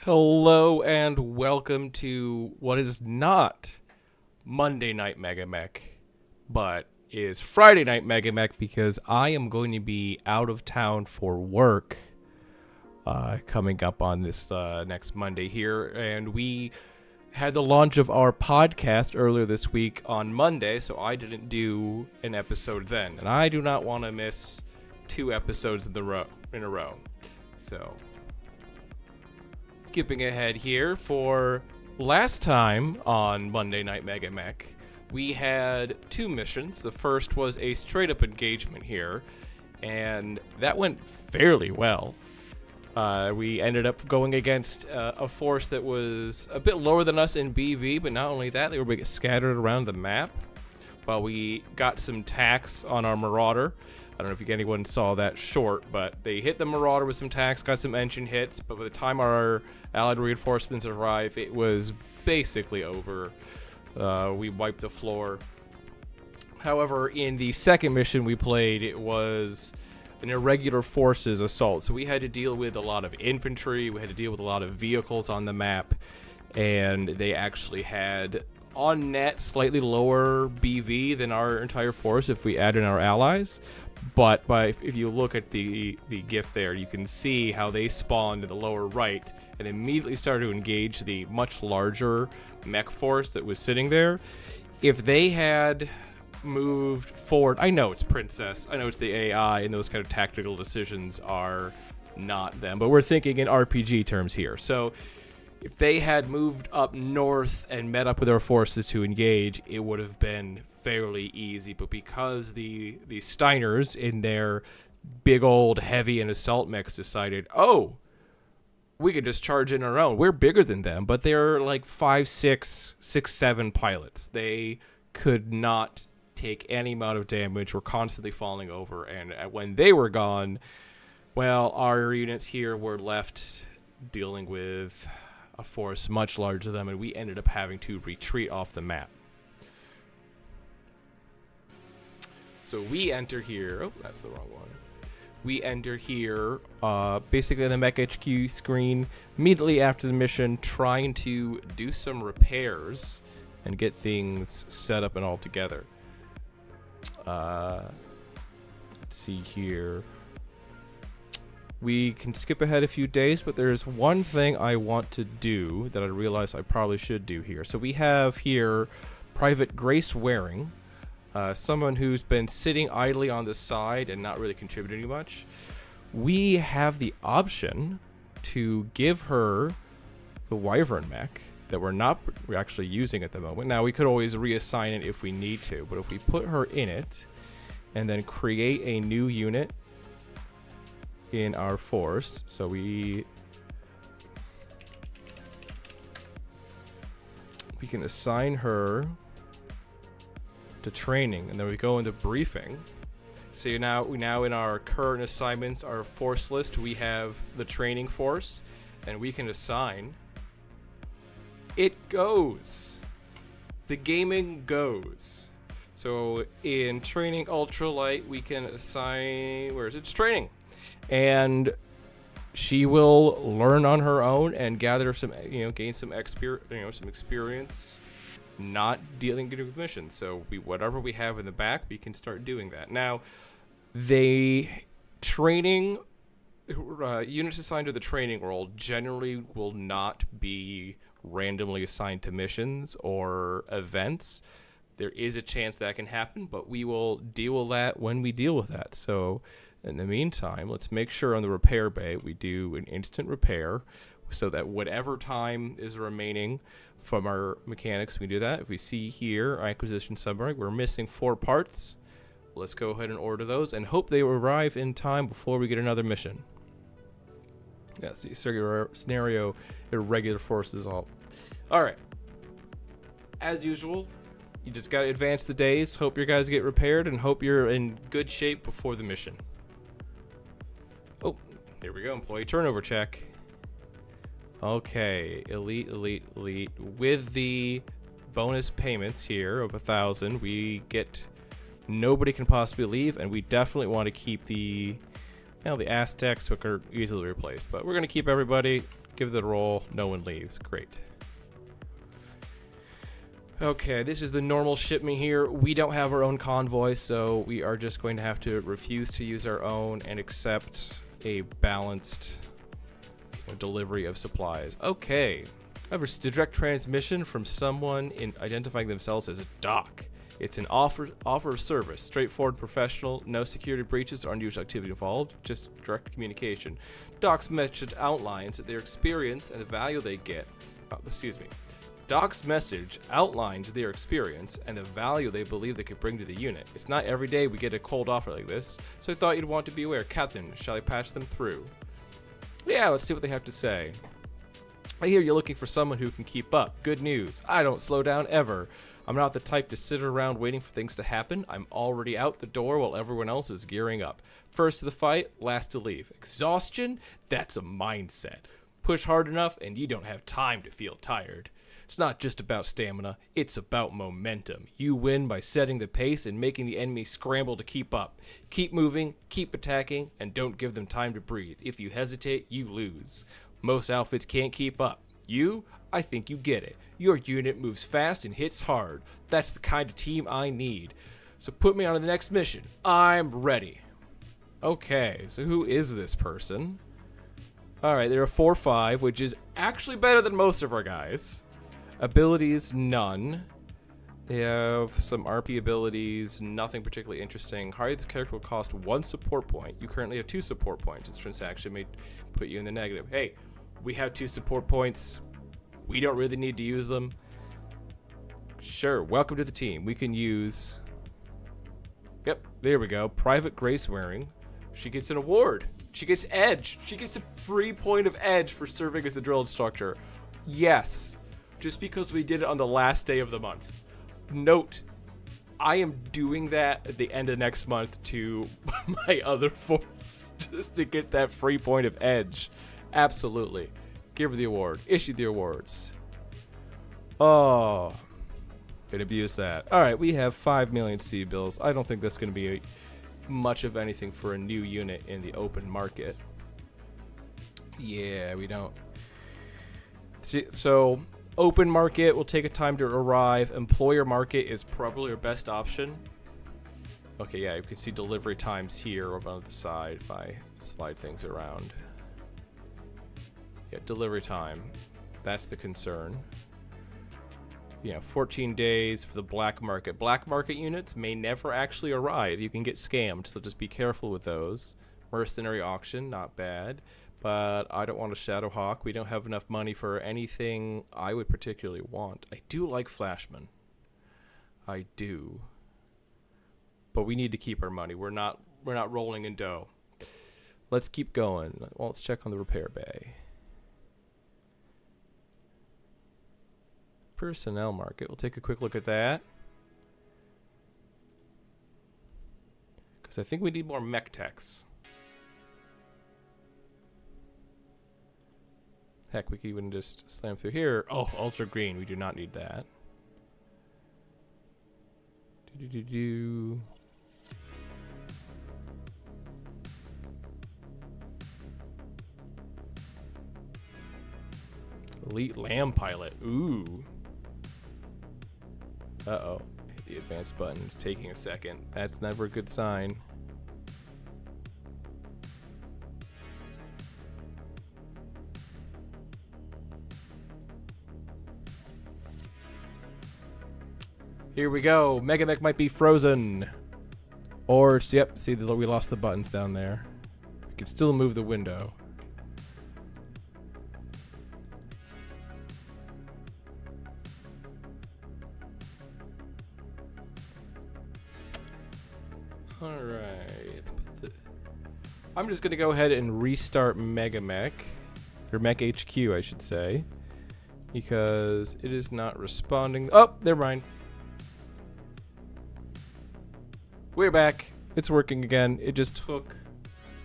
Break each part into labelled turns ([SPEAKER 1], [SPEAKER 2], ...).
[SPEAKER 1] Hello and welcome to what is not Monday Night MegaMek, but is Friday Night MegaMek because I am going to be out of town for work coming up on this next Monday here. And we had the launch of our podcast earlier this week on Monday, so I didn't do an episode then. And I do not want to miss 2 episodes in a row. So skipping ahead here, for last time on Monday Night MegaMek, we had 2 missions. The first was a straight-up engagement here, and that went fairly well. We ended up going against a force that was a bit lower than us in BV, but not only that, they were scattered around the map. While we got some tacks on our Marauder. I don't know if anyone saw that short, but they hit the Marauder with some tacks, got some engine hits, but by the time our allied reinforcements arrived, it was basically over. We wiped the floor. However, in the second mission we played, it was an irregular forces assault, so we had to deal with a lot of infantry, we had to deal with a lot of vehicles on the map, and they actually had on net slightly lower BV than our entire force if we add in our allies. But if you look at the GIF there, you can see how they spawned in the lower right and immediately started to engage the much larger mech force that was sitting there. If they had moved forward, I know it's Princess, I know it's the AI, and those kind of tactical decisions are not them, but we're thinking in RPG terms here. So if they had moved up north and met up with our forces to engage, it would have been fairly easy. But because the Steiners in their big old heavy and assault mechs decided, oh, we could just charge in our own. We're bigger than them, but they're like 5, 6, 7 pilots. They could not take any amount of damage. Were constantly falling over. And when they were gone, well, our units here were left dealing with a force much larger than them, and we ended up having to retreat off the map. So we enter here. Oh, that's the wrong one. We enter here, basically on the Mech HQ screen, immediately after the mission, trying to do some repairs and get things set up and all together. Let's see here. We can skip ahead a few days, but there's one thing I want to do that I realize I probably should do here. So we have here Private Grace Waring, someone who's been sitting idly on the side and not really contributing much. We have the option to give her the Wyvern mech that we're actually using at the moment. Now, we could always reassign it if we need to, but if we put her in it and then create a new unit in our force, so we can assign her to training, and then we go into briefing. So now in our current assignments, our force list, we have the training force, and we can assign. It goes. The gaming goes. So in training ultralight, we can assign, where is it? It's training. And she will learn on her own and gather some, gain some experience, not dealing with missions. So whatever we have in the back, we can start doing that. Now, units assigned to the training role generally will not be randomly assigned to missions or events. There is a chance that can happen, but we will deal with that when we deal with that. So in the meantime, let's make sure on the repair bay we do an instant repair so that whatever time is remaining from our mechanics, we do that. If we see here, acquisition submarine, we're missing 4 parts. Let's go ahead and order those and hope they arrive in time before we get another mission. That's the scenario, irregular forces all. All right. As usual, you just got to advance the days, hope your guys get repaired, and hope you're in good shape before the mission. Oh, here we go. Employee turnover check. Okay, elite. With the bonus payments here of 1,000, we get nobody can possibly leave, and we definitely want to keep the Aztecs, which are easily replaced. But we're going to keep everybody, Give it a roll. No one leaves. Great. Okay, this is the normal shipment here. We don't have our own convoy, so we are just going to have to refuse to use our own and accept a balanced delivery of supplies. Okay. I've received a direct transmission from someone in identifying themselves as a doc. It's an offer of service, straightforward, professional, no security breaches or unusual activity involved, just direct communication. Doc's message outlines their experience and the value they get. Doc's message outlines their experience and the value they believe they could bring to the unit. It's not every day we get a cold offer like this, so I thought you'd want to be aware. Captain, shall I patch them through? Yeah, let's see what they have to say. I hear you're looking for someone who can keep up. Good news. I don't slow down ever. I'm not the type to sit around waiting for things to happen. I'm already out the door while everyone else is gearing up. First to the fight, last to leave. Exhaustion? That's a mindset. Push hard enough and you don't have time to feel tired. It's not just about stamina, it's about momentum. You win by setting the pace and making the enemy scramble to keep up. Keep moving, keep attacking, and don't give them time to breathe. If you hesitate, you lose. Most outfits can't keep up. You? I think you get it. Your unit moves fast and hits hard. That's the kind of team I need. So put me on to the next mission. I'm ready. Okay, so who is this person? Alright, they're a 4-5, which is actually better than most of our guys. Abilities, none. They have some RP abilities, nothing particularly interesting. Hire the character will cost 1 support point. You currently have 2 support points. This transaction may put you in the negative. Hey, we have 2 support points. We don't really need to use them. Sure, welcome to the team. We can use... Yep, there we go. Private Grace wearing. She gets an award. She gets edge. She gets a free point of edge for serving as a drill instructor. Yes. Just because we did it on the last day of the month. Note, I am doing that at the end of next month to my other force just to get that free point of edge. Absolutely. Give her the award. Issue the awards. Oh. Gonna abuse that. Alright, we have 5 million C bills. I don't think that's gonna be much of anything for a new unit in the open market. Yeah, we don't. So... Open market will take a time to arrive. Employer market is probably our best option. Okay, yeah, you can see delivery times here over on the side if I slide things around. Yeah, delivery time. That's the concern. Yeah, 14 days for the black market. Black market units may never actually arrive. You can get scammed, so just be careful with those. Mercenary auction, not bad. But I don't want a Shadowhawk. We don't have enough money for anything I would particularly want. I do like Flashman. I do. But we need to keep our money. We're not rolling in dough. Let's keep going. Well, let's check on the repair bay. Personnel market. We'll take a quick look at that. Because I think we need more mech techs. Heck, we could even just slam through here. Oh, ultra green. We do not need that. Elite Lamb Pilot. Ooh. Uh-oh. Hit the advanced button. It's taking a second. That's never a good sign. Here we go. MegaMek might be frozen. Or, yep, see, we lost the buttons down there. We can still move the window. Alright. I'm just going to go ahead and restart MegaMek. Or Mech HQ, I should say. Because it is not responding. Oh, never mind. We're back. It's working again. It just took...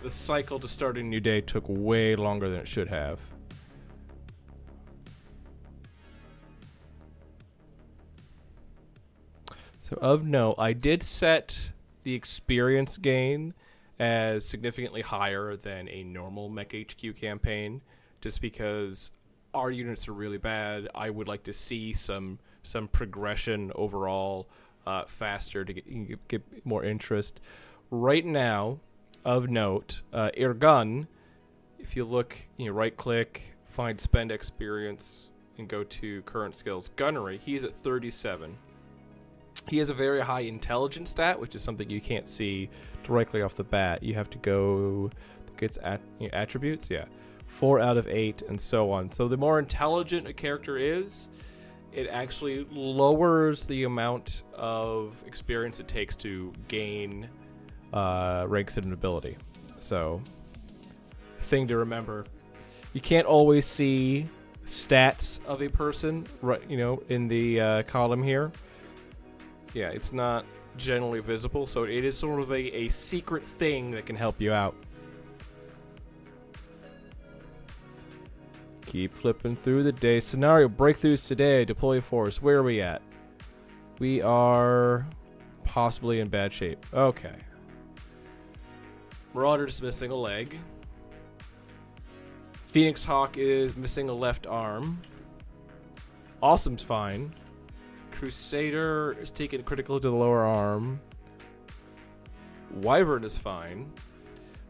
[SPEAKER 1] The cycle to start a new day took way longer than it should have. So of note, I did set the experience gain as significantly higher than a normal Mech HQ campaign just because our units are really bad. I would like to see some progression overall, faster to get more interest. Right now, of note, air gun. If you look, right click, find spend experience, and go to current skills. Gunnery, he's at 37. He has a very high intelligence stat, which is something you can't see directly off the bat. You have to go, it's attributes, yeah. 4 out of 8, and so on. So the more intelligent a character is, it actually lowers the amount of experience it takes to gain ranks and ability. So, thing to remember. You can't always see stats of a person, right? In the column here. Yeah, it's not generally visible, so it is sort of a secret thing that can help you out. Keep flipping through the day. Scenario breakthroughs today. Deploy force. Where are we at? We are possibly in bad shape. Okay. Marauder's missing a leg. Phoenix Hawk is missing a left arm. Awesome's fine. Crusader is taking critical to the lower arm. Wyvern is fine.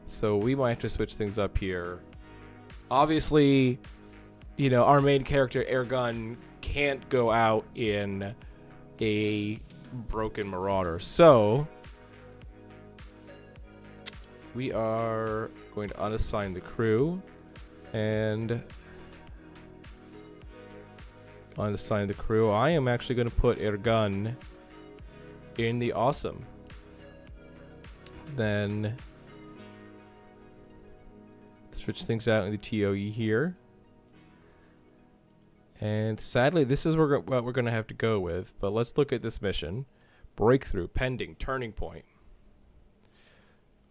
[SPEAKER 1] So we might have to switch things up here. Obviously, our main character, Airgun, can't go out in a broken Marauder. So we are going to unassign the crew and unassign the crew. I am actually going to put Airgun in the Awesome. Then switch things out in the TOE here. And sadly, this is what we're going to have to go with. But let's look at this mission. Breakthrough, pending, turning point.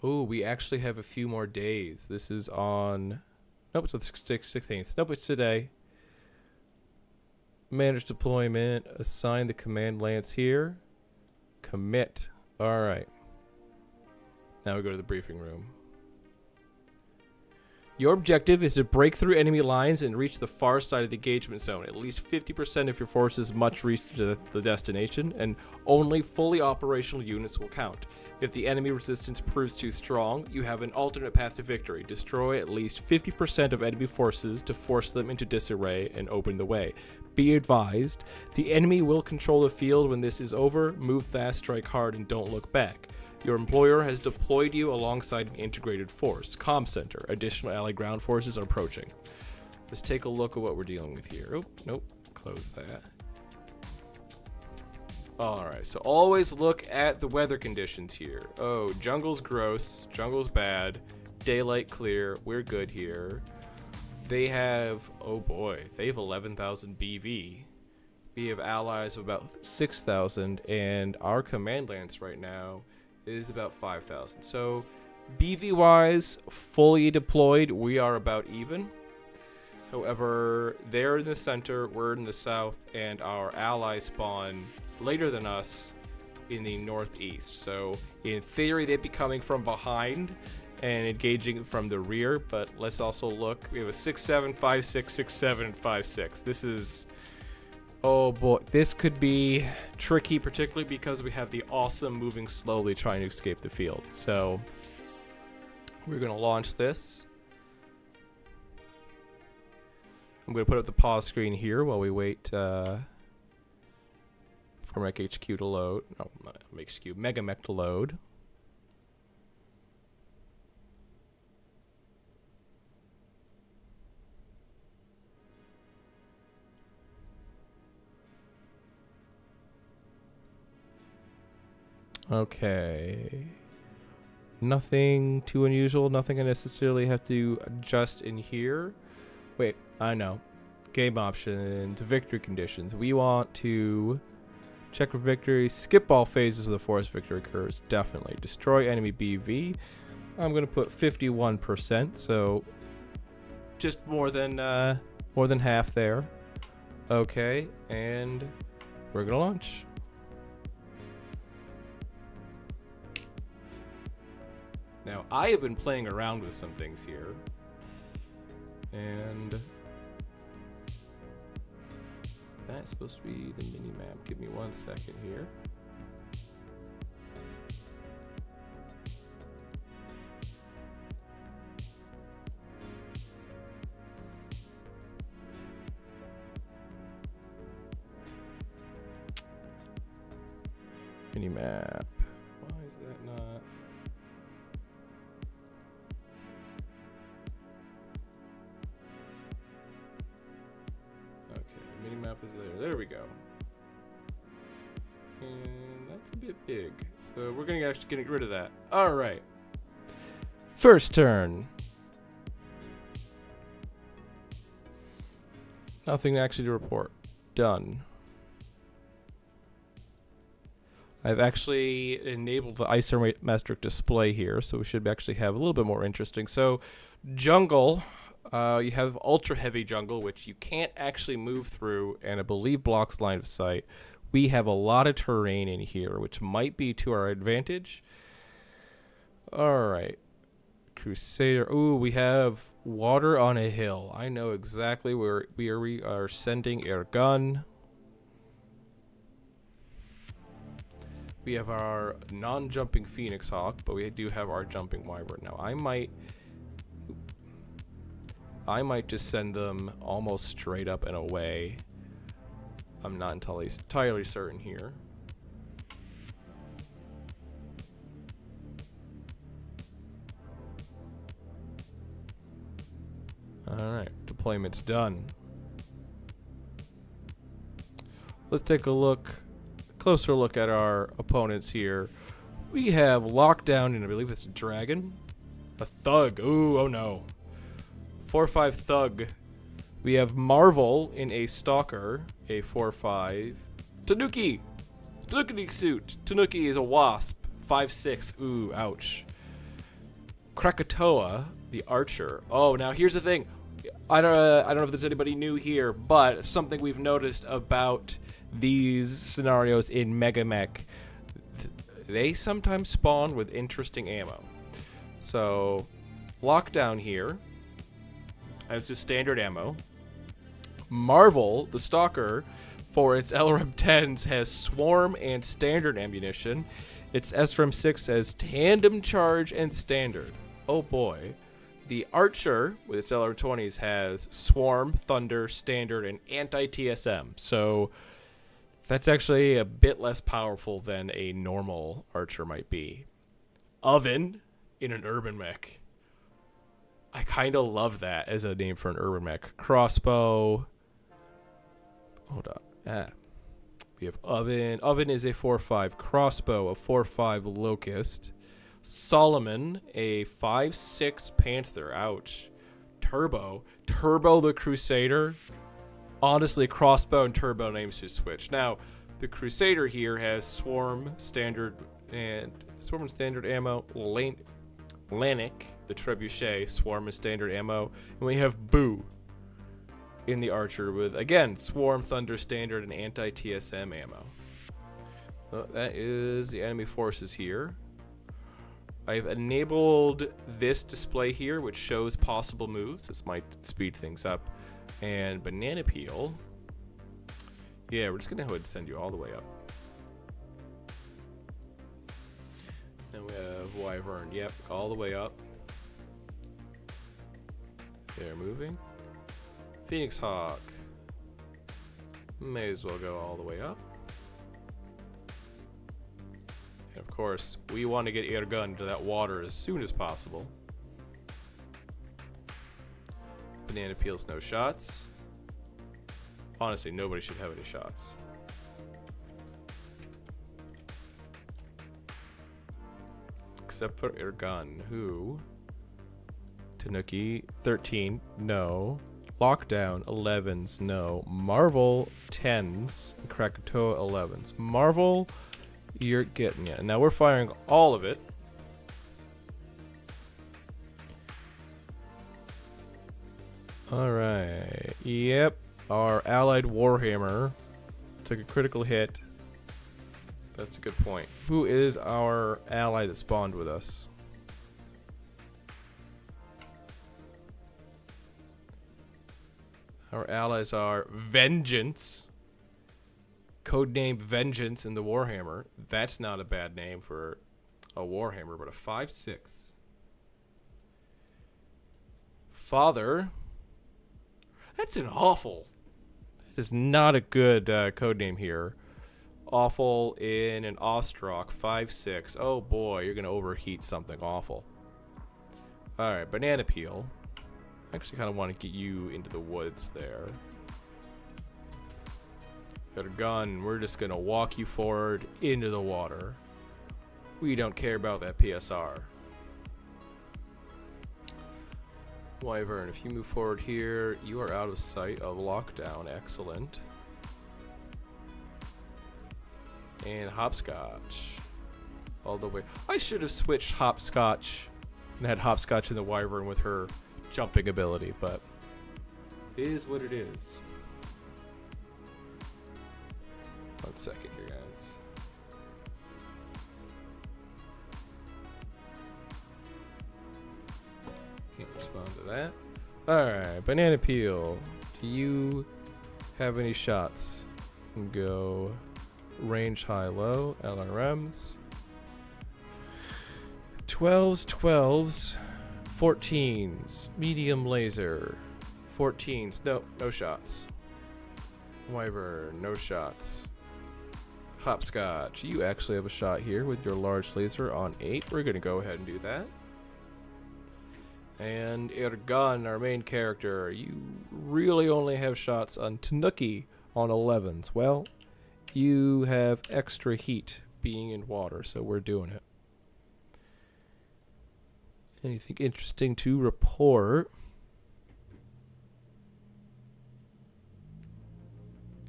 [SPEAKER 1] Oh, we actually have a few more days. This is on... Nope, it's on the 16th. Nope, it's today. Manage deployment. Assign the command lance here. Commit. All right. Now we go to the briefing room. Your objective is to break through enemy lines and reach the far side of the engagement zone. At least 50% of your forces must reach the destination, and only fully operational units will count. If the enemy resistance proves too strong, you have an alternate path to victory. Destroy at least 50% of enemy forces to force them into disarray and open the way. Be advised, the enemy will control the field when this is over. Move fast, strike hard, and don't look back. Your employer has deployed you alongside an integrated force. Comm center. Additional allied ground forces are approaching. Let's take a look at what we're dealing with here. Oh, nope. Close that. Alright, so always look at the weather conditions here. Oh, jungle's gross. Jungle's bad. Daylight clear. We're good here. They have, oh boy, they have 11,000 BV. We have allies of about 6,000, and our command lance right now is about 5,000. So BV wise, fully deployed, we are about even. However, they're in the center, we're in the south, and our allies spawn later than us in the northeast. So in theory, they'd be coming from behind and engaging from the rear, but let's also look. We have a 6-7, 5-6, 6-7, and 5-6. This is... oh boy, this could be tricky, particularly because we have the Awesome moving slowly trying to escape the field. So we're going to launch this. I'm going to put up the pause screen here while we wait for MechHQ to load. No, not MechHQ, MegaMek to load. Okay. Nothing too unusual. Nothing I necessarily have to adjust in here. Wait, I know. Game options, victory conditions. We want to check for victory. Skip all phases where the force victory occurs. Definitely. Destroy enemy BV. I'm going to put 51%, so just more than half there. Okay, and we're going to launch. Now, I have been playing around with some things here. And that's supposed to be the mini map. Give me 1 second here. Mini map. Why is that not? Okay, mini map is there. There we go. And that's a bit big. So we're gonna actually get rid of that. Alright. First turn. Nothing actually to report. Done. I've actually enabled the isometric display here, so we should actually have a little bit more interesting. So, jungle, you have ultra heavy jungle, which you can't actually move through, and I believe blocks line of sight. We have a lot of terrain in here, which might be to our advantage. All right, Crusader. Ooh, we have water on a hill. I know exactly where we are sending our gun. We have our non-jumping Phoenix Hawk, but we do have our jumping Wyvern. Now, I might just send them almost straight up and away. I'm not entirely certain here. Alright, deployment's done. Let's take a closer look at our opponents here. We have Lockdown, and I believe it's a dragon. A thug. Ooh, oh no. 4/5 thug. We have Marvel in a stalker, a 4/5. Tanuki! Tanuki suit. Tanuki is a wasp. 5/6. Ooh, ouch. Krakatoa, the archer. Oh, now here's the thing. I don't know if there's anybody new here, but something we've noticed about these scenarios in MegaMek, they sometimes spawn with interesting ammo. So, Lockdown here has just standard ammo. Marvel, the stalker, for its LRM 10s has swarm and standard ammunition. Its SRM 6 has tandem charge and standard. Oh boy. The archer with its LRM 20s has swarm, thunder, standard, and anti-TSM. So that's actually a bit less powerful than a normal archer might be. Oven in an urban mech. I kind of love that as a name for an urban mech. Crossbow. Hold on. We have Oven. Oven is a 4/5 crossbow, a 4/5 locust. Solomon, a 5/6 panther. Ouch. Turbo the Crusader. Honestly, crossbow and turbo names should switch. Now, the Crusader here has swarm, standard ammo. Lanic, the trebuchet, swarm and standard ammo, and we have Boo in the archer with, again, swarm, thunder, standard, and anti-TSM ammo. So that is the enemy forces here. I've enabled this display here, which shows possible moves. This might speed things up. And banana peel. Yeah, we're just gonna go ahead and send you all the way up. And we have Wyvern. Yep, all the way up. They're moving. Phoenix Hawk. May as well go all the way up. And of course, we want to get air gun to that water as soon as possible. Banana peels, no shots. Honestly, nobody should have any shots. Except for Ergun, who... Tanuki, 13, no. Lockdown, 11s, no. Marvel, 10s. Krakatoa, 11s. Marvel, you're getting it. Now we're firing all of it. Alright. Yep. Our allied Warhammer took a critical hit. That's a good point. Who is our ally that spawned with us? Our allies are Vengeance. Codename Vengeance in the Warhammer. That's not a bad name for a Warhammer, but a 5/6. Father. That's an awful. That is not a good codename here. Awful in an Ostrock 5/6. Oh boy, you're gonna overheat something awful. All right, banana peel. I actually kind of want to get you into the woods there. Got a gun. We're just gonna walk you forward into the water. We don't care about that PSR. Wyvern, if you move forward here, you are out of sight of lockdown. Excellent. And hopscotch. All the way. I should have switched hopscotch and had hopscotch in the Wyvern with her jumping ability, but it is what it is. 1 second here, guys. Can't respond to that. Alright, banana peel. Do you have any shots? Go range high low, LRMs. 12s, 14s, medium laser. 14s, no shots. Wyvern, no shots. Hopscotch, you actually have a shot here with your large laser on 8. We're gonna go ahead and do that. And Ergun, our main character, you really only have shots on Tanuki on 11s. Well, you have extra heat being in water, so we're doing it. Anything interesting to report?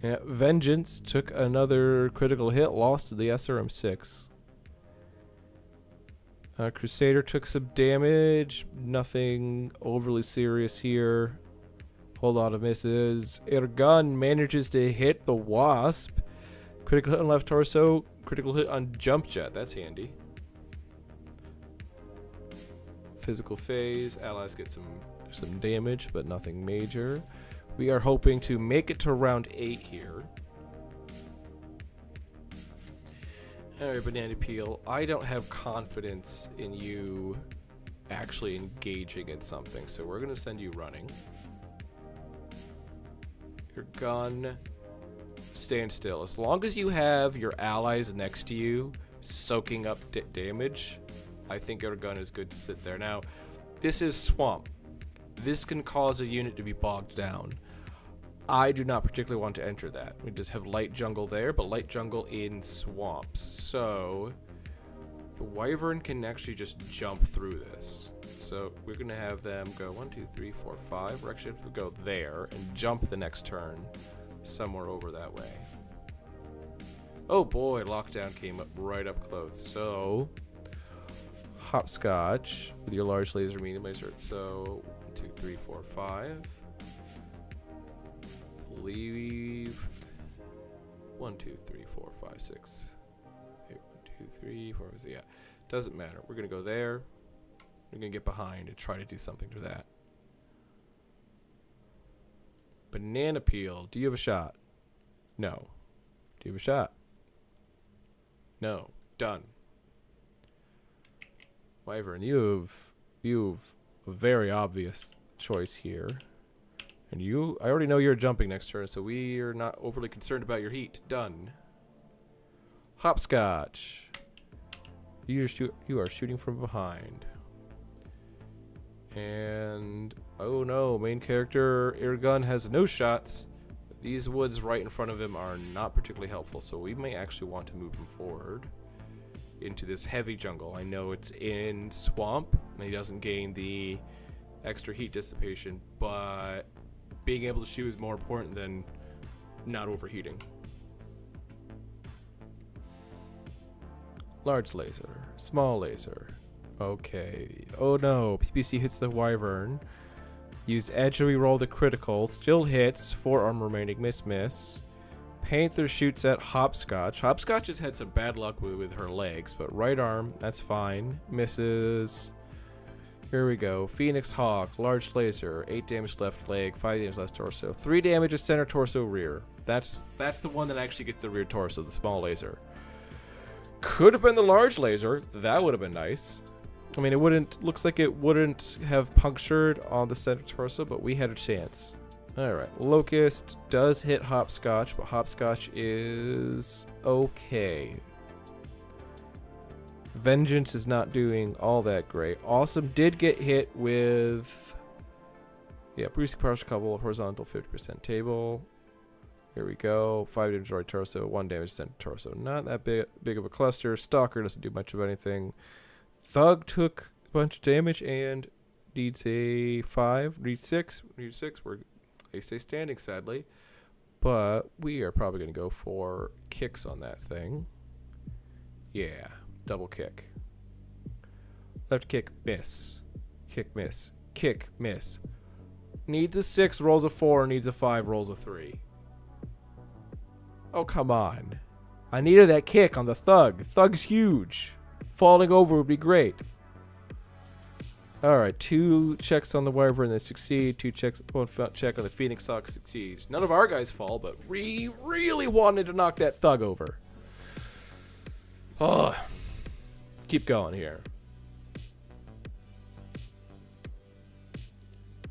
[SPEAKER 1] Yeah, Vengeance took another critical hit, lost to the SRM-6. Crusader took some damage, nothing overly serious here. Whole lot of misses. Ergun manages to hit the Wasp. Critical hit on left torso, critical hit on jump jet, that's handy. Physical phase, allies get some damage, but nothing major. We are hoping to make it to round 8 here. Alright, banana peel. I don't have confidence in you actually engaging in something, so we're going to send you running. Your gun, stand still. As long as you have your allies next to you soaking up damage, I think our gun is good to sit there. Now, this is swamp. This can cause a unit to be bogged down. I do not particularly want to enter that. We just have light jungle there, but light jungle in swamp. So the Wyvern can actually just jump through this. So we're going to have them go 1, 2, 3, 4, 5. We're actually going to go there and jump the next turn somewhere over that way. Oh boy, lockdown came up right up close. So hopscotch with your large laser, medium laser. So 1, 2, 3, 4, 5. Leave 1, 2, 3, 4, 5, 6. 8, 1, 2, 3, 4. Yeah, doesn't matter. We're gonna go there. We're gonna get behind and try to do something to that. Banana peel. Do you have a shot? No. Do you have a shot? No. Done. Wyvern, you have a very obvious choice here. And I already know you're jumping next turn, so we are not overly concerned about your heat. Done. Hopscotch. You are shooting from behind. And oh no, main character Ergun has no shots. These woods right in front of him are not particularly helpful, so we may actually want to move him forward into this heavy jungle. I know it's in swamp, and he doesn't gain the extra heat dissipation, but being able to shoot is more important than not overheating. Large laser, small laser. Okay. Oh no, PPC hits the Wyvern. Used edge to reroll the critical. Still hits. 4 armor remaining. Miss. Panther shoots at Hopscotch. Hopscotch has had some bad luck with her legs, but right arm, that's fine. Misses. Here we go. Phoenix Hawk, large laser, 8 damage left leg, 5 damage left torso, 3 damage at center torso rear. That's the one that actually gets the rear torso, the small laser. Could have been the large laser. That would have been nice. I mean, it wouldn't. Looks like it wouldn't have punctured on the center torso, but we had a chance. All right. Locust does hit Hopscotch, but Hopscotch is okay. Vengeance is not doing all that great. Awesome did get hit with, yeah, Bruce partial couple, horizontal 50% table. Here we go. 5 damage right torso, 1 damage center torso. Not that big of a cluster. Stalker doesn't do much of anything. Thug took a bunch of damage and needs a 5. Needs 6. Needs 6. They stay standing, sadly. But we are probably going to go for kicks on that thing. Yeah. Double kick. Left kick, miss. Kick, miss. Kick, miss. Needs a 6, rolls a 4. Needs a 5, rolls a 3. Oh, come on. I needed that kick on the Thug. Thug's huge. Falling over would be great. Alright, 2 checks on the Wyvern that succeed. 2 checks, 1 check on the Phoenix Hawk succeeds. None of our guys fall, but we really wanted to knock that Thug over. Oh. Keep going here.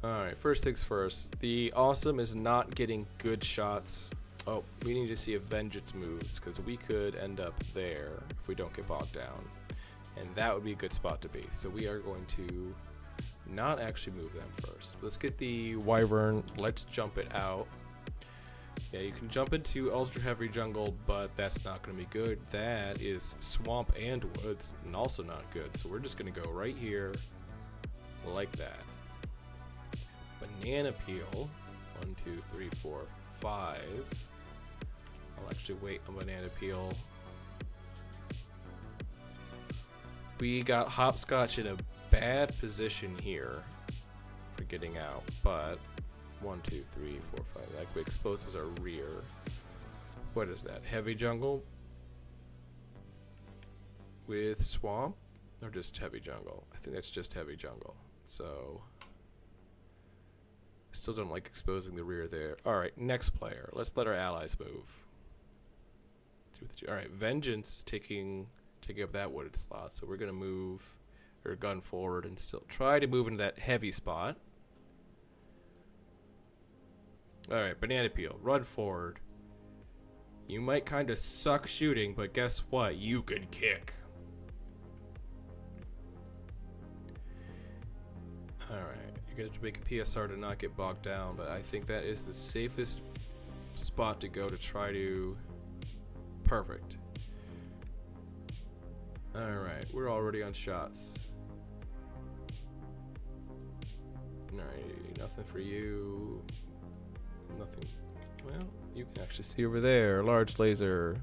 [SPEAKER 1] Alright, first things first. The Awesome is not getting good shots. Oh, we need to see if Vengeance moves, because we could end up there if we don't get bogged down. And that would be a good spot to be. So we are going to not actually move them first. Let's get the Wyvern. Let's jump it out. Yeah, you can jump into Ultra Heavy Jungle, but that's not going to be good. That is Swamp and Woods, and also not good. So we're just going to go right here, like that. Banana Peel. 1, 2, 3, 4, 5. I'll actually wait on Banana Peel. We got Hopscotch in a bad position here for getting out, but 1, 2, 3, 4, 5. That exposes our rear. What is that? Heavy Jungle with Swamp, or just Heavy Jungle? I think that's just Heavy Jungle. So I still don't like exposing the rear there. All right, next player. Let's let our allies move. All right, Vengeance is taking up that wooded slot, so we're gonna move or gun forward and still try to move into that heavy spot. Alright, Banana Peel, run forward. You might kind of suck shooting, but guess what? You can kick. Alright, you're going to make a PSR to not get bogged down, but I think that is the safest spot to go to try to... Perfect. Alright, we're already on shots. Alright, nothing for you. Nothing. Well, you can actually see over there. Large laser.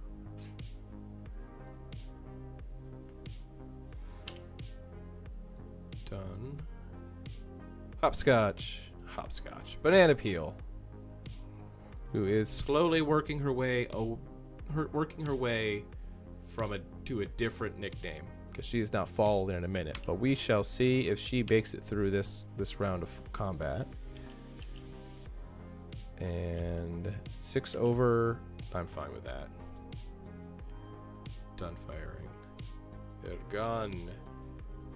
[SPEAKER 1] Done. Hopscotch. Hopscotch. Banana Peel. Who is slowly working her way to a different nickname, because she is not followed in a minute. But we shall see if she makes it through this round of combat. And 6 over. I'm fine with that. Done firing. Good gun.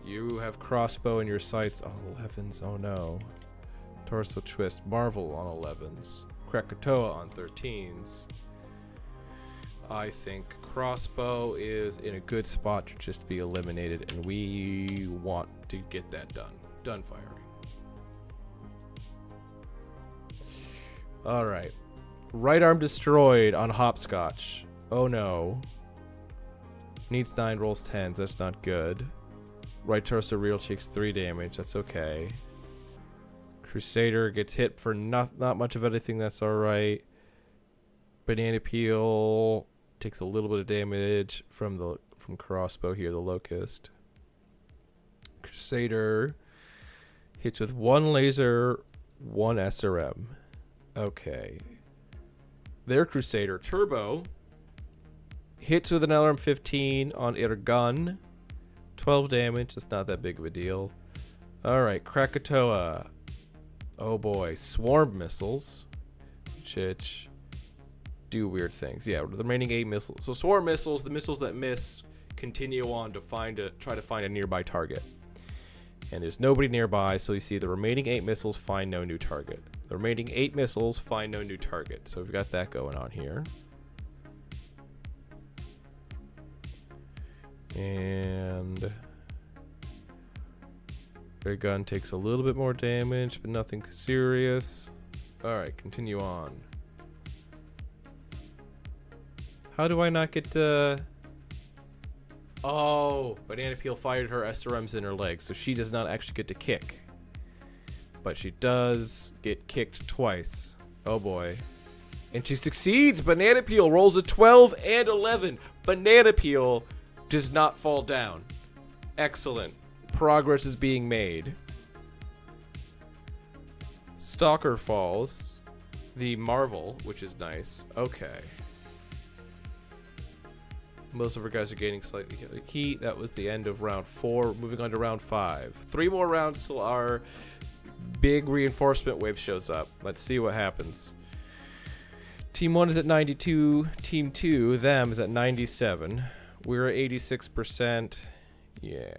[SPEAKER 1] You have crossbow in your sights on 11s. Oh no. Torso twist. Marvel on 11s. Krakatoa on 13s. I think crossbow is in a good spot to just be eliminated, and we want to get that done. Done firing. Alright. Right arm destroyed on Hopscotch. Oh no. Needs 9, rolls 10s. That's not good. Right torso real takes 3 damage. That's okay. Crusader gets hit for not much of anything. That's alright. Banana Peel takes a little bit of damage from crossbow here, the Locust. Crusader hits with 1 laser, 1 SRM. Okay. Their Crusader Turbo hits with an LRM-15 on her gun. 12 damage. That's not that big of a deal. Alright, Krakatoa. Oh boy, swarm missiles. Which do weird things. Yeah, the remaining 8 missiles. So swarm missiles, the missiles that miss, continue on to try to find a nearby target. And there's nobody nearby, so you see the remaining 8 missiles find no new target. The remaining 8 missiles find no new target. So we've got that going on here. And their gun takes a little bit more damage, but nothing serious. Alright, continue on. How do I not get to... Oh, Banana Peel fired her SRMs in her legs, so she does not actually get to kick. But she does get kicked twice. Oh boy. And she succeeds! Banana Peel rolls a 12 and 11. Banana Peel does not fall down. Excellent. Progress is being made. Stalker falls. The Marvel, which is nice. Okay. Most of our guys are gaining slightly heat. That was the end of round 4. Moving on to round 5. 3 more rounds till our big reinforcement wave shows up. Let's see what happens. Team 1 is at 92. Team 2, them, is at 97. We're at 86%. Yeah.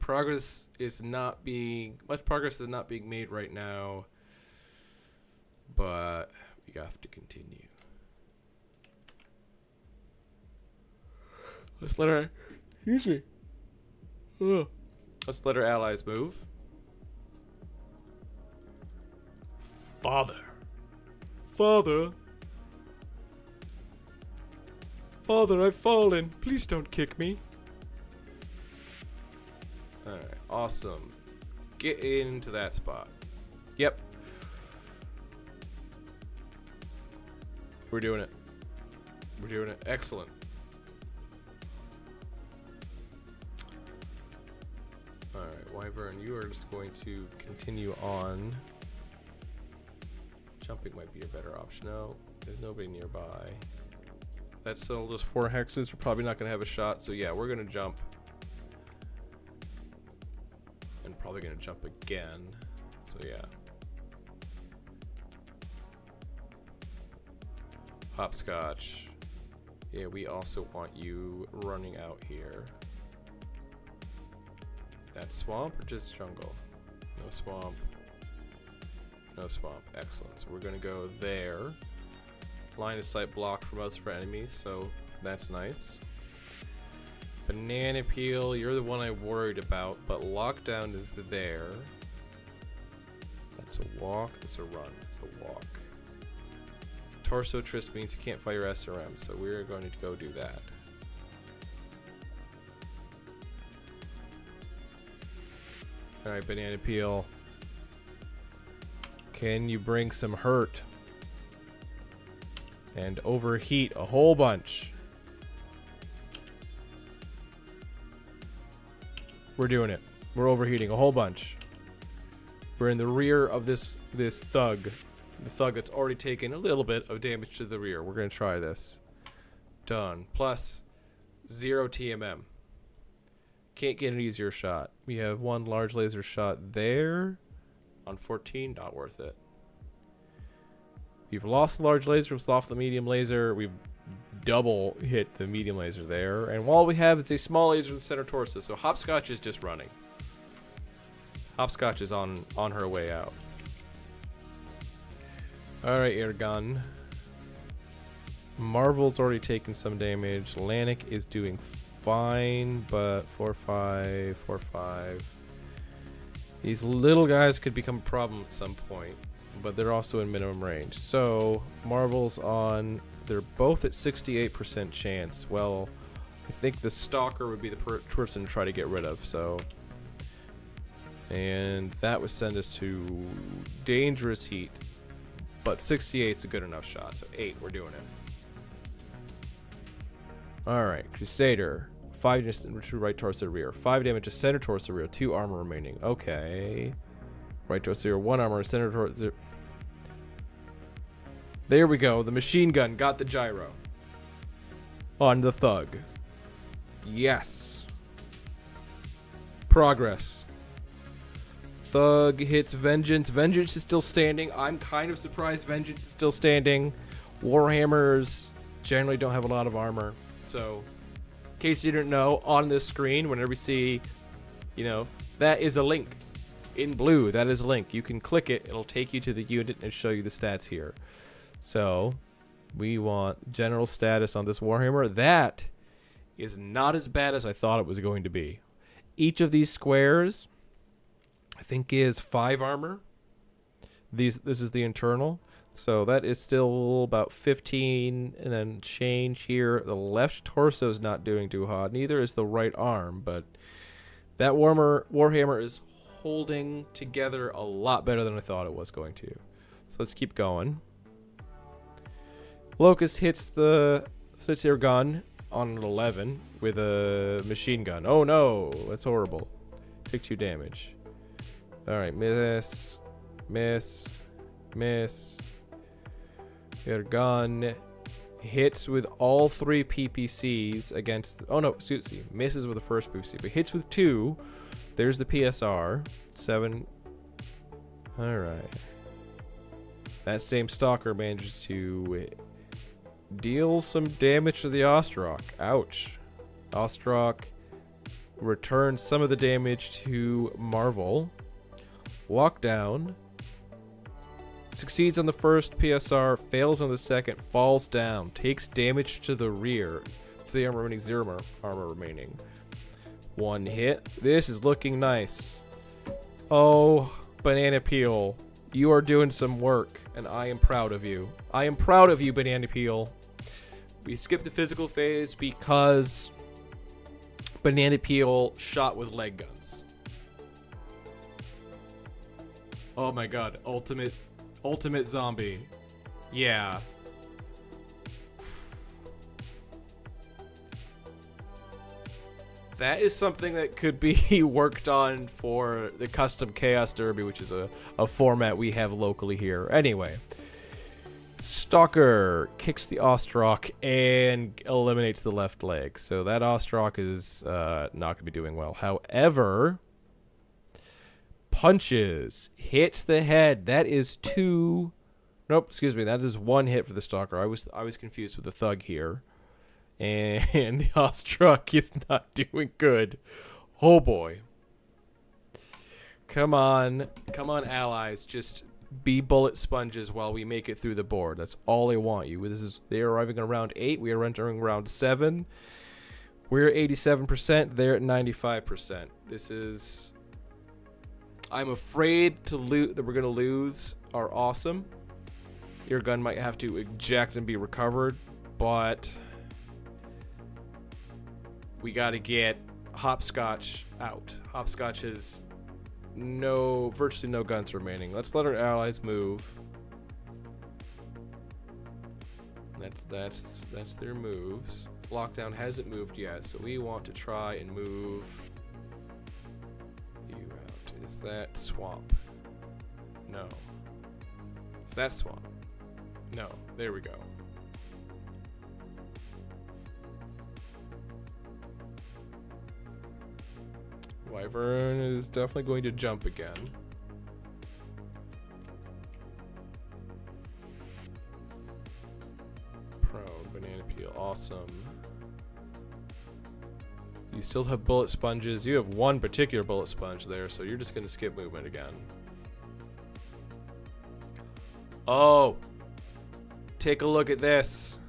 [SPEAKER 1] Much progress is not being made right now, but we have to continue. Let's let our let's let our allies move. Father, I've fallen. Please don't kick me. Alright, awesome. Get into that spot. Yep. We're doing it. Excellent. Alright, Wyvern, you are just going to continue on. Jumping might be a better option. No, there's nobody nearby. That's still just 4 hexes. We're probably not going to have a shot. So yeah, we're going to jump. And probably going to jump again. So yeah. Hopscotch. Yeah, we also want you running out here. That swamp or just jungle? No swamp. No swamp. Excellent. So we're going to go there. Line of sight blocked from us for enemies, so that's nice. Banana Peel, you're the one I worried about, but lockdown is there. That's a walk. That's a run. That's a walk. Torso Trist means you can't fire SRM, so we're going to go do that. Alright, Banana Peel. Can you bring some hurt? And overheat a whole bunch. We're doing it. We're overheating a whole bunch. We're in the rear of this thug. The thug that's already taken a little bit of damage to the rear. We're going to try this. Done. Plus 0 TMM. Can't get an easier shot. We have 1 large laser shot there. On 14, not worth it. We've lost the large laser, we've lost the medium laser, we've double hit the medium laser there, and all we have is a small laser in the center torso, so Hopscotch is just running. Hopscotch is on her way out. Alright, Airgun. Marvel's already taken some damage. Lanik is doing fine, but 4-5, 4-5. These little guys could become a problem at some point, but they're also in minimum range. So, Marvel's on. They're both at 68% chance. Well, I think the Stalker would be the person to try to get rid of, so. And that would send us to dangerous heat. But 68 is a good enough shot, so 8, we're doing it. Alright, Crusader. 5 damage to right torso rear. 5 damage to center torso rear. 2 armor remaining. Okay. Right torso rear. 1 armor. Center torso. There we go. The machine gun got the gyro. On the thug. Yes. Progress. Thug hits Vengeance. Vengeance is still standing. I'm kind of surprised Vengeance is still standing. Warhammers generally don't have a lot of armor. So, in case you didn't know, on this screen, whenever we see, you know, that is a link. In blue, that is a link. You can click it. It'll take you to the unit and show you the stats here. So, we want general status on this Warhammer. That is not as bad as I thought it was going to be. Each of these squares, I think, is 5 armor. This is the internal. So that is still about 15 and then change here. The left torso is not doing too hot. Neither is the right arm, but that Warhammer is holding together a lot better than I thought it was going to. So let's keep going. Locust hits their gun on an 11 with a machine gun. Oh no, that's horrible. Take 2 damage. Alright, miss. Your gun hits with all 3 PPCs against... oh no, excuse me. Misses with the first PPC, but hits with 2. There's the PSR. 7. Alright. That same stalker manages to deal some damage to the Ostrock. Ouch. Ostrock returns some of the damage to Marvel. Lockdown. Succeeds on the first PSR, fails on the second, falls down, takes damage to the rear. 3 armor remaining, 0 armor remaining. 1 hit. This is looking nice. Oh, Banana Peel. You are doing some work, and I am proud of you. I am proud of you, Banana Peel. We skipped the physical phase because Banana Peel shot with leg guns. Oh my god, ultimate zombie. Yeah. That is something that could be worked on for the custom Chaos Derby, which is a format we have locally here. Anyway. Stalker kicks the Ostrock and eliminates the left leg. So that Ostrock is not going to be doing well. However, punches, hits the head. That is 2. Nope, excuse me. That is 1 hit for the Stalker. I was confused with the Thug here. And the Ostrock is not doing good. Oh boy. Come on, allies. Just be bullet sponges while we make it through the board. That's all I want you. They're arriving on round 8. We are entering round 7. We're at 87%. They're at 95%. This is... I'm afraid that we're going to lose our awesome. Your gun might have to eject and be recovered, but we got to get Hopscotch out. Hopscotch has virtually no guns remaining. Let's let our allies move. That's their moves. Lockdown hasn't moved yet, so we want to try and move you out. Is that swamp? No. Is that swamp? No. There we go. Wyvern is definitely going to jump again. Prone, Banana Peel, awesome. You still have bullet sponges. You have 1 particular bullet sponge there, so you're just going to skip movement again. Oh! Take a look at this.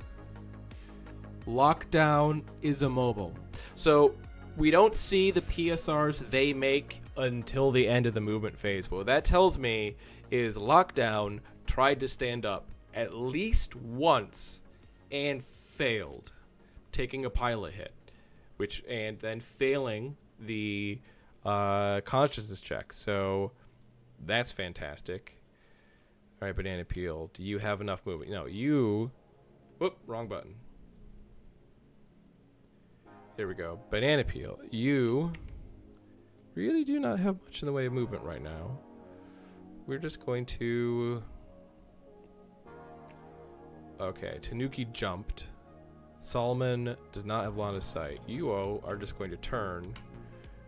[SPEAKER 1] Lockdown is immobile. So we don't see the PSRs they make until the end of the movement phase. But what that tells me is Lockdown tried to stand up at least once and failed, taking a pilot hit, and then failing the consciousness check. So that's fantastic. All right, Banana Peel, do you have enough movement? No, whoop, wrong button. There we go. Banana Peel, you really do not have much in the way of movement right now. We're just going to... Okay, Tanuki jumped. Solomon does not have line of sight. You are just going to turn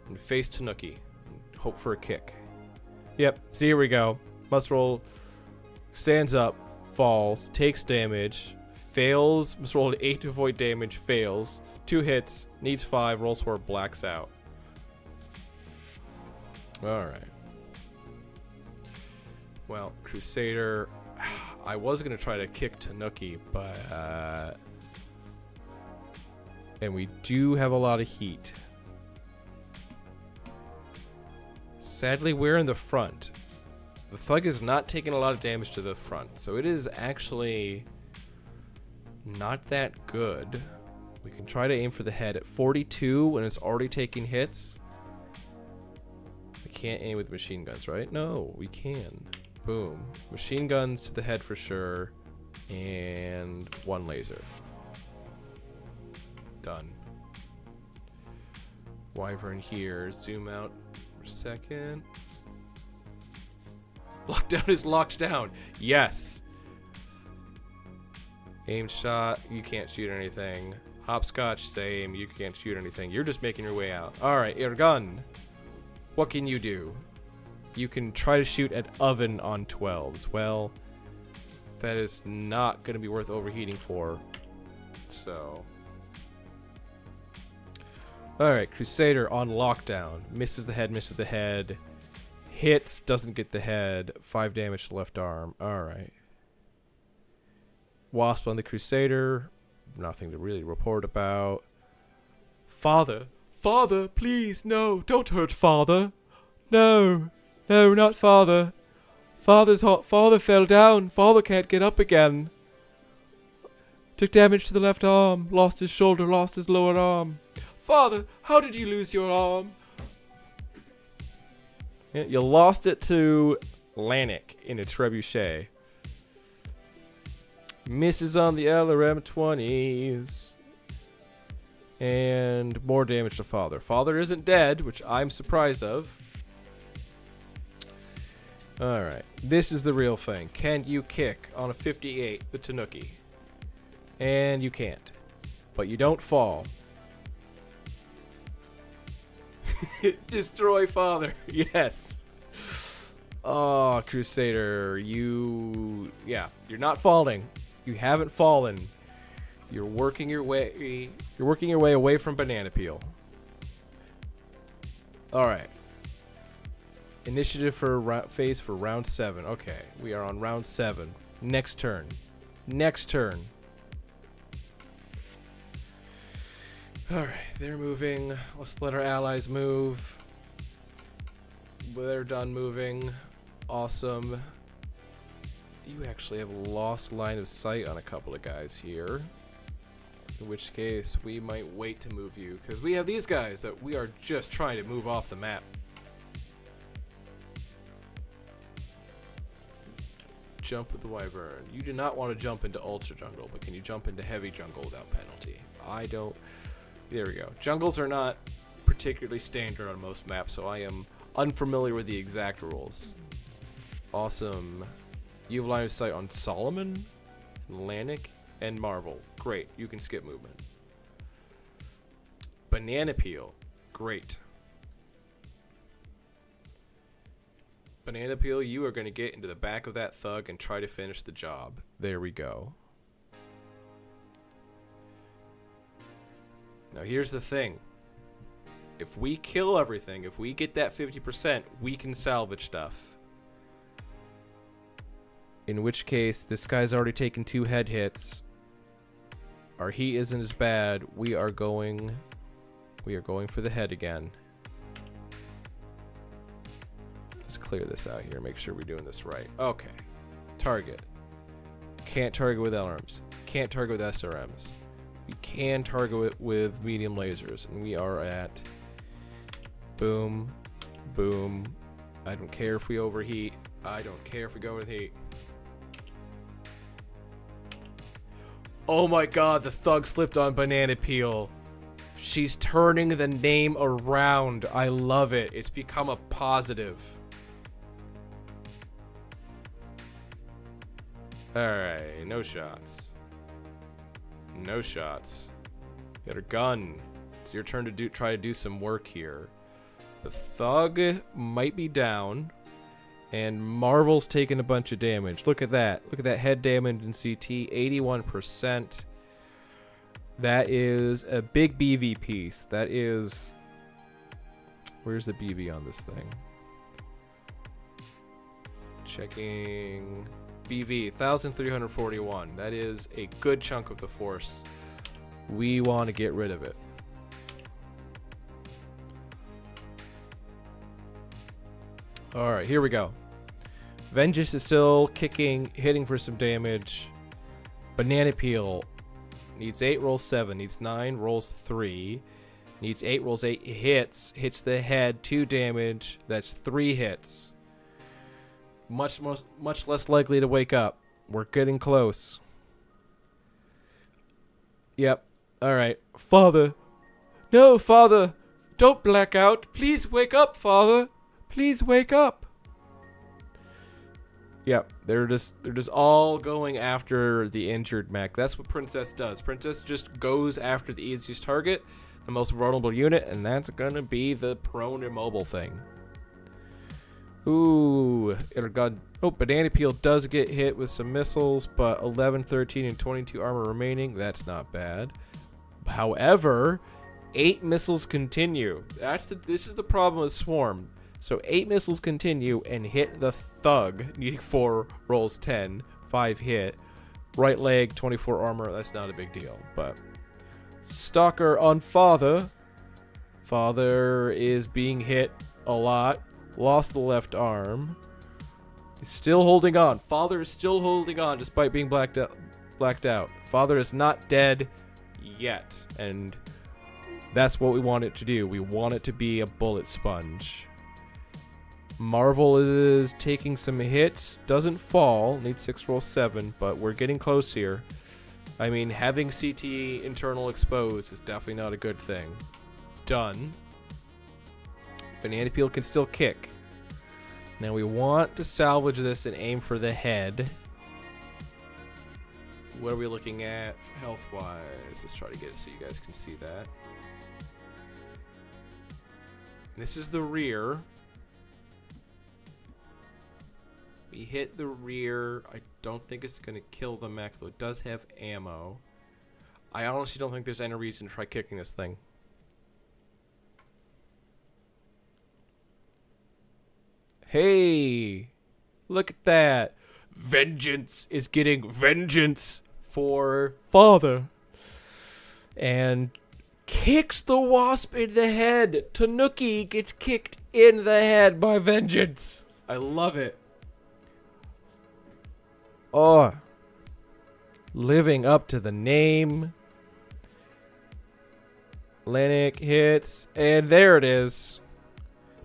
[SPEAKER 1] and face Tanuki. And hope for a kick. Yep, so here we go. Must roll. Stands up, falls, takes damage, fails. Must roll an 8 to avoid damage, fails. 2 hits, needs 5, rolls 4, blacks out. Alright. Well, Crusader. I was going to try to kick Tanuki, but. And we do have a lot of heat. Sadly, we're in the front. The thug is not taking a lot of damage to the front, so it is actually not that good. We can try to aim for the head at 42 when it's already taking hits. We can't aim with machine guns, right? No, we can. Boom. Machine guns to the head for sure. And 1 laser. Done. Wyvern here. Zoom out for a second. Lockdown is locked down. Yes. Aim shot. You can't shoot anything. Hopscotch, same. You can't shoot anything. You're just making your way out. Alright, your gun. What can you do? You can try to shoot at oven on 12s. Well, that is not going to be worth overheating for. So. Alright, Crusader on lockdown. Misses the head. Hits, doesn't get the head. 5 damage to left arm. Alright. Wasp on the Crusader. Nothing to really report about. Father. Father, please, no. Don't hurt Father. No. No, not Father. Father's hot. Father fell down. Father can't get up again. Took damage to the left arm. Lost his shoulder. Lost his lower arm. Father, how did you lose your arm? Yeah, you lost it to Lanik in a trebuchet. Misses on the LRM-20s. And more damage to Father. Father isn't dead, which I'm surprised of. Alright, this is the real thing. Can you kick on a 58 the Tanuki? And you can't. But you don't fall. Destroy Father. Yes. Oh, Crusader, yeah, you're not falling. You haven't fallen. You're working your way away from banana peel. All right. Initiative for phase for round 7. Okay, we are on round 7. Next turn. Alright, they're moving. Let's let our allies move. They're done moving. Awesome. You actually have lost line of sight on a couple of guys here. In which case, we might wait to move you, because we have these guys that we are just trying to move off the map. Jump with the Wyvern. You do not want to jump into Ultra Jungle, but can you jump into Heavy Jungle without penalty? I don't. There we go. Jungles are not particularly standard on most maps, so I am unfamiliar with the exact rules. Awesome. You have line of sight on Solomon, Lanik, and Marvel. Great. You can skip movement. Banana Peel. Great. Banana Peel, you are going to get into the back of that thug and try to finish the job. There we go. Now here's the thing. If we kill everything, if we get that 50%, we can salvage stuff. In which case, this guy's already taken 2 head hits. Our heat isn't as bad. We are going for the head again. Let's clear this out here. Make sure we're doing this right. Okay. Target. Can't target with LRMs. Can't target with SRMs. We can target it with medium lasers, and we are at boom, boom. I don't care if we overheat. I don't care if we go with heat. Oh my god, the thug slipped on Banana Peel. She's turning the name around. I love it. It's become a positive. Alright, no shots. No shots. Get her gun. It's your turn to try to do some work here. The Thug might be down. And Marvel's taking a bunch of damage. Look at that. Look at that head damage in CT. 81%. That is a big BV piece. That is... Where's the BV on this thing? Checking... BV, 1,341. That is a good chunk of the force. We want to get rid of it. Alright, here we go. Vengeance is still kicking, hitting for some damage. Banana Peel needs 8, rolls 7. Needs 9, rolls 3. Needs 8, rolls 8. Hits the head, 2 damage. That's 3 hits. Much less likely to wake up. We're getting close. Yep. Alright. Father. No, Father. Don't black out. Please wake up, Father. Please wake up. Yep. They're just all going after the injured mech. That's what Princess does. Princess just goes after the easiest target, the most vulnerable unit, and that's gonna be the prone immobile thing. Ooh, Banana Peel does get hit with some missiles, but 11, 13, and 22 armor remaining. That's not bad. However, 8 missiles continue. This is the problem with Swarm. So 8 missiles continue and hit the Thug, needing 4 rolls 10, 5 hit. Right leg, 24 armor. That's not a big deal, but Stalker on Father. Father is being hit a lot. Lost the left arm. He's still holding on. Father is still holding on despite being blacked out. Father is not dead yet. And that's what we want it to do. We want it to be a bullet sponge. Marvel is taking some hits. Doesn't fall. Needs 6, roll 7. But we're getting close here. I mean, having CT internal exposed is definitely not a good thing. Done. Banana Peel can still kick. Now we want to salvage this and aim for the head. What are we looking at health-wise? Let's try to get it so you guys can see that. This is the rear. We hit the rear. I don't think it's going to kill the mech, though it does have ammo. I honestly don't think there's any reason to try kicking this thing. Hey, look at that. Vengeance is getting vengeance for Father. And kicks the Wasp in the head. Tanuki gets kicked in the head by Vengeance. I love it. Oh. Living up to the name. Lennox hits. And there it is.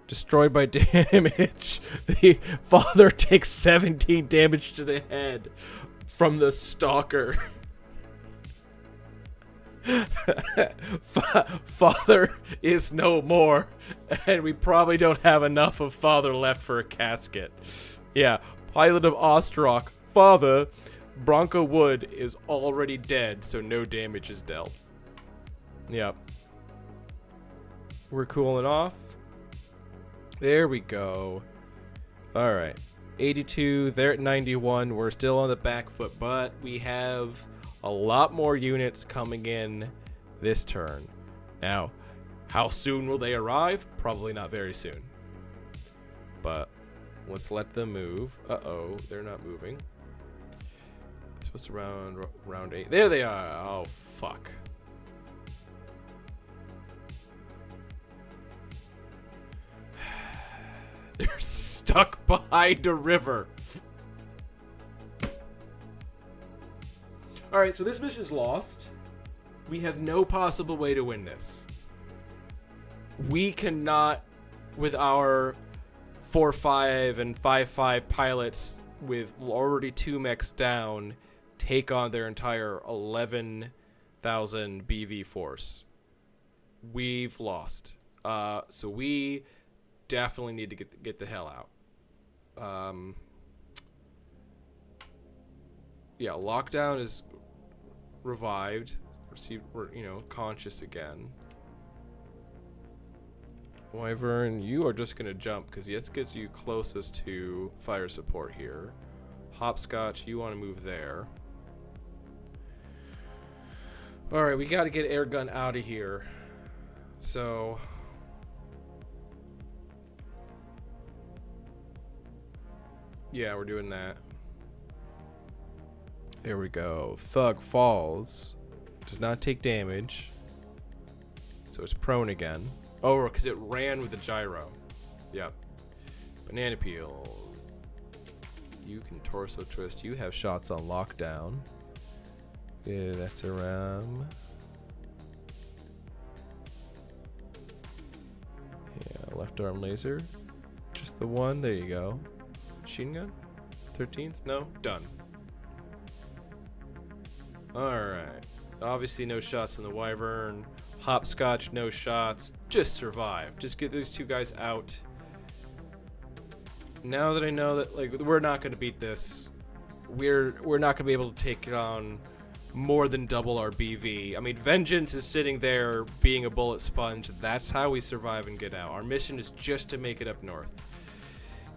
[SPEAKER 1] Destroyed by damage. The Father takes 17 damage to the head from the Stalker. Father is no more, and we probably don't have enough of Father left for a casket. Yeah, Pilot of Ostrok, Father, Bronco Wood is already dead, so no damage is dealt. Yep. We're cooling off. There we go. Alright. 82, they're at 91. We're still on the back foot, but we have a lot more units coming in this turn. Now, how soon will they arrive? Probably not very soon. But let's let them move. Uh-oh, they're not moving. It's supposed to round 8. There they are. Oh, fuck. They're stuck behind a river. Alright, so this mission's lost. We have no possible way to win this. We cannot, with our 4-5 and 5-5 pilots with already 2 mechs down, take on their entire 11,000 BV force. We've lost. So we definitely need to get the hell out. Yeah, lockdown is revived. We're conscious again. Wyvern, you are just gonna jump because it gets you closest to fire support here. Hopscotch, you want to move there. Alright, we got to get airgun out of here. So... yeah, we're doing that. There we go. Thug falls. Does not take damage. So it's prone again. Oh, because it ran with the gyro. Yep. Banana peel. You can torso twist. You have shots on lockdown. Yeah, that's around. Yeah, left arm laser. Just the one. There you go. Machine gun? 13s? No? Done. Alright. Obviously no shots in the Wyvern. Hopscotch, no shots. Just survive. Just get these two guys out. Now that I know that like we're not gonna beat this, we're not gonna be able to take on more than double our BV. I mean, Vengeance is sitting there being a bullet sponge. That's how we survive and get out. Our mission is just to make it up north.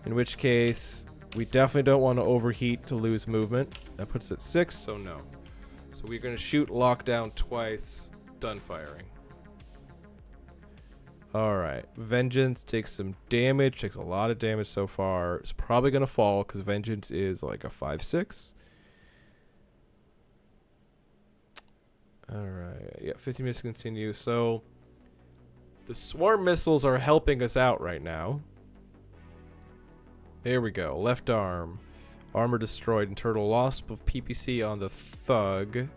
[SPEAKER 1] In which case, we definitely don't want to overheat to lose movement. That puts it at 6, so no. So we're going to shoot lockdown twice, done firing. Alright, Vengeance takes some damage, takes a lot of damage so far. It's probably going to fall because Vengeance is like a 5-6. Alright, yeah, 15 minutes to continue. So, the swarm missiles are helping us out right now. There we go. Left arm. Armor destroyed. Internal loss of PPC on the Thug.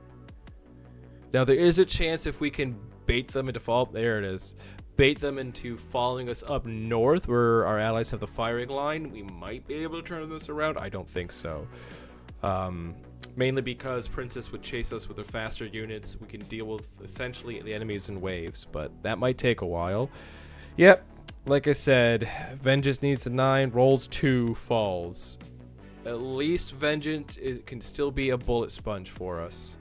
[SPEAKER 1] Now, there is a chance if we can bait them into fall. There it is. Bait them into following us up north where our allies have the firing line. We might be able to turn this around. I don't think so. Mainly because Princess would chase us with her faster units. We can deal with essentially the enemies in waves. But that might take a while. Yep. Like I said, Vengeance needs a 9, rolls 2, falls. At least Vengeance can still be a bullet sponge for us.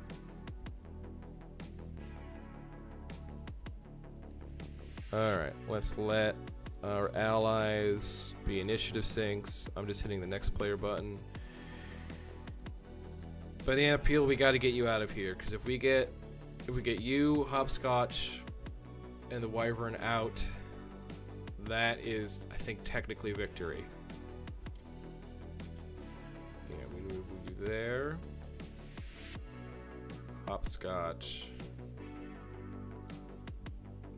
[SPEAKER 1] Alright, let's let our allies be initiative sinks. I'm just hitting the next player button. Banana peel, we gotta get you out of here, because if we get you, Hopscotch, and the Wyvern out, that is, I think, technically victory. Yeah, we move you there. Hopscotch.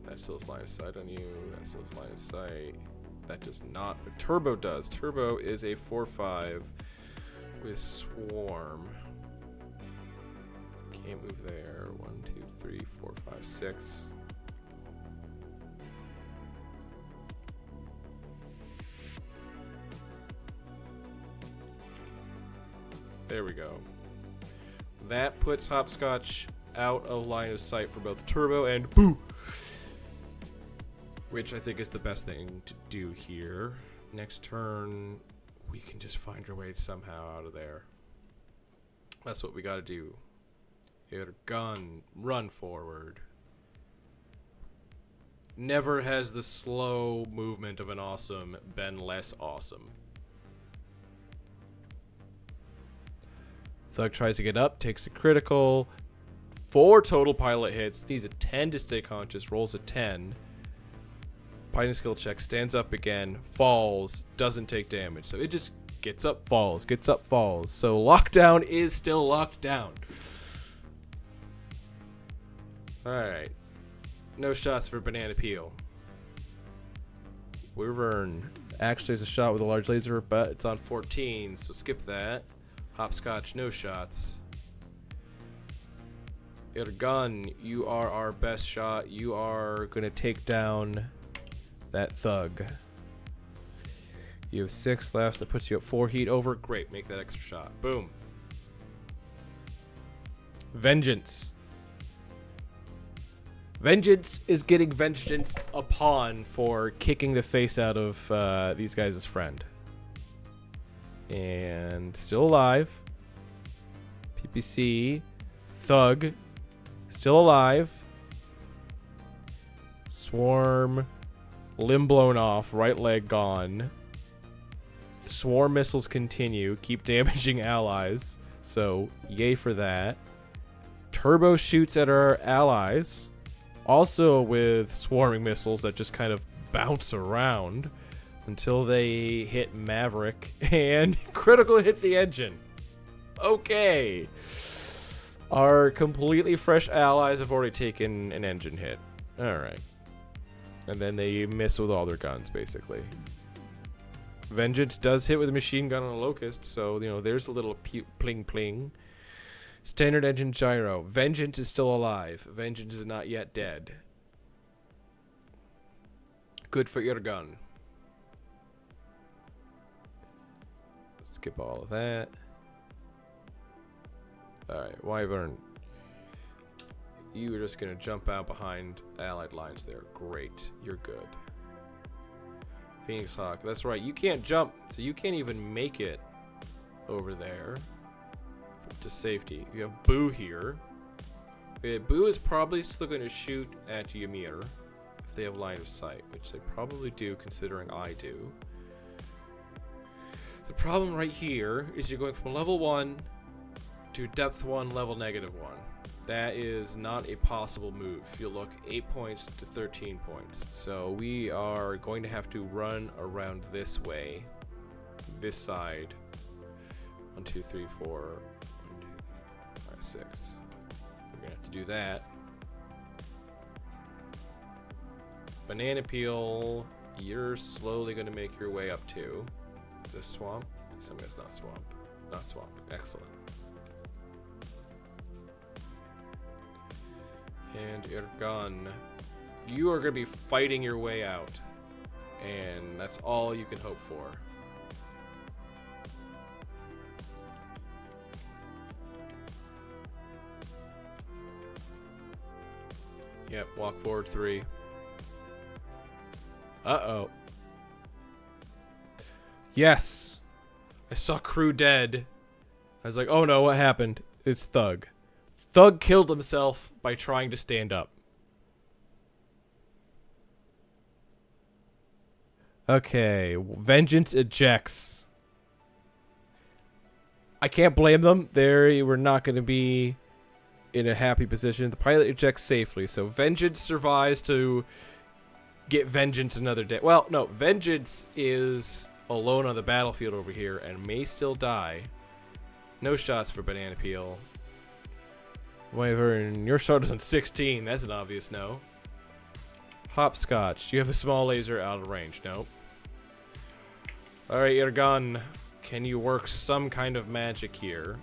[SPEAKER 1] That still has line of sight on you. That still has line of sight. That does not, but Turbo does. Turbo is a 4-5 with Swarm. Can't move there. 1, 2, 3, 4, 5, 6. There we go. That puts Hopscotch out of line of sight for both Turbo and Boo! Which I think is the best thing to do here. Next turn, we can just find our way somehow out of there. That's what we gotta do. Hit a gun, run forward. Never has the slow movement of an awesome been less awesome. Thug tries to get up, takes a critical. 4 total pilot hits, needs a 10 to stay conscious, rolls a 10. Fighting skill check, stands up again, falls, doesn't take damage. So it just gets up, falls, gets up, falls. So lockdown is still locked down. Alright. No shots for Banana Peel. Wyvern. Actually, there's a shot with a large laser, but it's on 14, so skip that. Hopscotch, no shots. Get a gun. You are our best shot. You are going to take down that Thug. You have 6 left. That puts you at 4 heat over. Great. Make that extra shot. Boom. Vengeance. Vengeance is getting vengeance upon for kicking the face out of these guys' friend. And still alive. PPC. Thug. Still alive. Swarm. Limb blown off, right leg gone. Swarm missiles continue, keep damaging allies. So, yay for that. Turbo shoots at our allies. Also with swarming missiles that just kind of bounce around until they hit Maverick and critical hit the engine. Okay. Our completely fresh allies have already taken an engine hit. Alright. And then they miss with all their guns, basically. Vengeance does hit with a machine gun on a Locust, so, you know, there's a little pling pling. Standard engine gyro. Vengeance is still alive. Vengeance is not yet dead. Good for your gun. Skip all of that. Alright, Wyvern. You were just gonna jump out behind allied lines there. Great. You're good. Phoenix Hawk. That's right. You can't jump, so you can't even make it over there to safety. You have Boo here. Okay, Boo is probably still going to shoot at Ymir if they have line of sight, which they probably do considering I do. The problem right here is you're going from level 1 to depth 1, level -1. That is not a possible move. You'll look 8 points to 13 points. So we are going to have to run around this way. This side. 1, 2, 3, 4, 1, 2, 5, 6. We're going to have to do that. Banana Peel, you're slowly going to make your way up to. Is this swamp? Some guess not swamp. Not swamp. Excellent. And your gun. You are going to be fighting your way out. And that's all you can hope for. Yep, walk forward 3. Uh-oh. Yes! I saw crew dead. I was like, oh no, what happened? It's Thug. Thug killed himself by trying to stand up. Okay, Vengeance ejects. I can't blame them. They were not going to be in a happy position. The pilot ejects safely, so Vengeance survives to get Vengeance another day. Well, no, Vengeance is alone on the battlefield over here and may still die. No shots for Banana Peel. Wyvern, your shot is on 16. That's an obvious no. Hopscotch, you have a small laser out of range. Nope. Alright, your gun. Can you work some kind of magic here?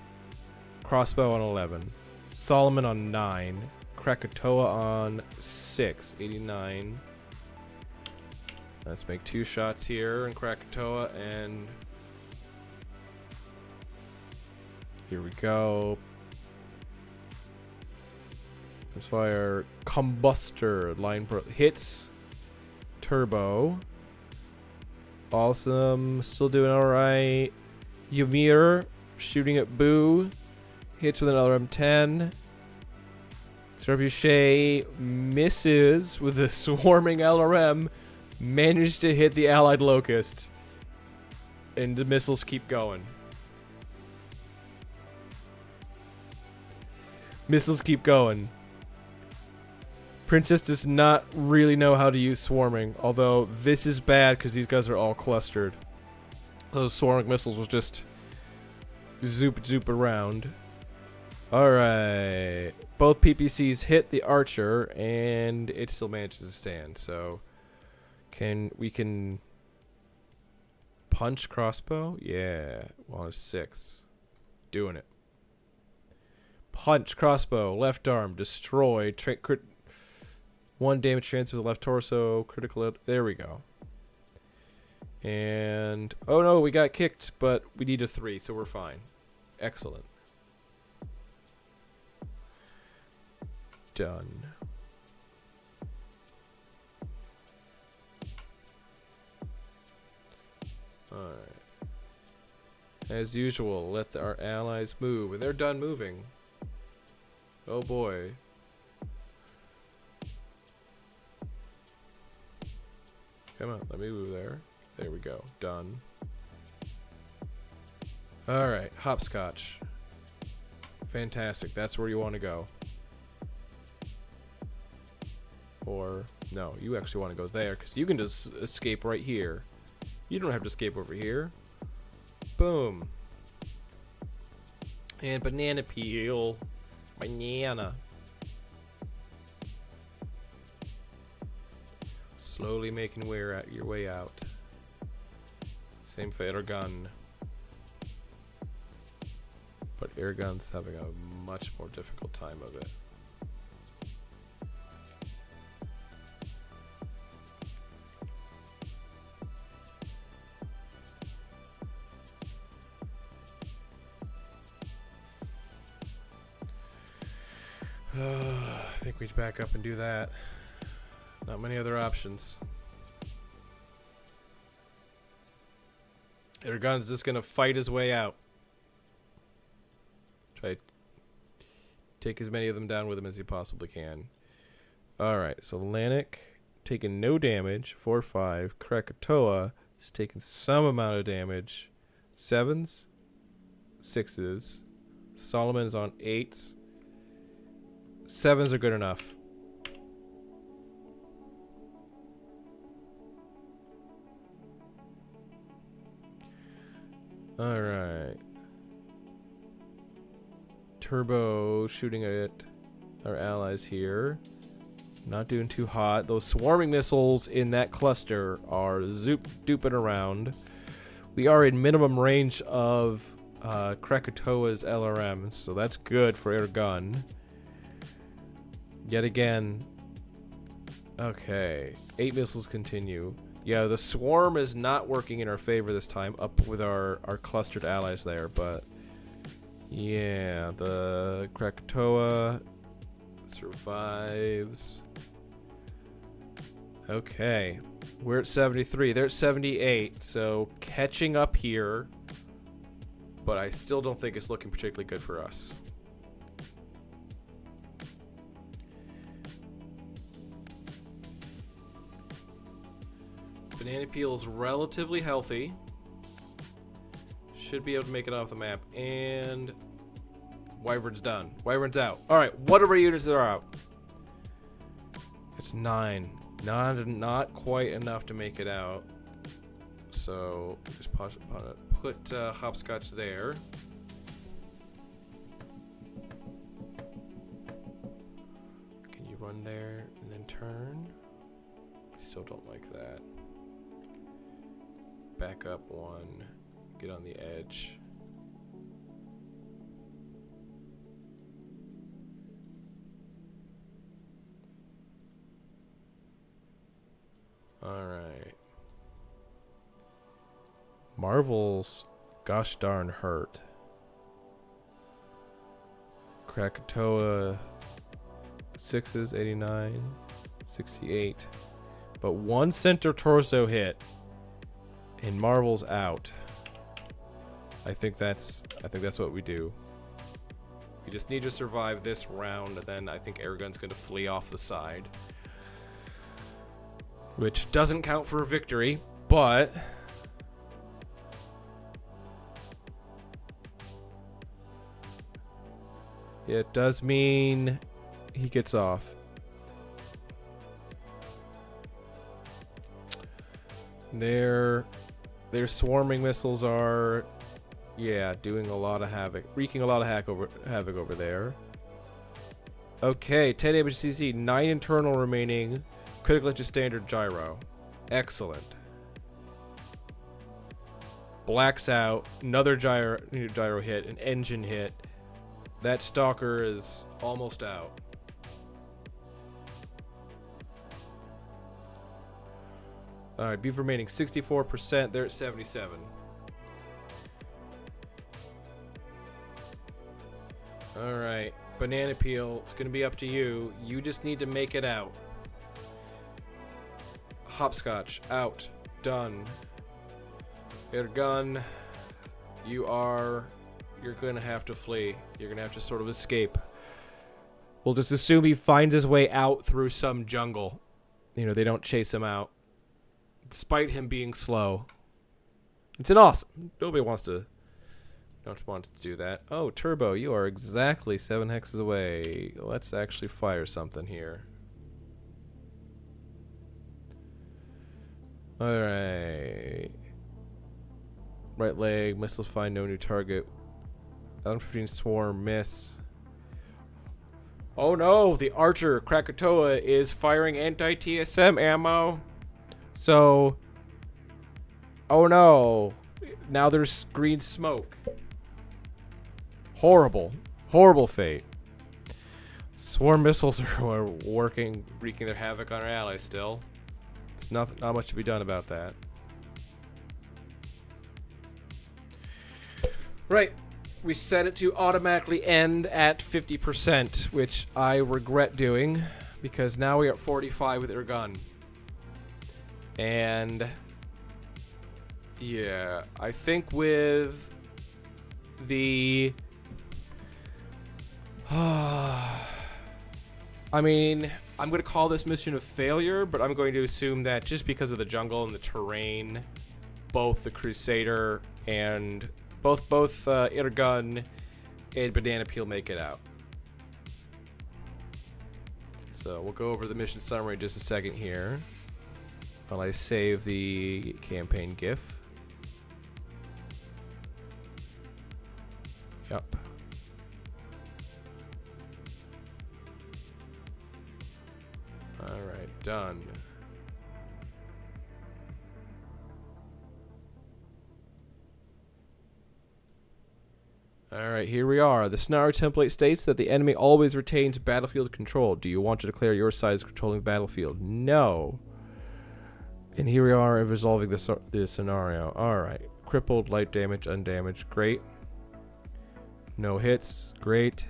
[SPEAKER 1] Crossbow on 11. Solomon on 9. Krakatoa on 6. 89. Let's make 2 shots here in Krakatoa, and here we go. Let's fire Combustor. Line hits. Turbo. Awesome. Still doing alright. Ymir shooting at Boo. Hits with another M10. Trebuchet misses with a swarming LRM. Managed to hit the allied Locust. And the missiles keep going. Missiles keep going. Princess does not really know how to use swarming, although this is bad because these guys are all clustered. Those swarming missiles will just zoop around. Alright. Both PPCs hit the archer, and it still manages to stand, so we can punch crossbow? Yeah. Well, it's 6. Doing it. Punch crossbow, left arm, destroy, 1 damage transfer to the left torso, critical. There we go. And oh no, we got kicked, but we need a 3, so we're fine. Excellent. Done. Alright. As usual, let our allies move. And they're done moving. Oh boy. Come on, let me move there. There we go. Done. Alright, hopscotch. Fantastic. That's where you want to go. Or, no, you actually want to go there, because you can just escape right here. You don't have to escape over here. Boom. And banana peel. Banana. Slowly making your way out. Same for air gun. But air gun's having a much more difficult time of it. I think we'd back up and do that. Not many other options. Ergon's just gonna fight his way out. Try to take as many of them down with him as he possibly can. Alright, so Lanik taking no damage. 4-5. Krakatoa is taking some amount of damage. 7s. 6s. Solomon's on 8s. 7s are good enough. Alright. Turbo shooting at our allies here. Not doing too hot. Those swarming missiles in that cluster are zoop-dooping around. We are in minimum range of Krakatoa's LRMs, so that's good for air gun. Yet again. Okay. 8 missiles continue. Yeah, the swarm is not working in our favor this time, up with our clustered allies there, but yeah, the Krakatoa survives. Okay, we're at 73. They're at 78, so catching up here, but I still don't think it's looking particularly good for us. Banana peel is relatively healthy. Should be able to make it off the map. And Wyvern's done. Wyvern's out. Alright, what are our units that are out? It's 9. Not quite enough to make it out. So just put hopscotch there. Can you run there and then turn? I still don't like that. Back up 1. Get on the edge. Alright. Marvel's gosh darn hurt. Krakatoa 6s, 89, 68. But 1 center torso hit. And Marvel's out. I think that's what we do. We just need to survive this round, and then I think Airgun's going to flee off the side. Which doesn't count for a victory, but it does mean he gets off. Their swarming missiles are, yeah, doing a lot of havoc, wreaking a lot of havoc over there. Okay, 10 damage CC, 9 internal remaining. Critical hit to standard gyro. Excellent. Blacks out. Another gyro hit. An engine hit. That stalker is almost out. Alright, beef remaining 64%. They're at 77. Alright, banana peel. It's going to be up to you. You just need to make it out. Hopscotch, out, done. Air gun, you're gonna have to flee. You're gonna have to sort of escape. We'll just assume he finds his way out through some jungle. You know, they don't chase him out. despite him being slow. It's an awesome. Nobody wants to do that. Oh, Turbo, you are exactly 7 hexes away. Let's actually fire something here. Alright. Right leg, missiles find no new target. 1115 swarm, miss. Oh no, the archer, Krakatoa, is firing anti-TSM ammo. So, oh no. Now there's green smoke. Horrible. Horrible fate. Swarm missiles are working, wreaking their havoc on our allies still. There's not much to be done about that. Right. We set it to automatically end at 50%, which I regret doing because now we're at 45 with our gun. And yeah, I think with the I mean, I'm going to call this mission a failure, but I'm going to assume that just because of the jungle and the terrain, both the Crusader and both Irgun and Banana Peel make it out. So we'll go over the mission summary in just a second here while I save the campaign GIF. Yep. Alright, done. Alright, here we are. The scenario template states that the enemy always retains battlefield control. Do you want to declare your side as controlling the battlefield? No. And here we are resolving the scenario. Alright. Crippled, light damage, undamaged. Great. No hits. Great.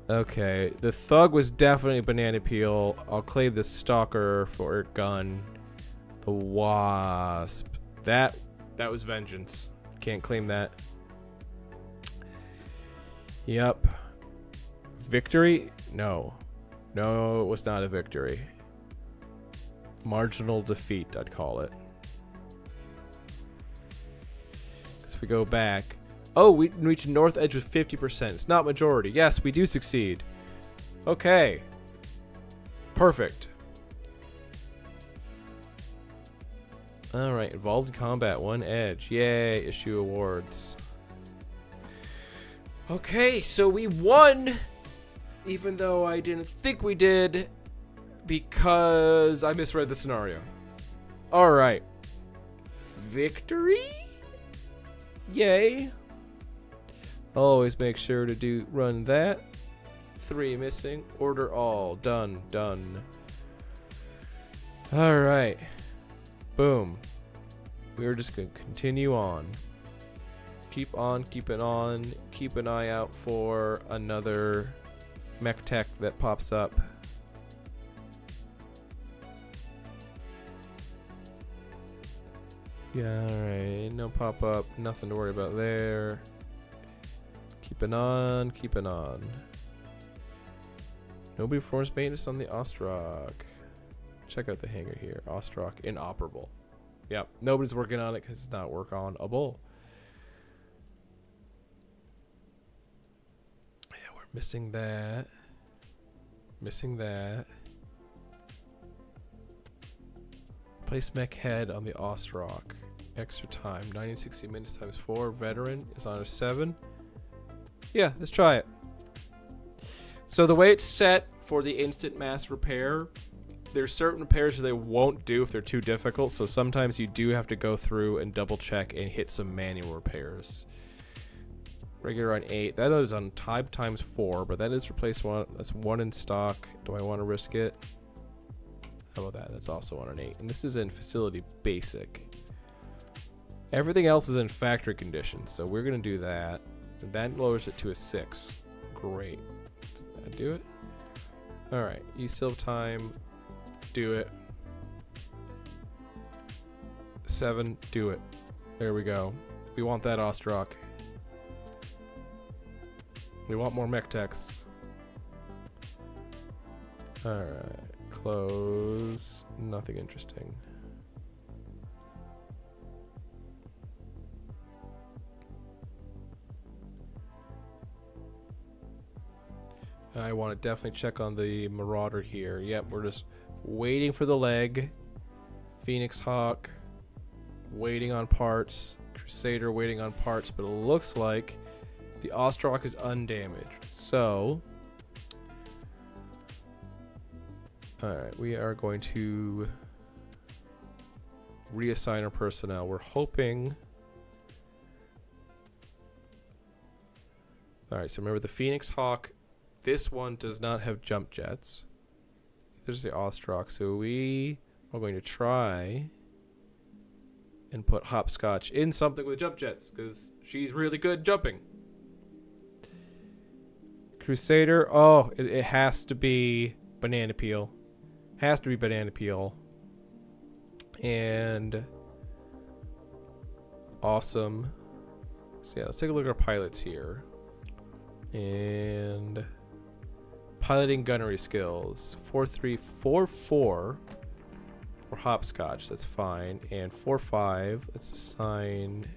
[SPEAKER 1] Okay. The thug was definitely Banana Peel. I'll claim the stalker for gun. The wasp. That was vengeance. Can't claim that. Yep. Victory? No. No, it was not a victory. Marginal defeat, I'd call it. If we go back. Oh, we reach north edge with 50%. It's not majority. Yes, we do succeed. Okay. Perfect. Alright, involved in combat, 1 edge. Yay, issue awards. Okay, so we won, even though I didn't think we did, because I misread the scenario. Alright. Victory? Yay. Always make sure to run that. 3 missing. Order all. Done. Done. Alright. Boom. We're just going to continue on. Keep on, keeping on. Keep an eye out for another mech tech that pops up. Yeah, alright. No pop up. Nothing to worry about there. Keeping on, keeping on. Nobody performs maintenance on the Ostrock. Check out the hangar here. Ostrock inoperable. Yep, nobody's working on it because it's not work-on-able. Yeah, we're missing that. Missing that. Place mech head on the Ostrock. Extra time. 1960 minutes times 4. Veteran is on a 7. Yeah, let's try it. So the way it's set for the instant mass repair, there's certain repairs that they won't do if they're too difficult, so sometimes you do have to go through and double check and hit some manual repairs. Regular on 8. That is on type times 4, but that is replaced one. That's 1 in stock. Do I want to risk it? How about that? That's also on an 8. And this is in facility basic. Everything else is in factory conditions, so we're going to do that. And that lowers it to a 6. Great. Does that do it? Alright, you still have time. Do it. 7, do it. There we go. We want that Ostrock. We want more mech techs. Alright, close. Nothing interesting. I want to definitely check on the Marauder here. Yep, we're just waiting for the leg. Phoenix Hawk waiting on parts. Crusader waiting on parts, but it looks like the Ostrock is undamaged. So, alright, we are going to reassign our personnel. We're hoping... Alright, so remember the Phoenix Hawk, this one does not have jump jets. There's the Ostrock, so we are going to try and put Hopscotch in something with jump jets, because she's really good jumping. Crusader, oh, it has to be Banana Peel. Has to be Banana Peel. And awesome. So yeah, let's take a look at our pilots here. And piloting gunnery skills. 4-3-4-4 for Hopscotch, that's fine. And 4-5, let's assign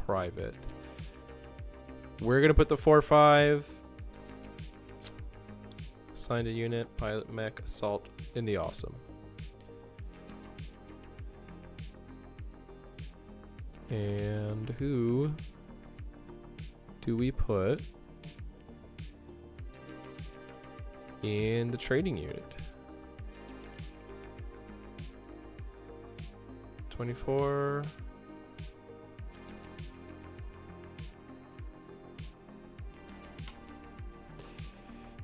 [SPEAKER 1] private. We're gonna put the 4-5 assigned a unit, pilot mech, assault in the awesome. And who do we put in the trading unit? 24.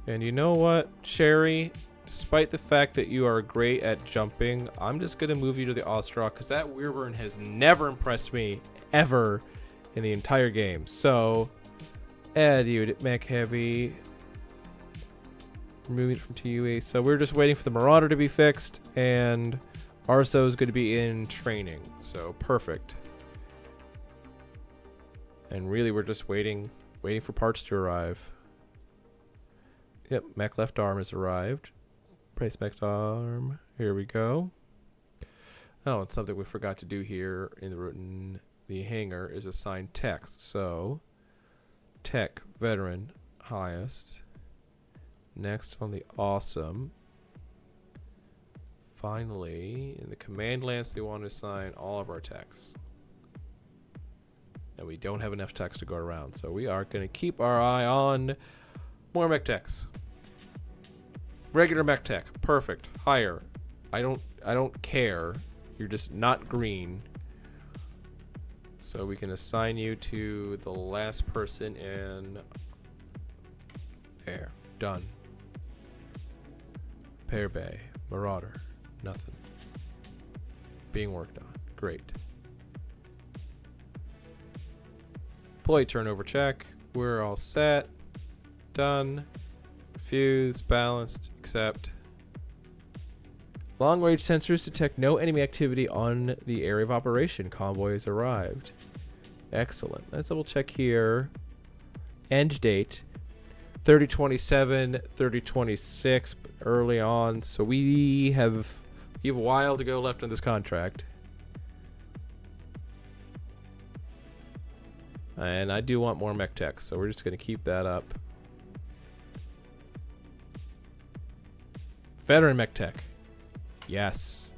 [SPEAKER 1] And you know what, Sherry? Despite the fact that you are great at jumping, I'm just going to move you to the Ostrock because that Wyvern has never impressed me ever in the entire game. So, add you to mech heavy. Remove it from TUE. So we're just waiting for the Marauder to be fixed, and Arso is going to be in training. So perfect. And really, we're just waiting for parts to arrive. Yep, mech left arm has arrived. Brace mech arm. Here we go. Oh, and something we forgot to do here in the hangar is assign techs. So, tech, veteran, highest. Next on the awesome. Finally, in the command lance, they want to assign all of our techs. And we don't have enough techs to go around, so we are going to keep our eye on more mech techs. Regular mech tech, perfect. Higher. I don't care. You're just not green. So we can assign you to the last person in there. Done. Repair bay. Marauder. Nothing. Being worked on. Great. Employee turnover check. We're all set. Done. Fuse, balanced, accept. Long range sensors detect no enemy activity on the area of operation. Convoy has arrived. Excellent. Let's double check here. End date 3027, 3026, early on. So we have a while to go left on this contract. And I do want more mech tech, so we're just going to keep that up. Veteran mech tech. Yes.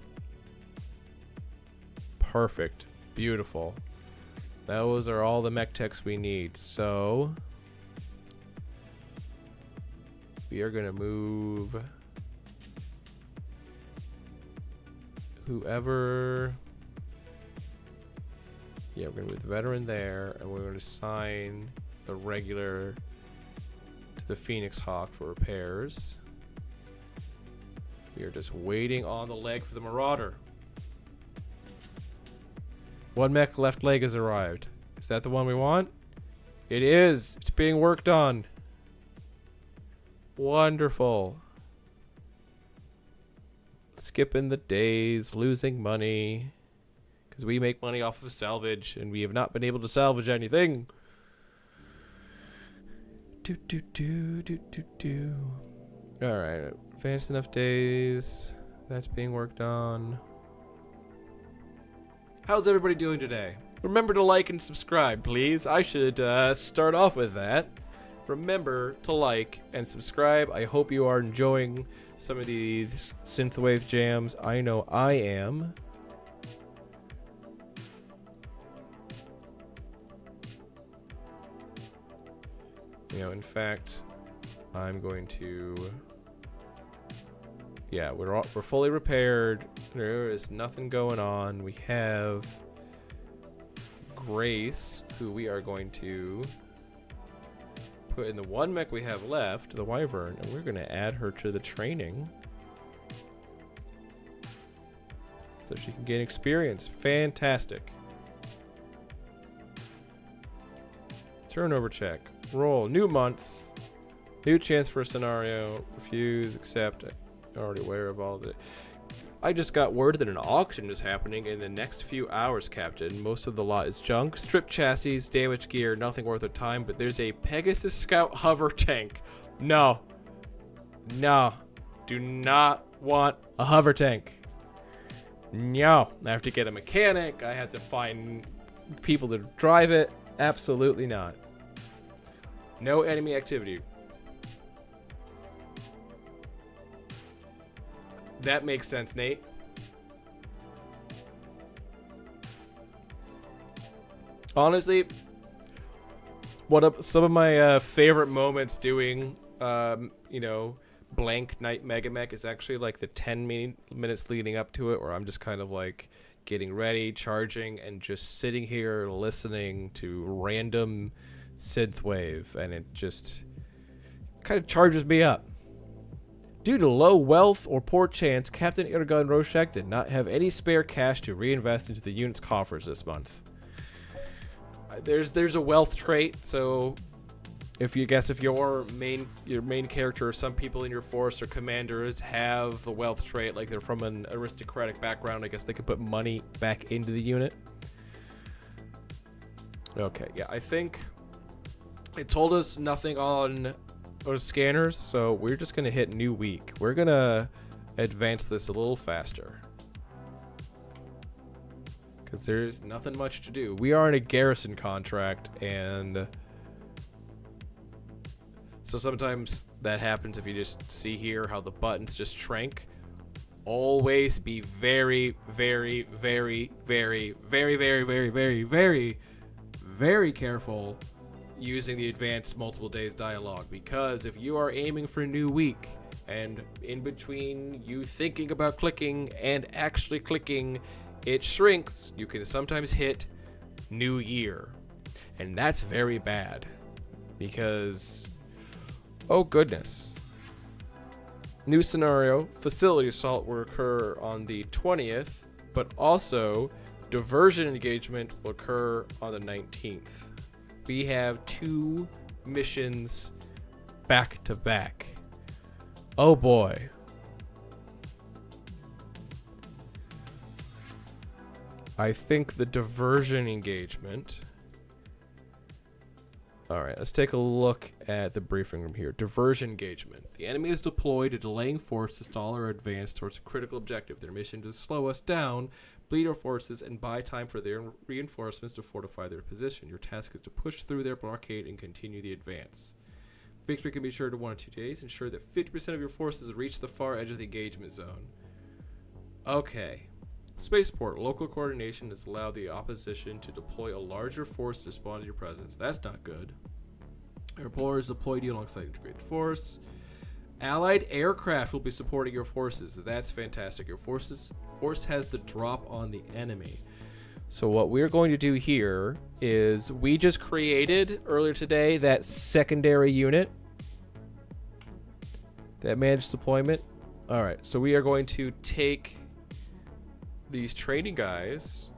[SPEAKER 1] Perfect. Beautiful. Those are all the mech techs we need. So we are going to move whoever. Yeah, we're going to move the veteran there, and we're going to assign the regular to the Phoenix Hawk for repairs. We are just waiting on the leg for the Marauder. One mech left leg has arrived. Is that the one we want? It is. It's being worked on. Wonderful. Skipping the days, losing money. Because we make money off of salvage, and we have not been able to salvage anything. Alright. Advanced enough days. That's being worked on. How's everybody doing today? Remember to like and subscribe, please. I should start off with that. remember to like and subscribe. I hope you are enjoying some of these synthwave jams. I know I am. You know, in fact, I'm going to... Yeah, we're fully repaired. There is nothing going on. We have Grace, who we are going to put in the one mech we have left, the Wyvern, and we're going to add her to the training so she can gain experience. Fantastic. Turnover check. Roll. New month. New chance for a scenario. Refuse. Accept. I'm already aware of all of it. I just got word that an auction is happening in the next few hours, Captain. Most of the lot is junk. Stripped chassis, damaged gear, nothing worth of time, but there's a Pegasus Scout hover tank. No. No. Do not want a hover tank. No. I have to get a mechanic. I have to find people to drive it. Absolutely not. No enemy activity. That makes sense, Nate. Honestly, some of my favorite moments doing, you know, blank Night MegaMek is actually like the 10 minutes leading up to it, where I'm just kind of like getting ready, charging, and just sitting here listening to random synthwave, and it just kind of charges me up. Due to low wealth or poor chance, Captain Irgun Roshek did not have any spare cash to reinvest into the unit's coffers this month. There's a wealth trait, so if your main character or some people in your force or commanders have the wealth trait, like they're from an aristocratic background, I guess they could put money back into the unit. Okay, yeah, I think it told us nothing on or scanners, so we're just gonna hit new week. We're gonna advance this a little faster because there's nothing much to do. We are in a garrison contract, and so sometimes that happens. If you just see here how the buttons just shrank, always be very, very, very, very, very, very, very, very, very, very careful using the advanced multiple days dialogue, because if you are aiming for new week and in between you thinking about clicking and actually clicking, it shrinks, you can sometimes hit new year, and that's very bad because, oh goodness. New scenario, facility assault will occur on the 20th, but also diversion engagement will occur on the 19th. We have 2 missions back to back. Oh boy. I think the diversion engagement... Alright, let's take a look at the briefing room here. Diversion engagement. The enemy is deployed a delaying force to stall or advance towards a critical objective. Their mission is to slow us down, bleed our forces, and buy time for their reinforcements to fortify their position. Your task is to push through their blockade and continue the advance. Victory can be assured in 1 or 2 days. Ensure that 50% of your forces reach the far edge of the engagement zone. Okay. Spaceport. Local coordination has allowed the opposition to deploy a larger force to respond to your presence. That's not good. Your employer is deployed you alongside integrated force. Allied aircraft will be supporting your forces. That's fantastic. Your force has the drop on the enemy. So what we're going to do here is we just created earlier today that secondary unit that managed deployment. All right, so we are going to take these training guys.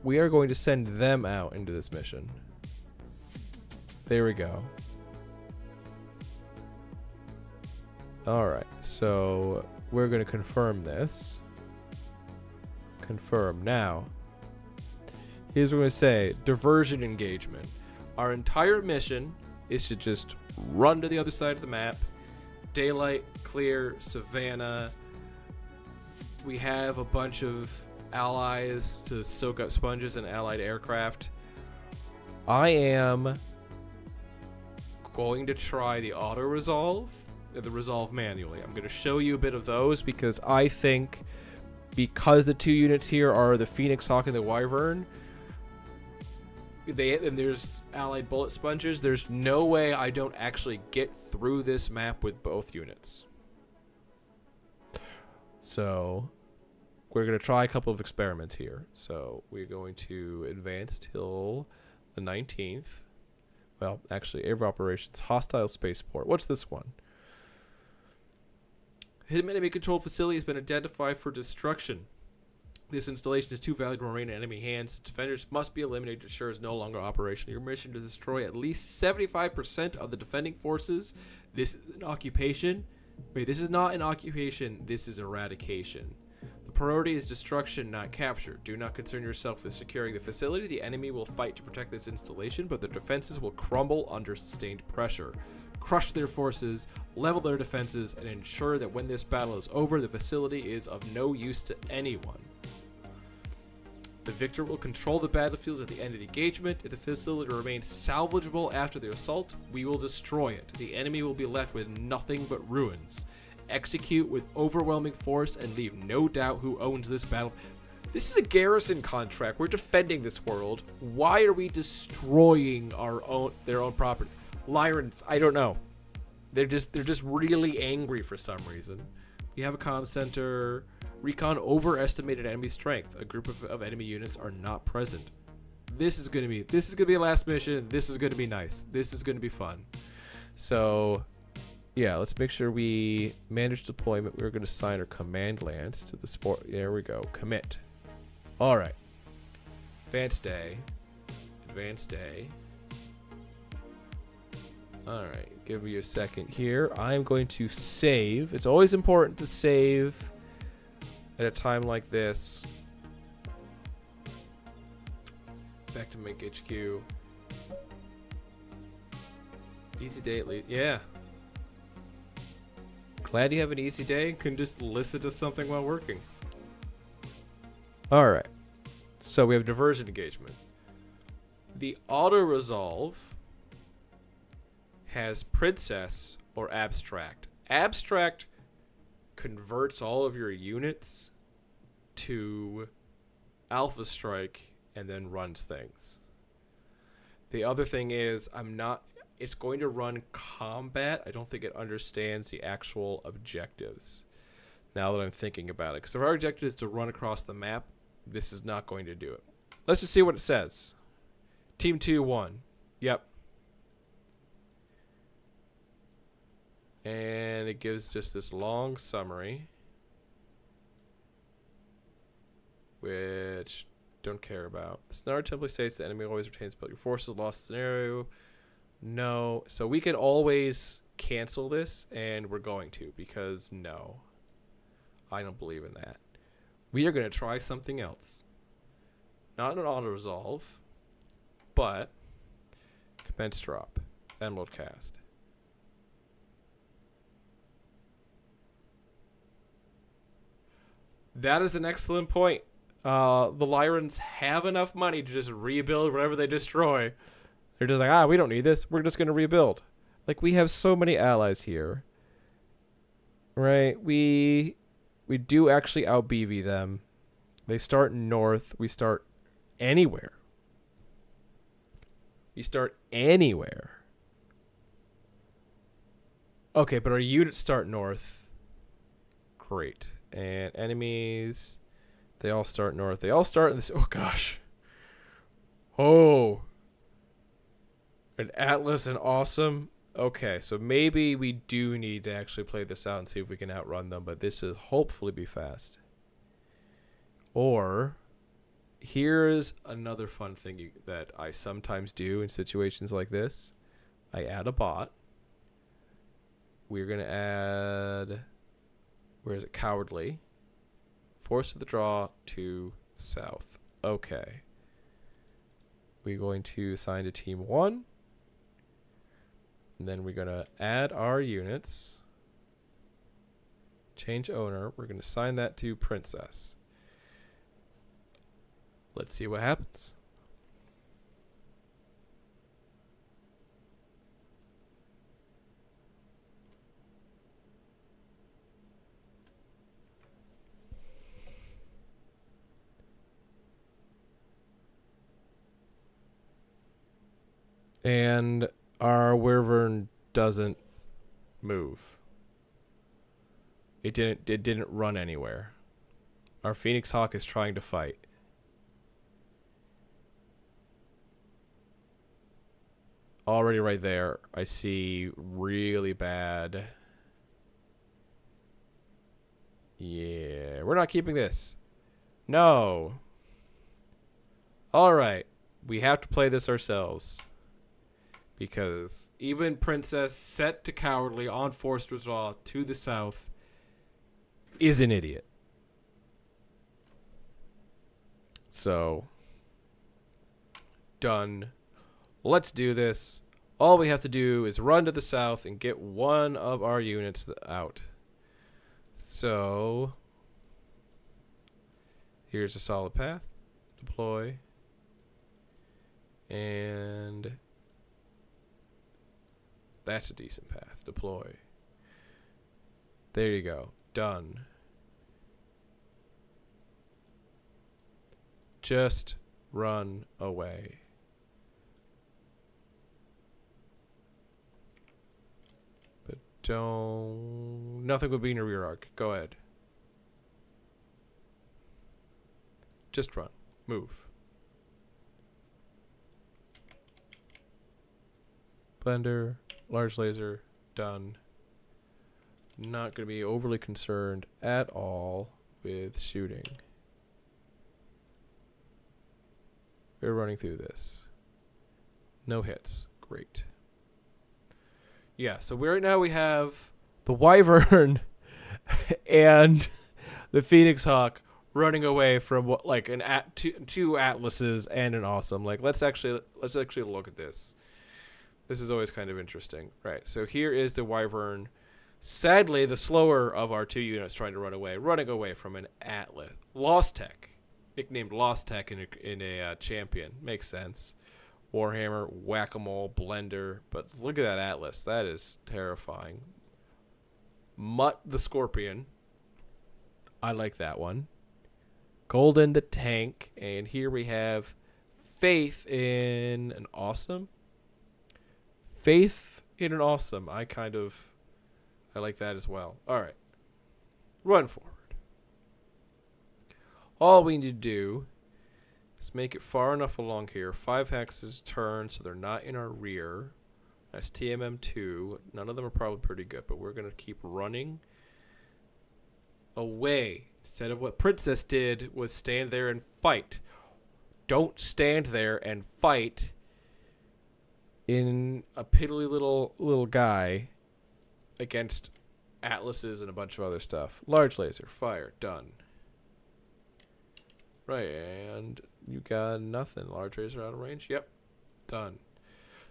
[SPEAKER 1] We are going to send them out into this mission. There we go. All right, so we're going to confirm this. Confirm. Now, here's what we're going to say. Diversion engagement. Our entire mission is to just run to the other side of the map. Daylight, clear, savannah. We have a bunch of allies to soak up sponges and allied aircraft. I am going to try the auto resolve and the resolve manually. I'm going to show you a bit of those because I think because the 2 units here are the Phoenix Hawk and the Wyvern, and there's allied bullet sponges, there's no way I don't actually get through this map with both units. So we're going to try a couple of experiments here. So we're going to advance till the 19th. Well, actually, Air Operations, Hostile Spaceport. What's this one? Hidden enemy controlled facility has been identified for destruction. This installation is too valuable to remain in enemy hands. Defenders must be eliminated to ensure it's no longer operational. Your mission is to destroy at least 75% of the defending forces. This is an occupation. Wait, this is not an occupation. This is eradication. The priority is destruction, not capture. Do not concern yourself with securing the facility. The enemy will fight to protect this installation, but their defenses will crumble under sustained pressure. Crush their forces, level their defenses, and ensure that when this battle is over, the facility is of no use to anyone. The victor will control the battlefield at the end of the engagement. If the facility remains salvageable after the assault, we will destroy it. The enemy will be left with nothing but ruins. Execute with overwhelming force and leave no doubt who owns this battle. This is a garrison contract. We're defending this world. Why are we destroying their own property? Lyrans, I don't know. They're just really angry for some reason. We have a comm center. Recon overestimated enemy strength. A group of enemy units are not present. This is gonna be a last mission. This is gonna be nice. This is gonna be fun. So yeah, let's make sure we manage deployment. We're gonna assign our command lance to the sport. There we go. Commit. All right. Advanced day. Advanced day. All right. Give me a second here. I'm going to save. It's always important to save at a time like this. Back to Make HQ. Easy day at least. Yeah. Glad you have an easy day. Can just listen to something while working. Alright. So we have diversion engagement. The auto resolve has princess or abstract. Abstract converts all of your units to alpha strike and then runs things. The other thing is it's going to run combat. I don't think it understands the actual objectives now that I'm thinking about it, because if our objective is to run across the map, this is not going to do it. Let's just see what it says. Team 2 won. Yep. And it gives just this long summary, which don't care about. The scenario template states the enemy always retains your forces. Lost scenario. No. So we can always cancel this, and we're going to, because no. I don't believe in that. We are going to try something else. Not an auto-resolve, but commence drop. Emerald cast. That is an excellent point. The Lyrans have enough money to just rebuild whatever they destroy. They're just like, we don't need this. We're just going to rebuild. Like, we have so many allies here. Right? We do actually out-BV them. They start north. We start anywhere. We start anywhere. Okay, but our units start north. Great. And enemies, they all start north. They all start in this. Oh, gosh. Oh. An Atlas and Awesome. Okay, so maybe we do need to actually play this out and see if we can outrun them, but this will hopefully be fast. Or, here's another fun thing that I sometimes do in situations like this. I add a bot. We're going to add, where is it? Cowardly. Force withdraw to south. Okay. We're going to assign to team 1. And then we're going to add our units. Change owner. We're going to assign that to Princess. Let's see what happens. And our wyvern doesn't move. It didn't run anywhere. Our Phoenix Hawk is trying to fight. Already right there, I see really bad. Yeah, we're not keeping this. No. Alright, we have to play this ourselves. Because even Princess, set to cowardly on forced withdrawal to the south, is an idiot. So, done. Let's do this. All we have to do is run to the south and get one of our units out. So, here's a solid path. Deploy. And that's a decent path. Deploy. There you go. Done. Just run away. But don't... Nothing would be in your rear arc. Go ahead. Just run. Move. Blender. Large laser. Done. Not going to be overly concerned at all with shooting. We're running through this. No hits. Great. Yeah, so right now we have the Wyvern and the Phoenix Hawk running away from what, like two Atlases and an Awesome. Like let's actually look at this. This is always kind of interesting. Right. So here is the Wyvern. Sadly, the slower of our two units trying to running away from an Atlas. Lost Tech. Nicknamed Lost Tech in a champion. Makes sense. Warhammer, Whack-A-Mole, Blender. But look at that Atlas. That is terrifying. Mutt the Scorpion. I like that one. Golden the Tank. And here we have Faith in an Awesome. Faith in an Awesome. I like that as well. All right. Run forward. All we need to do is make it far enough along here. 5 hexes turn so they're not in our rear. That's TMM2. None of them are probably pretty good, but we're going to keep running away. Instead of what Princess did was stand there and fight. Don't stand there and fight in a piddly little guy against Atlases and a bunch of other stuff. Large laser, fire, done. Right, and you got nothing. Large laser out of range? Yep, done.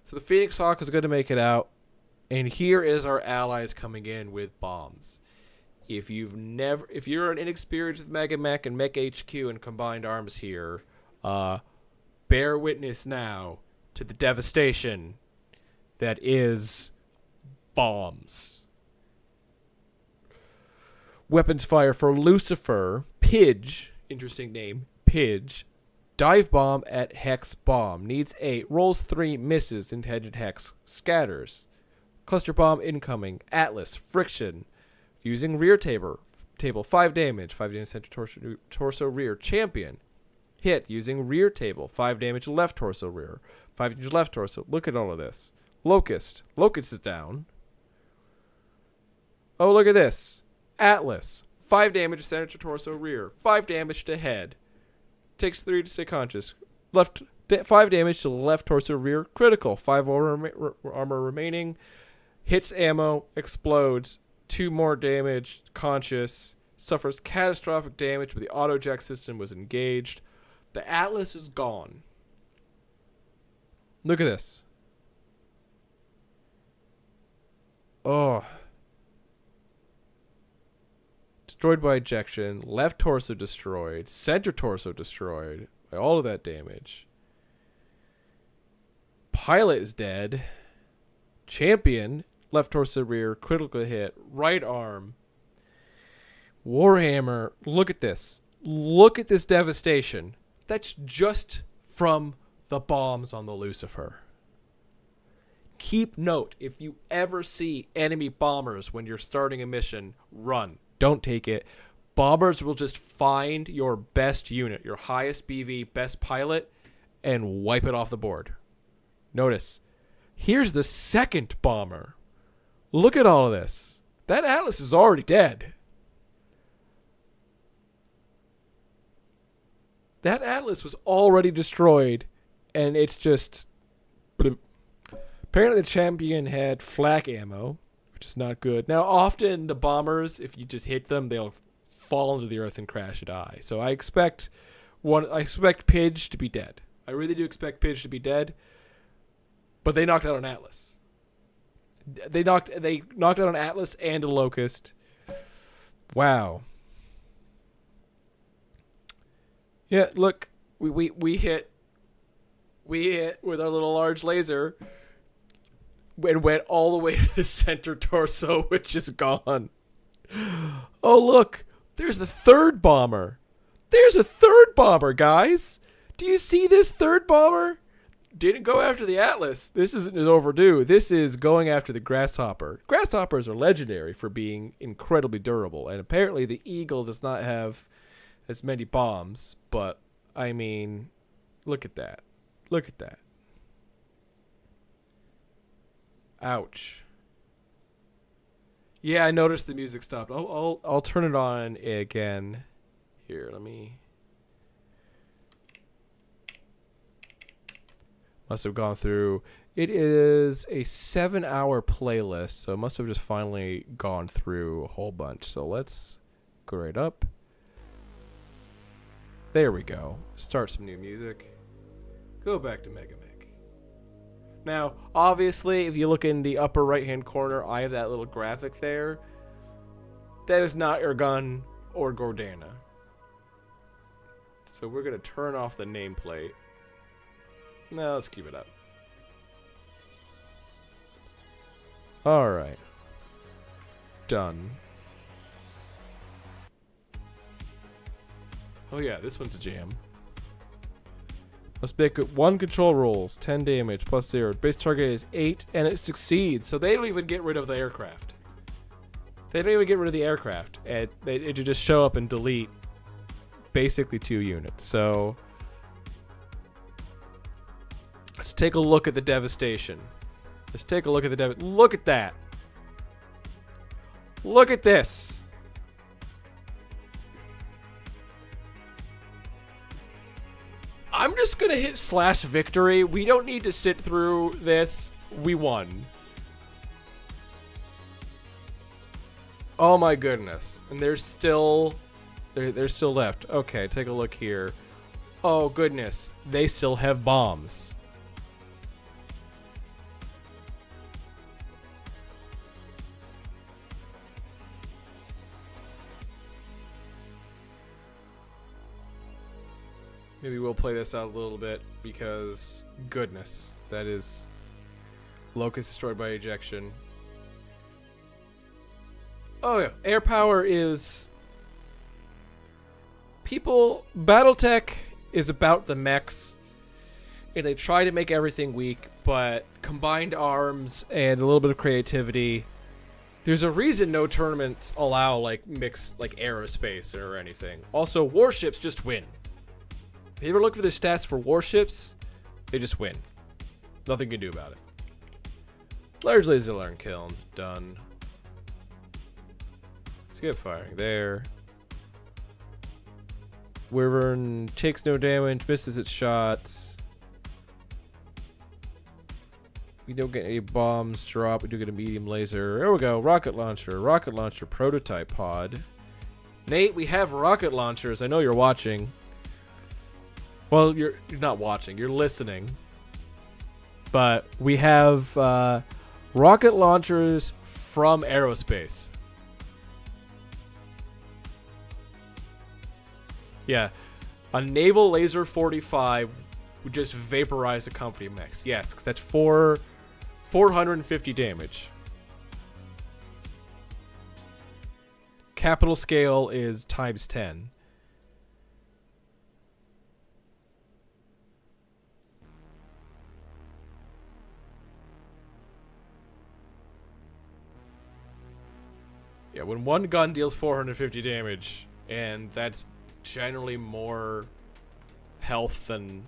[SPEAKER 1] So the Phoenix Hawk is going to make it out. And here is our allies coming in with bombs. If you're an inexperienced with MegaMek and Mech HQ and combined arms here, bear witness now to the devastation that is bombs. Weapons fire for Lucifer. Pidge. Interesting name. Pidge. Dive bomb at Hex bomb. Needs 8. Rolls 3. Misses. Intended Hex. Scatters. Cluster bomb incoming. Atlas. Friction. Using rear table. 5 damage. 5 damage center torso rear. Champion. Hit. Using rear table. 5 damage left torso rear. 5 damage left torso. Look at all of this. Locust. Locust is down. Oh, look at this. Atlas. 5 damage to center to torso rear. 5 damage to head. Takes 3 to stay conscious. 5 damage to left torso rear. Critical. 5 armor remaining. Hits ammo. Explodes. 2 more damage. Conscious. Suffers catastrophic damage, but the auto eject system was engaged. The Atlas is gone. Look at this. Oh. Destroyed by ejection. Left torso destroyed. Center torso destroyed by all of that damage. Pilot is dead. Champion. Left torso rear. Critical hit. Right arm. Warhammer. Look at this. Look at this devastation. That's just from the bombs on the Lucifer. keep note. If you ever see enemy bombers when you're starting a mission, run. Don't take it. Bombers will just find your best unit, your highest BV, best pilot, and wipe it off the board. Notice, here's the second bomber. Look at all of this. That Atlas is already dead. That Atlas was already destroyed, and it's just... bloop. Apparently the champion had flak ammo, which is not good. Now, often the bombers, if you just hit them, they'll fall into the earth and crash and die. So I expect Pidge to be dead. I really do expect Pidge to be dead. But they knocked out an Atlas. They knocked out an Atlas and a Locust. Wow. Yeah, look, we hit with our little large laser and went all the way to the center torso, which is gone. Oh, look, there's the third bomber. There's a third bomber, guys. Do you see this third bomber? Didn't go after the Atlas. This isn't overdue. This is going after the Grasshopper. Grasshoppers are legendary for being incredibly durable, and apparently the Eagle does not have as many bombs, but, I mean, look at that. Look at that. Ouch. Yeah, I noticed the music stopped. I'll turn it on again. Here, let me... Must have gone through. It is a 7-hour playlist, so it must have just finally gone through a whole bunch. So let's go right up. There we go. Start some new music. Go back to MegaMek. Now, obviously, if you look in the upper right-hand corner, I have that little graphic there. That is not Ergun or Gordana. So we're going to turn off the nameplate. No, let's keep it up. Alright. Done. Oh yeah, this one's a jam. Must make 1 control rolls, 10 damage, plus 0. Base target is 8, and it succeeds. So they don't even get rid of the aircraft. They don't even get rid of the aircraft. It just show up and delete basically 2 units. So... let's take a look at the devastation. Let's take a look at the look at that. Look at this. I'm just gonna hit /victory. We don't need to sit through this. We won. Oh my goodness. And there's still... they're still left. Okay, take a look here. Oh goodness. They still have bombs. Maybe we'll play this out a little bit because, goodness, that is Locust destroyed by ejection. Oh yeah, air power is... BattleTech is about the mechs, and they try to make everything weak, but combined arms and a little bit of creativity. There's a reason no tournaments allow like mixed like aerospace or anything. Also, warships just win. If you ever look for the stats for warships, they just win. Nothing you can do about it. Large laser alarm kiln. Done. Skip firing there. Wyvern takes no damage, misses its shots. We don't get any bombs drop. We do get a medium laser. There we go. Rocket launcher. Rocket launcher prototype pod. Nate, we have rocket launchers. I know you're watching. Well, you're not watching. You're listening. But we have rocket launchers from aerospace. Yeah. A naval laser 45 would just vaporize a company of mechs. Yes, because that's 450 damage. Capital scale is times 10. Yeah, when one gun deals 450 damage, and that's generally more health than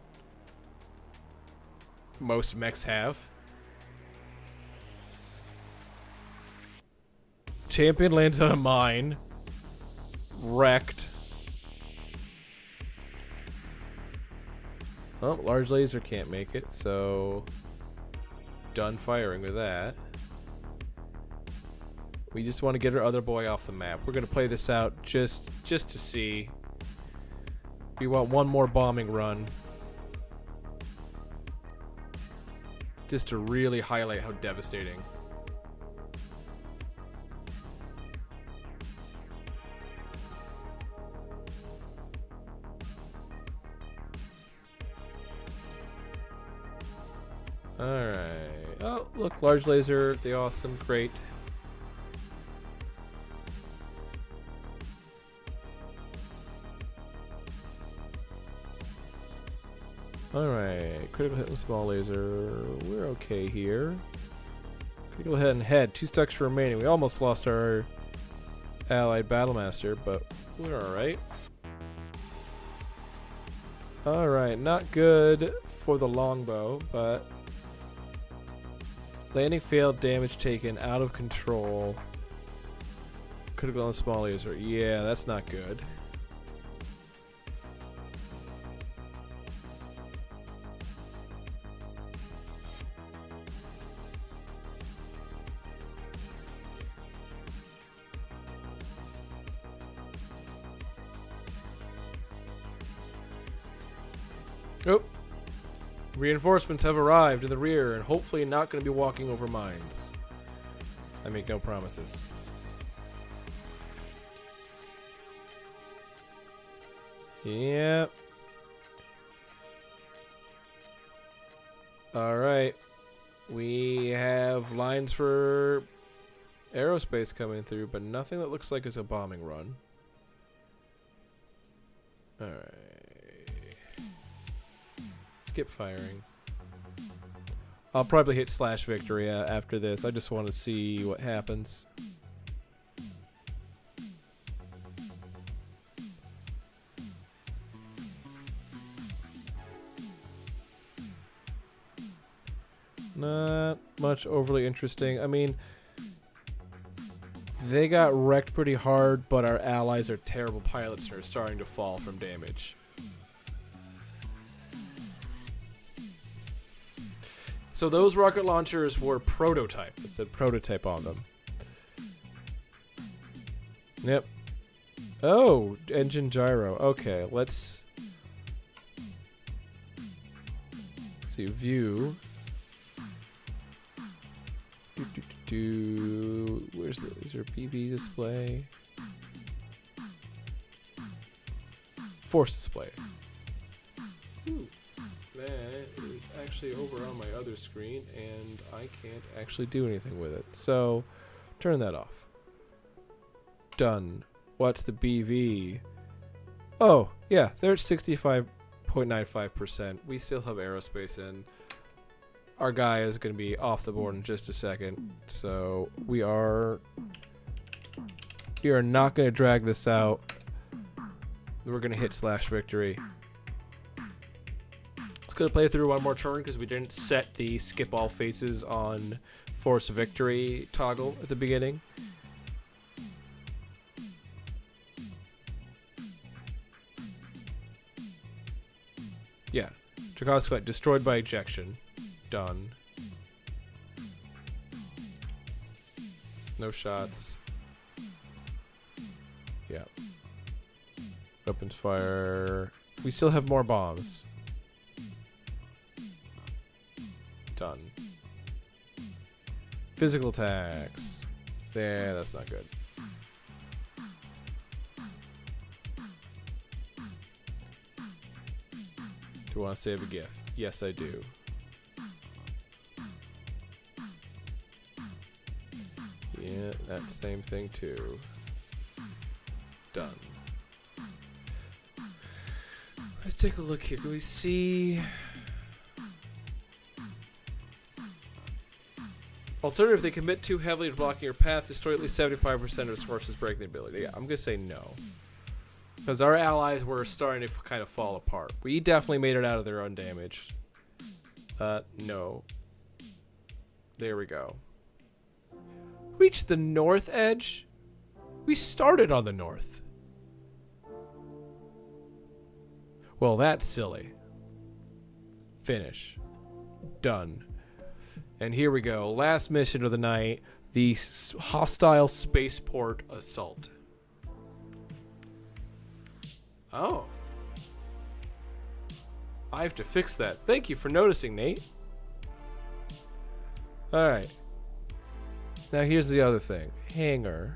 [SPEAKER 1] most mechs have. Champion lands on a mine. Wrecked. Oh, large laser can't make it, so done firing with that. We just want to get our other boy off the map. We're gonna play this out just to see. We want one more bombing run, just to really highlight how devastating. Alright. Oh, look, large laser, the awesome, great. Alright, critical hit with small laser. We're okay here. Critical hit and head, 2 stacks remaining. We almost lost our allied battlemaster, but we're alright. Alright, not good for the longbow, but landing failed, damage taken, out of control. Critical on small laser. Yeah, that's not good. Oh. Reinforcements have arrived in the rear and hopefully not going to be walking over mines. I make no promises. Yep. Alright. We have lines for aerospace coming through, but nothing that looks like it's a bombing run. Alright. Skip firing. I'll probably hit slash victory after this. I just want to see what happens. Not much overly interesting. I mean, they got wrecked pretty hard, but our allies are terrible pilots and are starting to fall from damage. So those rocket launchers were prototype. It said prototype on them. Yep. Oh, engine gyro. Okay, let's see. View. Where's the? Is there a PV display? Force display. Ooh. That is actually over on my other screen, and I can't actually do anything with it. So, turn that off. Done. What's the BV? Oh, yeah, they're at 65.95%. We still have aerospace in. Our guy is going to be off the board in just a second. So, we are not going to drag this out. We're going to hit slash victory. Gonna play through one more turn because we didn't set the skip all faces on force victory toggle at the beginning. Yeah, Tchaikovsky destroyed by ejection. Done. No shots. Yeah. Weapons fire. We still have more bombs. Done. Physical attacks. There, that's not good. Do you want to save a GIF? Yes, I do. Yeah, that same thing too. Done. Let's take a look here. Do we see... Alternative, they commit too heavily to blocking your path, destroy at least 75% of its forces, breaking the ability. Yeah, I'm gonna say no. Because our allies were starting to kind of fall apart. We definitely made it out of there undamaged. No. There we go. Reach the north edge? We started on the north. Well, that's silly. Finish. Done. And here we go. Last mission of the night. The hostile spaceport assault. Oh. I have to fix that. Thank you for noticing, Nate. Alright. Now here's the other thing. Hangar.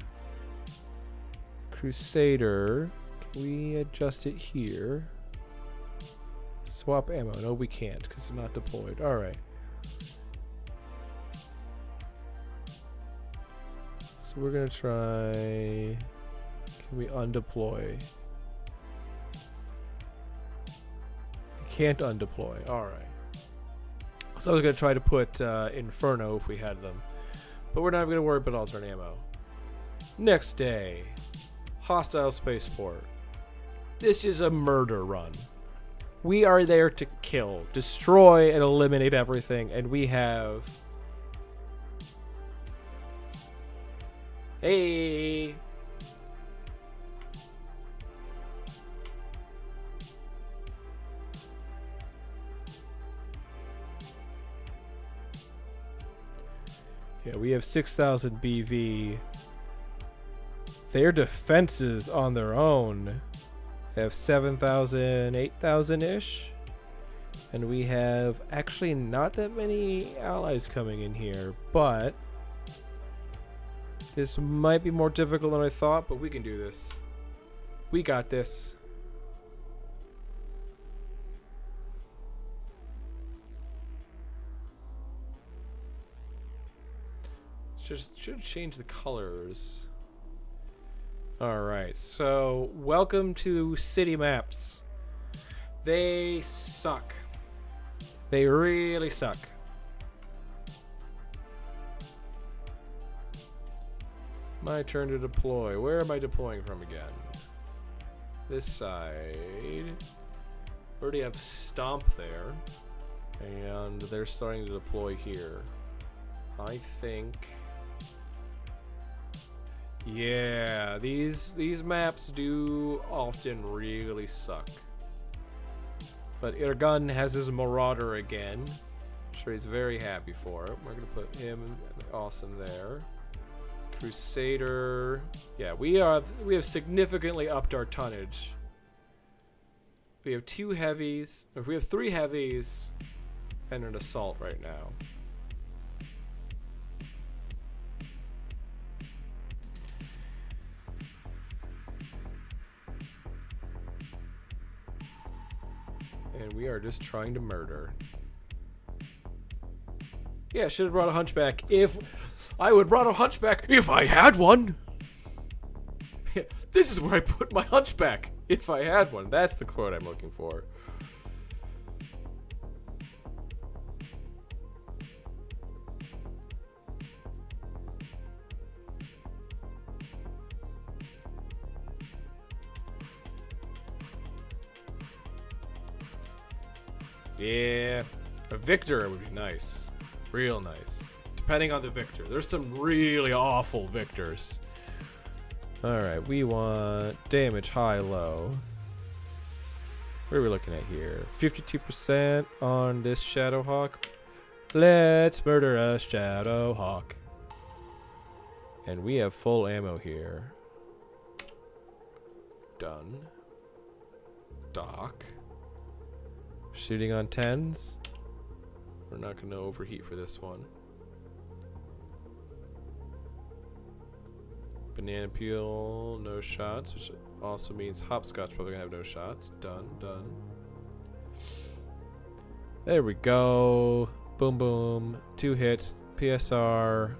[SPEAKER 1] Crusader. Can we adjust it here? Swap ammo. No, we can't because it's not deployed. Alright. So we're going to try... Can we undeploy? Can't undeploy. Alright. So I was going to try to put Inferno if we had them. But we're not going to worry about alternate ammo. Next day. Hostile spaceport. This is a murder run. We are there to kill, destroy, and eliminate everything. And we have... Hey! Yeah, we have 6,000 BV. Their defenses on their own have 7,000, 8,000-ish. And we have actually not that many allies coming in here, but this might be more difficult than I thought, but we can do this. We got this. Should change the colors. Alright, so welcome to city maps. They suck. They really suck. My turn to deploy. Where am I deploying from again? This side. Already have Stomp there. And they're starting to deploy here. I think... Yeah, these maps do often really suck. But Irgun has his Marauder again. I'm sure he's very happy for it. We're gonna put him awesome there. Crusader. Yeah, we have significantly upped our tonnage. We have 2 heavies. We have 3 heavies and an assault right now. And we are just trying to murder. Yeah, should have brought a hunchback I would have brought a hunchback if I had one. This is where I put my hunchback if I had one. That's the quote I'm looking for. Yeah, a Victor would be nice. Real nice. Depending on the Victor. There's some really awful Victors. Alright, we want damage high-low. What are we looking at here? 52% on this Shadowhawk. Let's murder a Shadowhawk. And we have full ammo here. Done. Dock. Shooting on 10s. We're not going to overheat for this one. Banana peel, no shots, which also means hopscotch probably going to have no shots. Done, done. There we go. Boom, boom. 2 hits. PSR.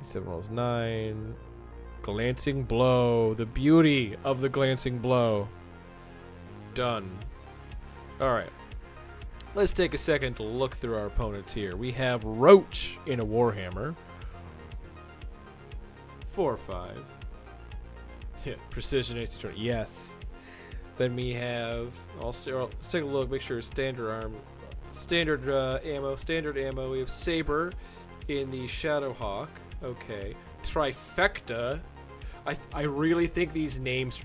[SPEAKER 1] 7 rolls 9. Glancing blow. The beauty of the glancing blow. Done. Alright. let's take a second to look through our opponents here. We have Roach in a Warhammer. 4/5. Yeah, precision AC-20. Yes. Then we have, let's take a look, make sure standard ammo. We have Saber in the Shadowhawk. Okay. Trifecta. I really think these names,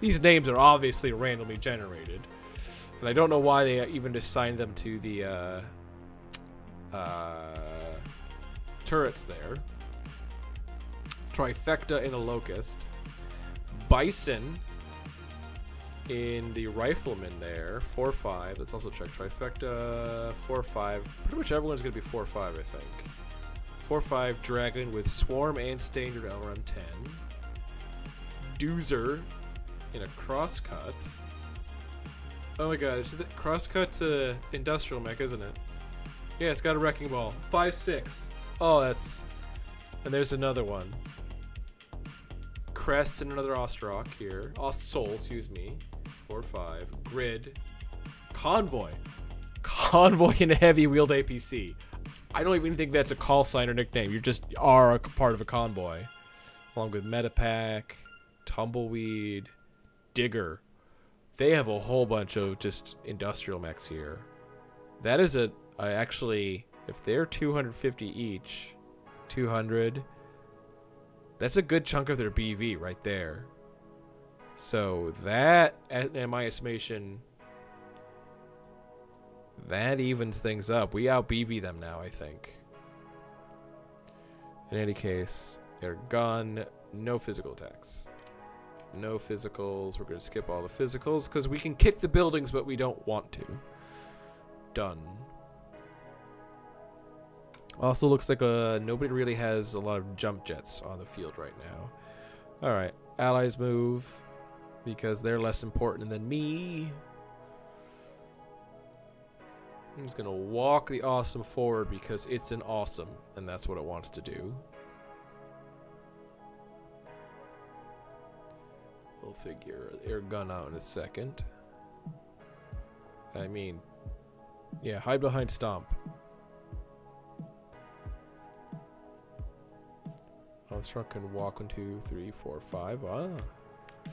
[SPEAKER 1] these names are obviously randomly generated. And I don't know why they even assigned them to the turrets there. Trifecta in a Locust. Bison in the Rifleman there. 4/5. Let's also check Trifecta. 4/5. Pretty much everyone's going to be 4/5, I think. 4/5 Dragon with Swarm and Standard LRM 10. Doozer in a Crosscut. Oh my god, Crosscut's a industrial mech, isn't it? Yeah, it's got a Wrecking Ball. 5/6. Oh, that's... And there's another one. Crest and another Ostrock here. Ostsoul, excuse me. 4/5. Grid. Convoy. Convoy in a heavy-wheeled APC. I don't even think that's a call sign or nickname. You just are a part of a convoy. Along with Metapack, Tumbleweed, Digger. They have a whole bunch of just industrial mechs here. That is actually, if they're 250 each, 200, that's a good chunk of their BV right there. So that, in my estimation, that evens things up. We out BV them now, I think. In any case, their gun, no physical attacks. No physicals. We're going to skip all the physicals because we can kick the buildings, but we don't want to. Done. Also looks like nobody really has a lot of jump jets on the field right now. Alright, allies move because they're less important than me. I'm just going to walk the awesome forward because it's an awesome, and that's what it wants to do. We'll figure air gun out in a second. I mean, yeah, hide behind Stomp. Monstruck can walk 1, 2, 3, 4, 5. Ah.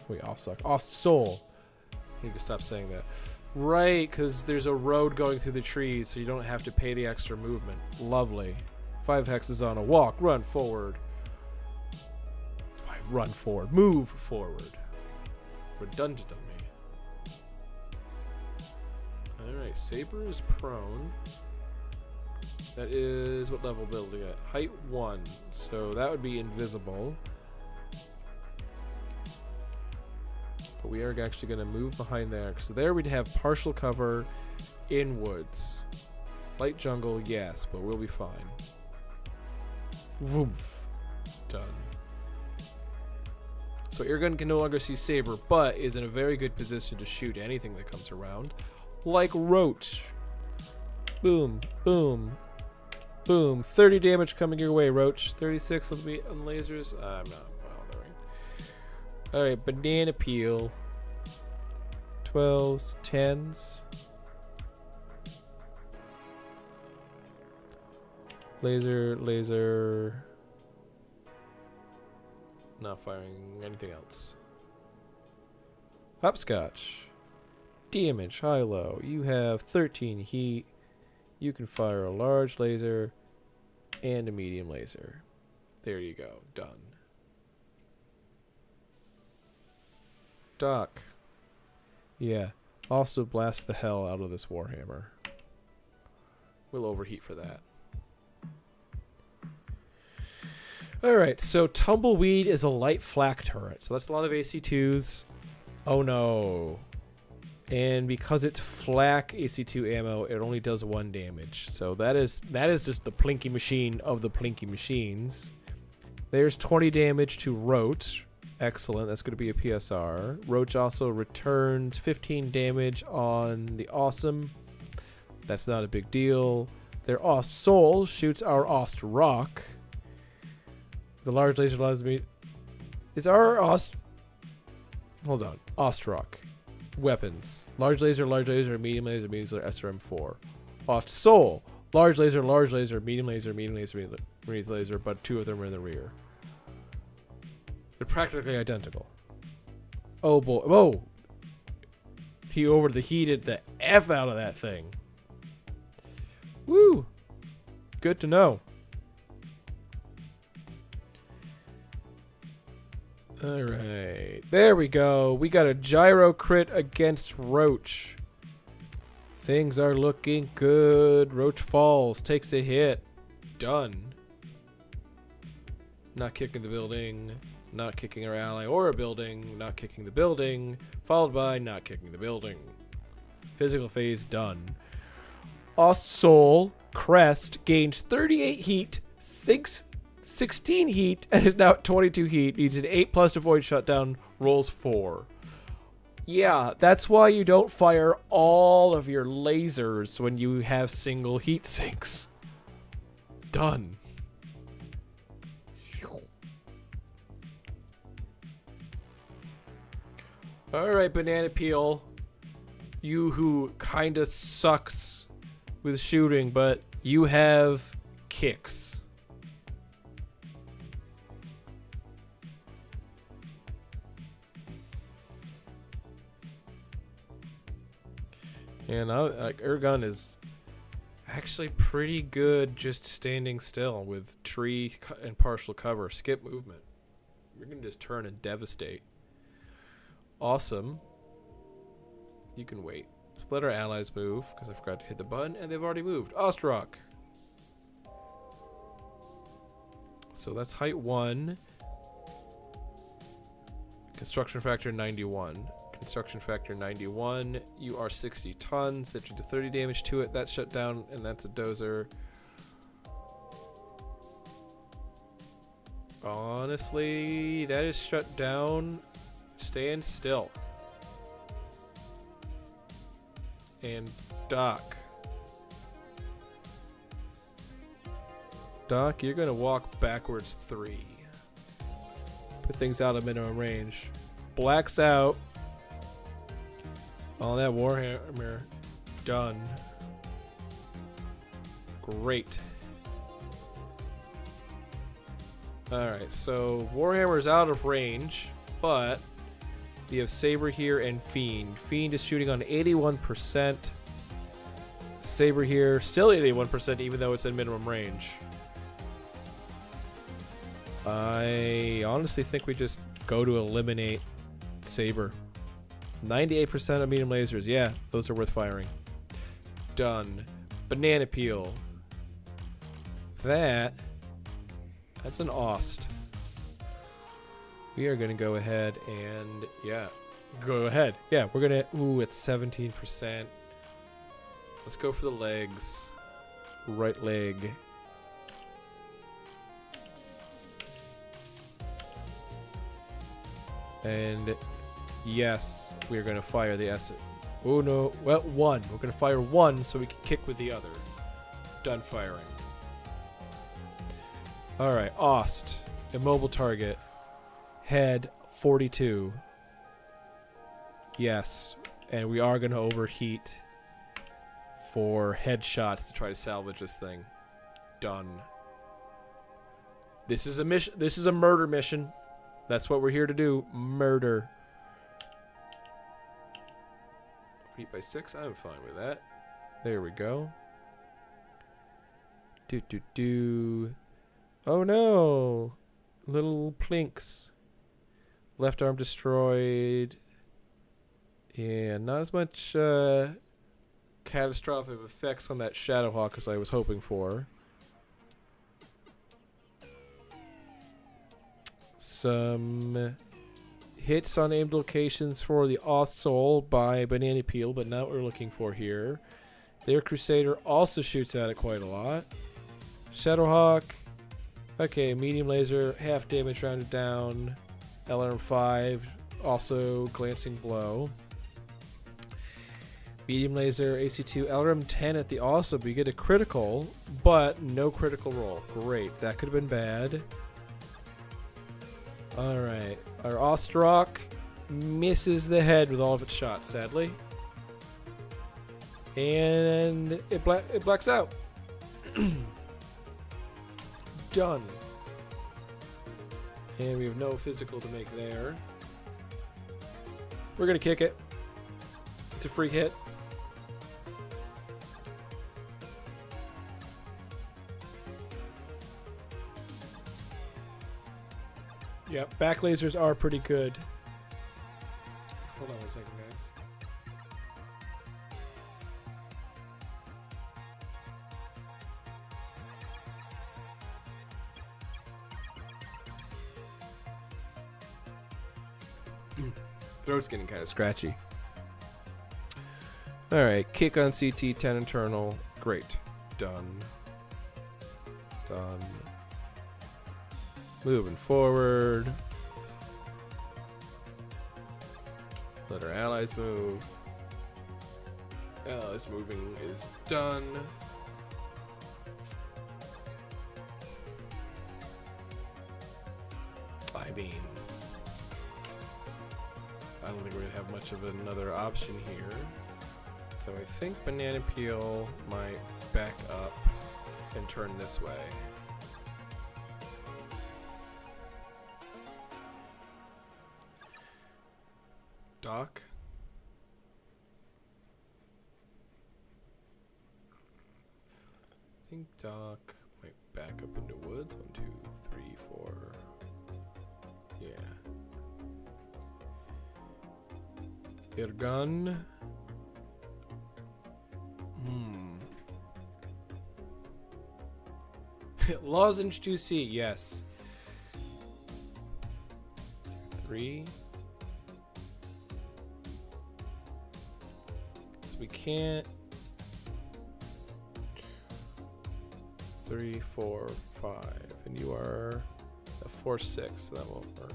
[SPEAKER 1] We all suck. Soul. I need to stop saying that. Right, because there's a road going through the trees, so you don't have to pay the extra movement. Lovely. 5 hexes on a walk. Run forward. 5, run forward. Move forward. Redundant on me. Alright, Saber is prone. That is, what level building at? Height 1. So that would be invisible. But we are actually going to move behind there. So there we'd have partial cover in woods. Light jungle, yes, but we'll be fine. Woof. Done. So Airgun can no longer see Saber, but is in a very good position to shoot anything that comes around. Like Roach. Boom, boom, boom. 30 damage coming your way, Roach. 36 on lasers. I'm not bothering. Alright, Banana Peel. 12s, 10s. Laser. Not firing anything else. Hopscotch. Damage, high-low. You have 13 heat. You can fire a large laser and a medium laser. There you go. Done. Doc. Yeah. Also blast the hell out of this Warhammer. We'll overheat for that. Alright, so Tumbleweed is a light flak turret. So that's a lot of AC2s. Oh no. And because it's flak AC2 ammo, it only does 1 damage. So that is just the plinky machine of the plinky machines. There's 20 damage to Roach. Excellent. That's going to be a PSR. Roach also returns 15 damage on the Awesome. That's not a big deal. Their Ost Soul shoots our Ost Rock. The large laser allows me... Is our Ost... Hold on. Ostrock.
[SPEAKER 2] weapons. Large laser, medium laser, SRM4. Off Soul. Large laser, medium laser, medium laser, but 2 of them are in the rear. They're practically identical. Oh boy. Whoa! He overheated the F out of that thing. Woo! Good to know. Alright. There we go. We got a gyro crit against Roach. Things are looking good. Roach falls. Takes a hit. Done. Not kicking the building. Not kicking our ally or a building. Not kicking the building. Followed by not kicking the building. Physical phase done. Soul Crest gains 38 heat. 16 heat and is now at 22 heat. Needs an 8+ to void shutdown. Rolls 4. Yeah, that's why you don't fire all of your lasers when you have single heat sinks. Done. Alright, Banana Peel. You who kinda sucks with shooting, but you have kicks. And our gun is actually pretty good just standing still with tree and partial cover. Skip movement. We're going to just turn and devastate. Awesome. You can wait. Let's let our allies move because I forgot to hit the button and they've already moved. Ostrock. So that's height 1. Construction factor 91. Construction factor 91. You are 60 tons. That should do 30 damage to it. That's shut down, and that's a dozer. Honestly, that is shut down. Stand still. And Doc. Doc, you're gonna walk backwards 3. Put things out of minimum range. Blacks out. All that Warhammer done. Great. Alright, so Warhammer's out of range, but we have Saber here and Fiend. Fiend is shooting on 81%. Saber here, still 81%, even though it's in minimum range. I honestly think we just go to eliminate Saber. 98% of medium lasers. Yeah, those are worth firing. Done. Banana Peel. That's an Ost. We are going to go ahead and, yeah. Go ahead. Yeah, we're going to, ooh, it's 17%. Let's go for the legs. Right leg. And yes, we're going to fire the S. Oh no, well, 1. We're going to fire 1 so we can kick with the other. Done firing. Alright, Ost. Immobile target. Head 42. Yes, and we are going to overheat for headshots to try to salvage this thing. Done. This is a mission. This is a murder mission. That's what we're here to do. Murder. 8x6. I'm fine with that. There we go. Oh no. Little plinks. Left arm destroyed. Yeah, not as much catastrophic effects on that Shadowhawk as I was hoping for. Some hits on aimed locations for the Ost Soul by Banana Peel, but not what we're looking for here. Their Crusader also shoots at it quite a lot. Shadowhawk. Okay, medium laser, half damage rounded down. LRM5, also glancing blow. Medium laser, AC2, LRM10 at the also, but you get a critical, but no critical roll. Great, that could have been bad. Alright, our Ostrock misses the head with all of its shots, sadly. And it blacks out. Done. And we have no physical to make there. We're gonna kick it. It's a free hit. Yep, back lasers are pretty good. Hold on a second, guys. Throat's getting kind of scratchy. Alright, kick on CT, 10 internal. Great. Done. Done. Moving forward. Let our allies move. Allies moving is done. I mean, I don't think we're gonna have much of another option here. So I think Banana Peel might back up and turn this way. Doc. I think Doc might back up into woods. 1, 2, 3, 4. Yeah. Irgun. Lozenge 2C, yes. 3. So we can't. 3, 4, 5. And you are a 4, 6, so that won't work.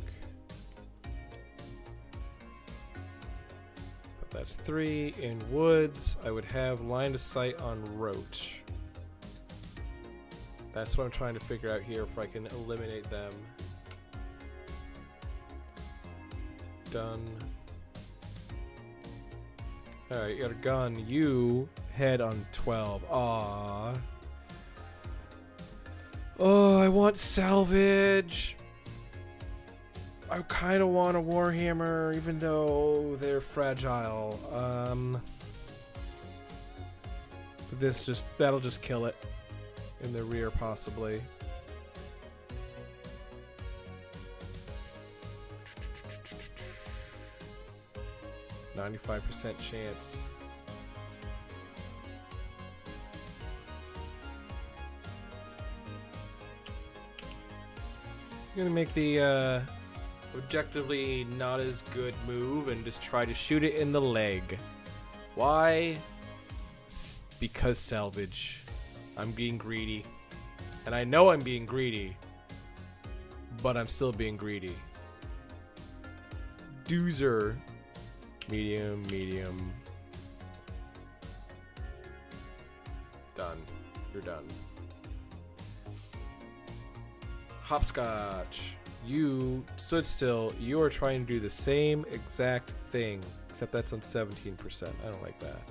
[SPEAKER 2] But that's 3. In woods, I would have line of sight on Roach. That's what I'm trying to figure out here, if I can eliminate them. Done. Alright, you got a gun. You head on 12. Aww. Oh, I want salvage. I kind of want a Warhammer, even though they're fragile. But that'll just kill it. In the rear, possibly. %95 chance. I'm gonna make the objectively not as good move and just try to shoot it in the leg. Why? It's because salvage. I'm being greedy. And I know I'm being greedy. But I'm still being greedy. Doozer. Medium, medium. Done. You're done. Hopscotch. You stood still. You are trying to do the same exact thing. Except that's on 17%. I don't like that.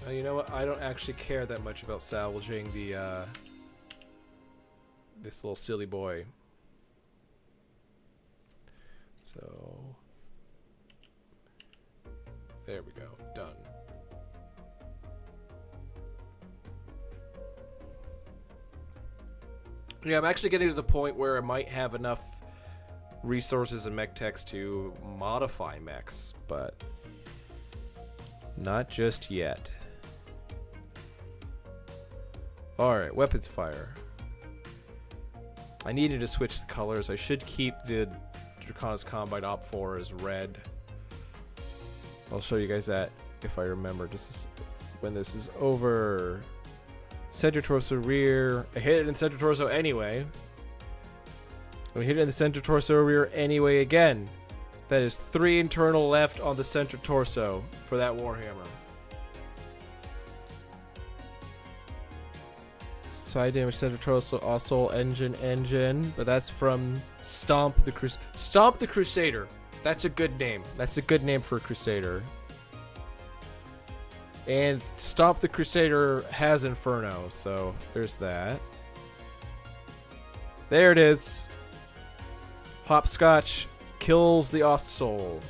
[SPEAKER 2] You know what? I don't actually care that much about salvaging the this little silly boy. So there we go. Done. Yeah, I'm actually getting to the point where I might have enough resources and mech techs to modify mechs, but not just yet. Alright, weapons fire. I needed to switch the colors. I should keep the Draconis Combine Op4 as red. I'll show you guys that if I remember just when this is over. Center torso rear. I hit it in center torso anyway. I hit it in the center torso rear anyway again. That is 3 internal left on the center torso for that Warhammer. Side damage center torso soul engine, but that's from Stomp the Crusader. That's a good name. That's a good name for a Crusader. And Stomp the Crusader has Inferno, so there's that. There it is. Hopscotch kills the Ostsoul.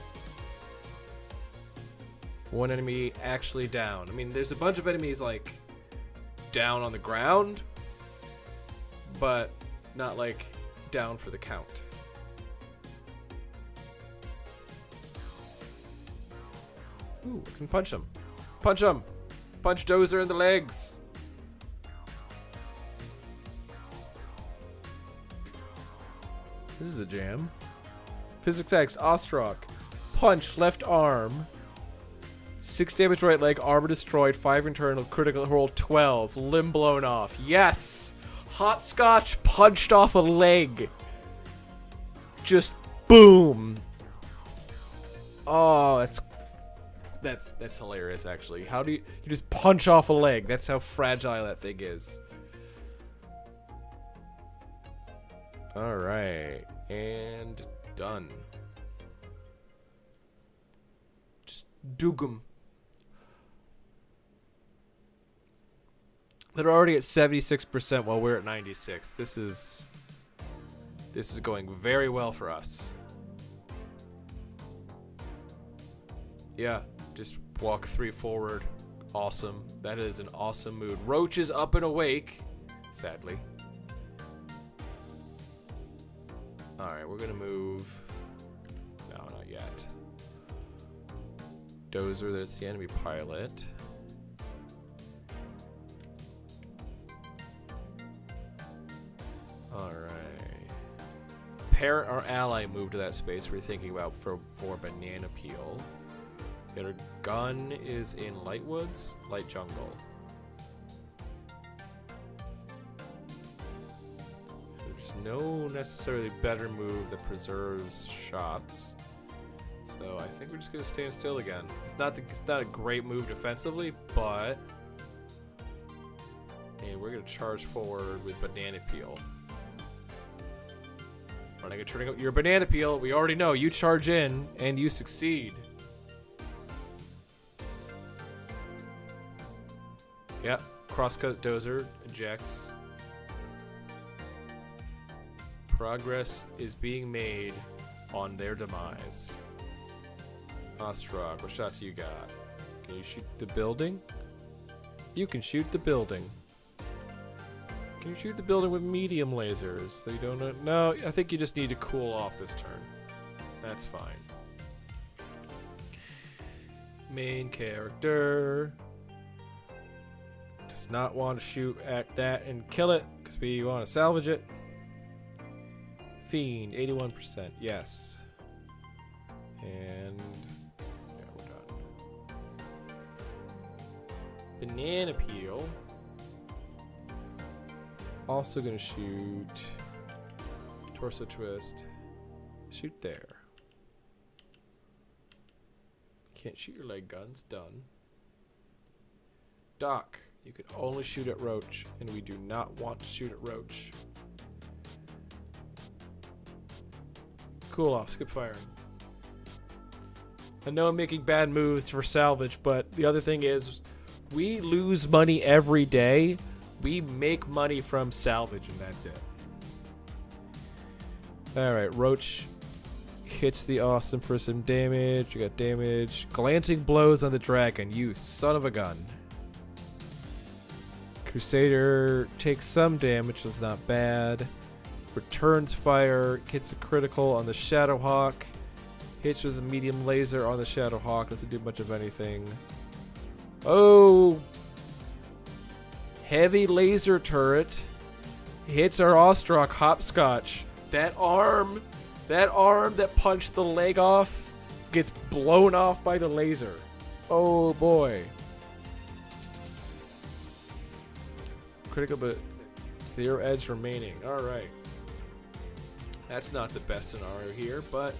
[SPEAKER 2] One enemy actually down. I mean, there's a bunch of enemies like down on the ground, but not like down for the count. Ooh, I can punch him. Punch him! Punch Dozer in the legs! This is a jam. Physics X, Ostrok. Punch, left arm. 6 damage right leg, armor destroyed, 5 internal, critical roll 12, limb blown off. Yes! Hopscotch punched off a leg. Just boom. Oh, that's hilarious actually. How do you just punch off a leg? That's how fragile that thing is. Alright. And done. Just doogum. They're already at 76% while we're at 96. This is going very well for us. Yeah, just walk 3 forward. Awesome. That is an awesome mood. Roach is up and awake, sadly. Alright, we're gonna move. No, not yet. Dozer, there's the enemy pilot. Alright. Parent or ally move to that space we're thinking about for banana peel. The other gun is in Lightwoods, Light Jungle. There's no necessarily better move that preserves shots. So I think we're just gonna stand still again. It's not a great move defensively, but and we're gonna charge forward with banana peel. Running and turning out your banana peel. We already know you charge in and you succeed. Yep, crosscut Dozer ejects. Progress is being made on their demise. Ostrog, what shots you got? Can you shoot the building? You can shoot the building. Can you shoot the building with medium lasers so you don't... No, I think you just need to cool off this turn. That's fine. Main character does not want to shoot at that and kill it because we want to salvage it. Fiend, 81%, yes. And yeah, we're done. Banana peel. Also gonna shoot torso twist. Shoot there. Can't shoot your leg guns. Done. Doc, you can only shoot at Roach, and we do not want to shoot at Roach. Cool off. Skip firing. I know I'm making bad moves for salvage, but the other thing is we lose money every day. We make money from salvage, and that's it. Alright, Roach hits the Awesome for some damage. You got damage. Glancing blows on the dragon. You son of a gun. Crusader takes some damage. That's not bad. Returns fire. Hits a critical on the Shadowhawk. Hits with a medium laser on the Shadowhawk. Doesn't do much of anything. Oh! Heavy laser turret hits our Ostrok Hopscotch. That arm that punched the leg off gets blown off by the laser. Oh boy. Critical, but 0 edge remaining. Alright. That's not the best scenario here, but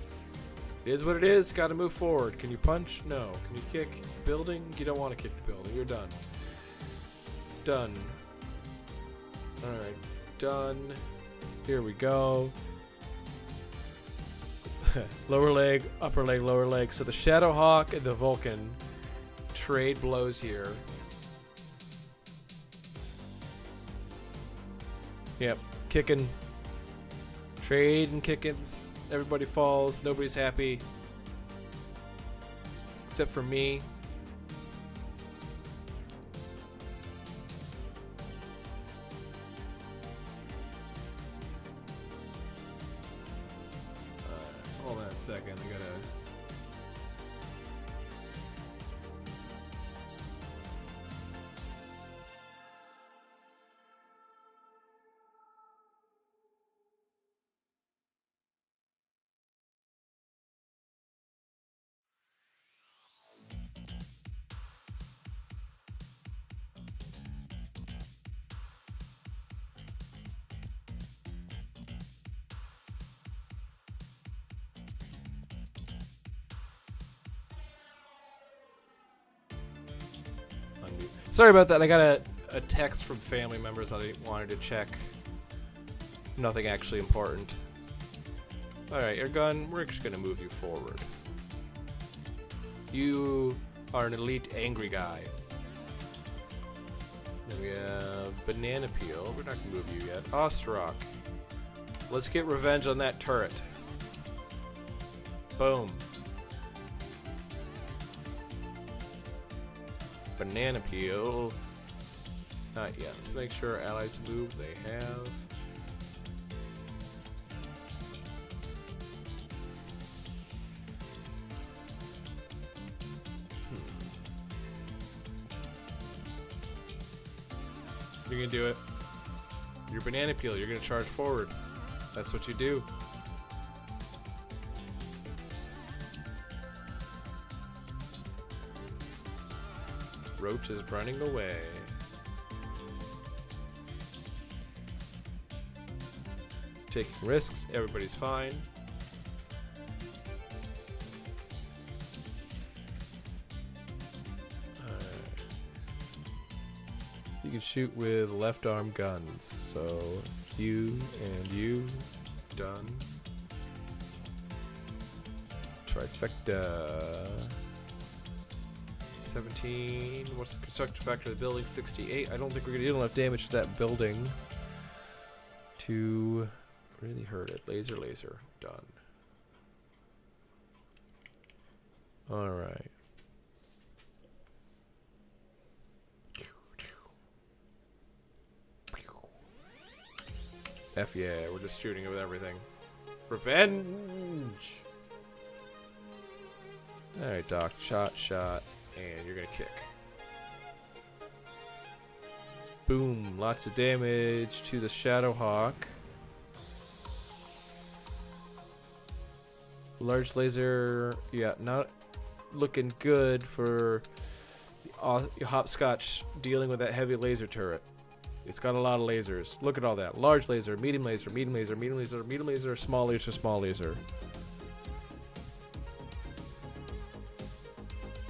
[SPEAKER 2] it is what it is. Gotta move forward. Can you punch? No. Can you kick the building? You don't want to kick the building. You're done. Done. Alright, done. Here we go. Lower leg, upper leg, lower leg. So the Shadowhawk and the Vulcan trade blows here. Yep, kicking. Trade and kickings. Everybody falls. Nobody's happy. Except for me. Hold on a second. I gotta. Sorry about that. I got a text from family members I wanted to check. Nothing actually important. Alright, Airgun, we're just going to move you forward. You are an elite angry guy. Then we have Banana Peel. We're not going to move you yet. Osterok. Let's get revenge on that turret. Boom. Banana Peel. Not yet. Let's make sure our allies move. They have. You're gonna do it. You're Banana Peel. You're gonna charge forward. That's what you do. Roach is running away. Taking risks, everybody's fine. You can shoot with left arm guns. So you and you, done. Trifecta. 17. What's the construction factor of the building? 68. I don't think we're going to do enough damage to that building to really hurt it. Laser, laser. Done. Alright. F yeah, we're just shooting with everything. Revenge! Alright, Doc. Shot. And you're gonna kick. Boom. Lots of damage to the Shadowhawk. Large laser. Yeah, not looking good for Hopscotch dealing with that heavy laser turret. It's got a lot of lasers. Look at all that. Large laser, medium laser, medium laser, medium laser, medium laser, small laser, small laser.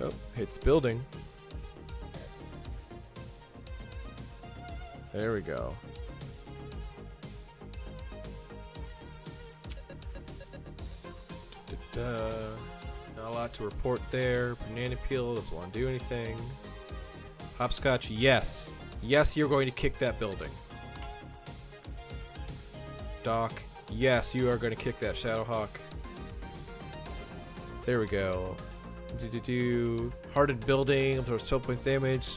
[SPEAKER 2] Oh, hits building. There we go. Not a lot to report there. Banana Peel doesn't want to do anything. Hopscotch, yes. Yes, you're going to kick that building. Doc, yes, you are going to kick that Shadowhawk. There we go. Hardened building, absorbs 12 points damage.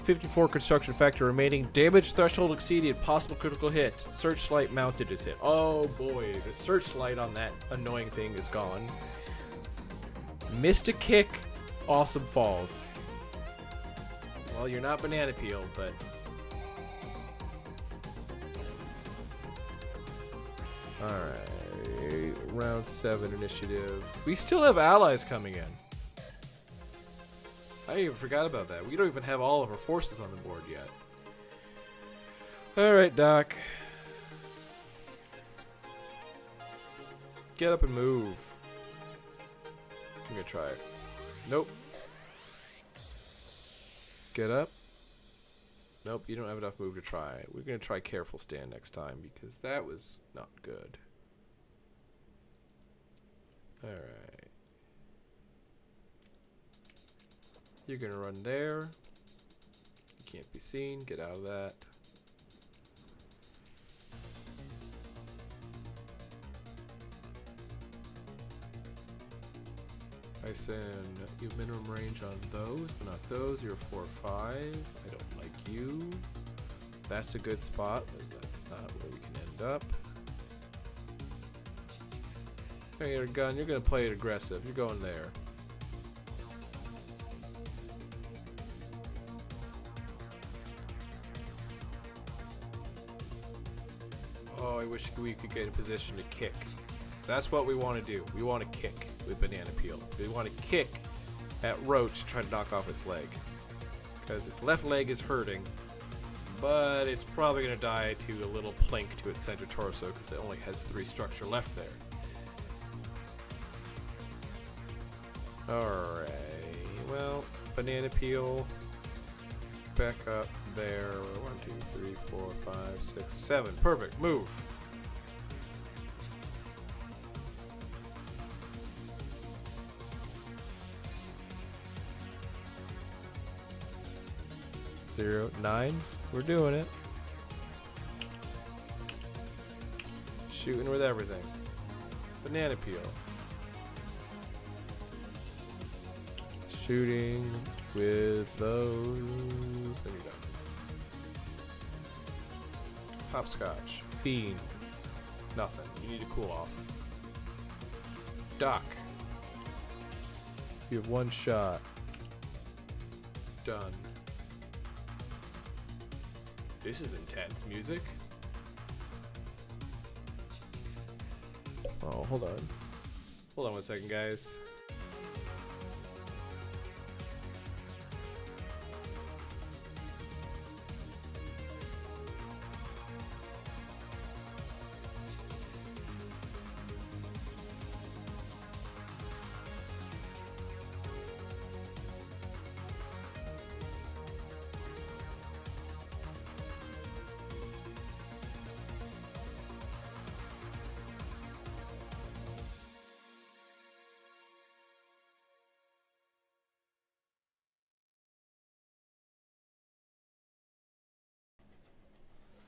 [SPEAKER 2] 54 construction factor remaining. Damage threshold exceeded. Possible critical hit. Searchlight mounted is hit. Oh boy, the searchlight on that annoying thing is gone. Missed a kick. Awesome falls. Well, you're not Banana Peel, but... Alright. Round 7 initiative. We still have allies coming in. I even forgot about that. We don't even have all of our forces on the board yet. Alright, Doc. Get up and move. I'm gonna try it. Nope. Get up.
[SPEAKER 1] Nope, you don't have enough move to try. We're going to try careful stand next time because that was not good. Alright. You're going to run there. You can't be seen. Get out of that. I send you have minimum range on those, but not those. You're 4 or 5. I don't like you. That's a good spot, but that's not where we can end up. Okay, your gun. You're gonna play it aggressive. You're going there. Oh, I wish we could get in position to kick. That's what we want to do. We want to kick with Banana Peel. We want to kick at Roach to try to knock off its leg. Because its left leg is hurting, but it's probably going to die to a little plink to its center torso because it only has 3 structure left there. Alright, well, Banana Peel, back up there. 1, 2, 3, 4, 5, 6, 7. Perfect, move. Zero, 9s, we're doing it. Shooting with everything. Banana Peel. Shooting with those. And you're done. Hopscotch. Fiend. Nothing. You need to cool off. Duck. You have 1 shot. Done. This is intense music. Oh, hold on. Hold on 1 second, guys.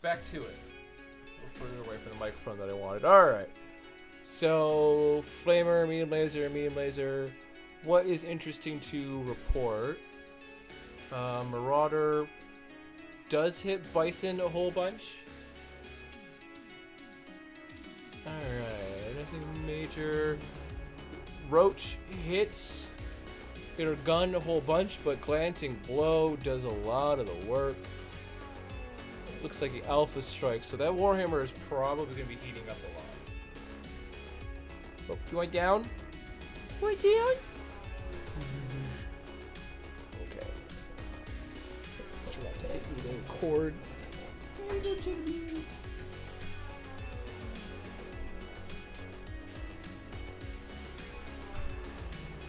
[SPEAKER 1] Back to it. We're further away from the microphone that I wanted. Alright. So, Flamer, medium laser. What is interesting to report? Marauder does hit Bison a whole bunch. Alright, nothing major. Roach hits her gun a whole bunch, but Glancing Blow does a lot of the work. Looks like the Alpha Strike, so that Warhammer is probably going to be heating up a lot. Oh, you want down? You want down? Okay. Try not to hit you with any cords.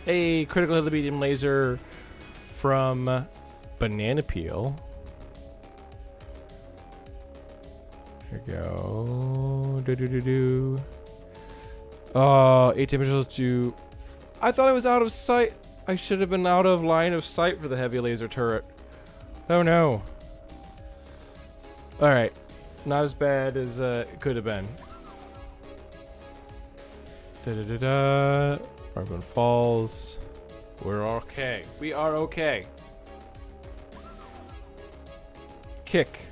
[SPEAKER 1] Hey, critical hit the medium laser from Banana Peel. Here we go. Oh, 8 damage to. I thought I was out of sight. I should have been out of line of sight for the heavy laser turret. Oh no. Alright. Not as bad as it could have been. Argon falls. We're okay. We are okay. Kick.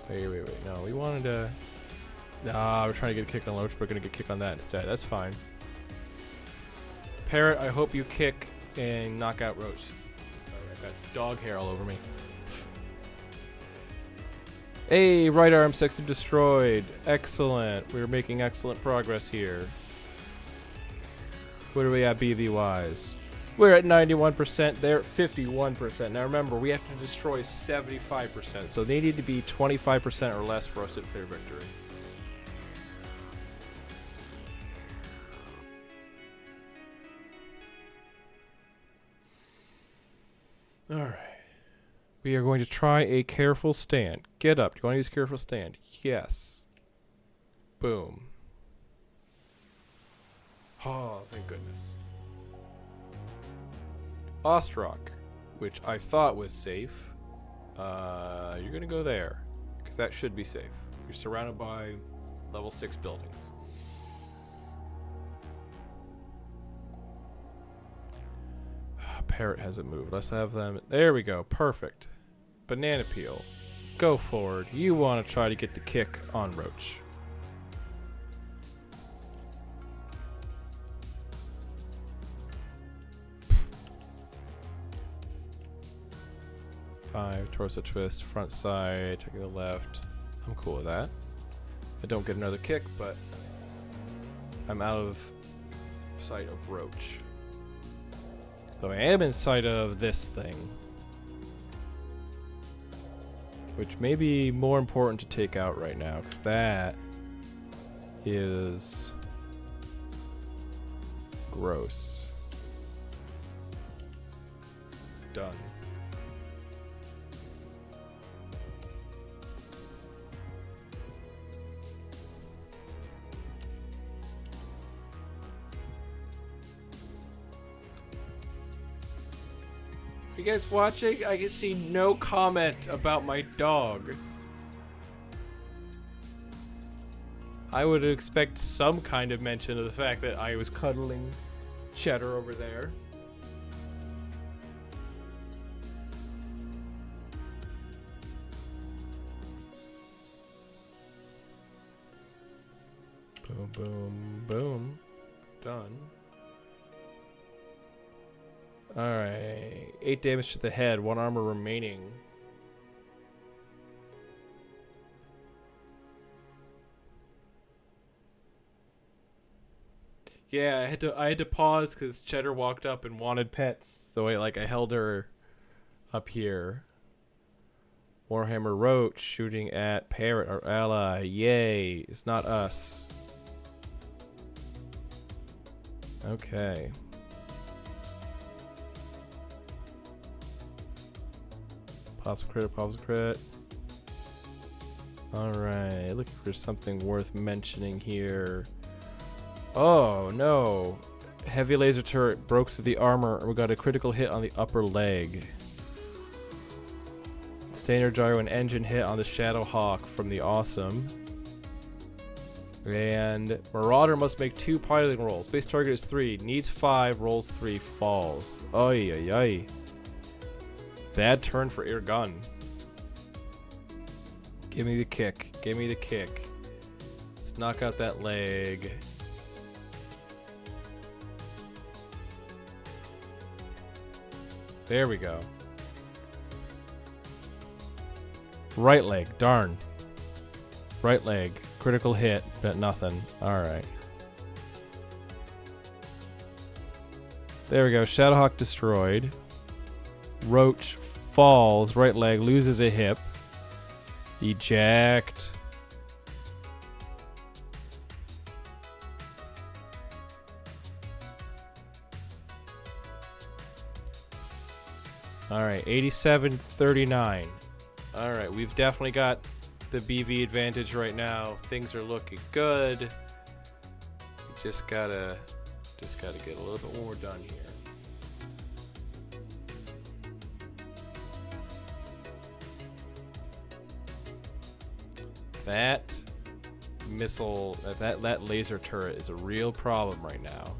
[SPEAKER 1] Wait. No, we wanted to. Nah, we're trying to get a kick on Loach. We're gonna get a kick on that instead. That's fine. Parrot, I hope you kick and knock out Roach. Alright, got dog hair all over me. Hey, right arm section destroyed. Excellent. We're making excellent progress here. What are we at BV wise? We're at 91%. They're at 51%. Now remember, we have to destroy 75%. So they need to be 25% or less for us to declare victory. Alright.
[SPEAKER 2] We are going to try a careful stand. Get up. Do you want to use careful stand? Yes. Boom. Oh, thank goodness. Ostrock, which I thought was safe. You're going to go there, because that should be safe. You're surrounded by level 6 buildings. Parrot hasn't moved. Let's have them. There we go. Perfect. Banana peel. Go forward. You want to try to get the kick on Roach. Five. Torso twist. Front side. Taking the left. I'm cool with that. I don't get another kick, but I'm out of sight of Roach. Though I am in sight of this thing, which may be more important to take out right now, because that is gross. Done. You guys watching? I can see no comment about my dog. I would expect some kind of mention of the fact that I was cuddling Cheddar over there. Boom, boom, boom. Done. Alright. 8 damage to the head, 1 armor remaining. Yeah, I had to pause because Cheddar walked up and wanted pets. So I held her up here. Warhammer Roach shooting at Parrot, our ally. Yay. It's not us. Okay. Pops a crit. Alright, looking for something worth mentioning here. Oh no! Heavy laser turret broke through the armor and we got a critical hit on the upper leg. Standard gyro and engine hit on the Shadow Hawk from the Awesome. And Marauder must make 2 piloting rolls. Base target is 3, needs 5, rolls 3, falls. Oy oy oy. Bad turn for air gun. Give me the kick. Give me the kick. Let's knock out that leg. There we go. Right leg. Darn. Right leg. Critical hit, but nothing. Alright. There we go. Shadowhawk destroyed. Roach falls, right leg, loses a hip. Eject. Alright, 87-39. Alright, we've definitely got the BV advantage right now. Things are looking good. We just gotta get a little bit more done here. That missile, that laser turret is a real problem right now.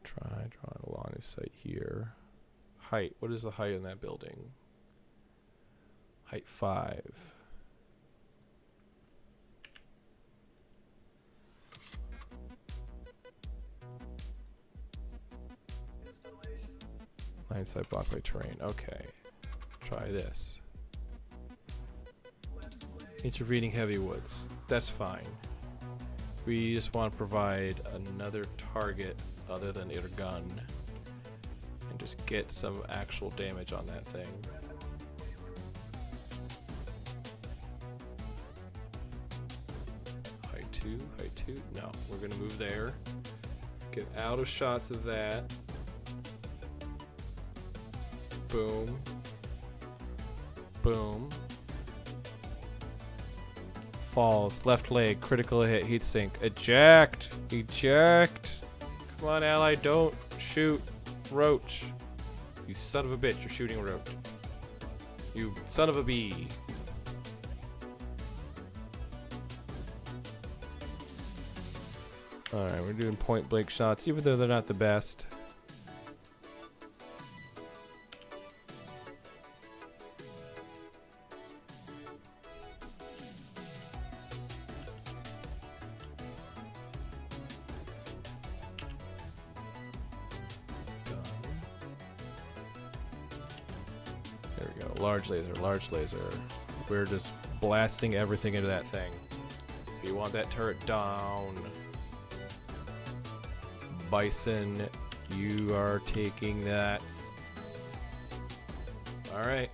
[SPEAKER 2] Try drawing along his sight here. Height. What is the height in that building? Height 5. Line side blocked by terrain. Okay. Try this. Intervening heavy woods. That's fine. We just want to provide another target other than your gun. And just get some actual damage on that thing. height 2. No, we're gonna move there. Get out of shots of that. Boom. Boom. Falls. Left leg. Critical hit. Heat sink. Eject. Eject. Come on, ally. Don't shoot Roach. You son of a bitch. You're shooting Roach. You son of a bee. Alright, we're doing point blank shots, even though they're not the best. There we go. Large laser, large laser. We're just blasting everything into that thing. You want that turret down. Bison, you are taking that. Alright.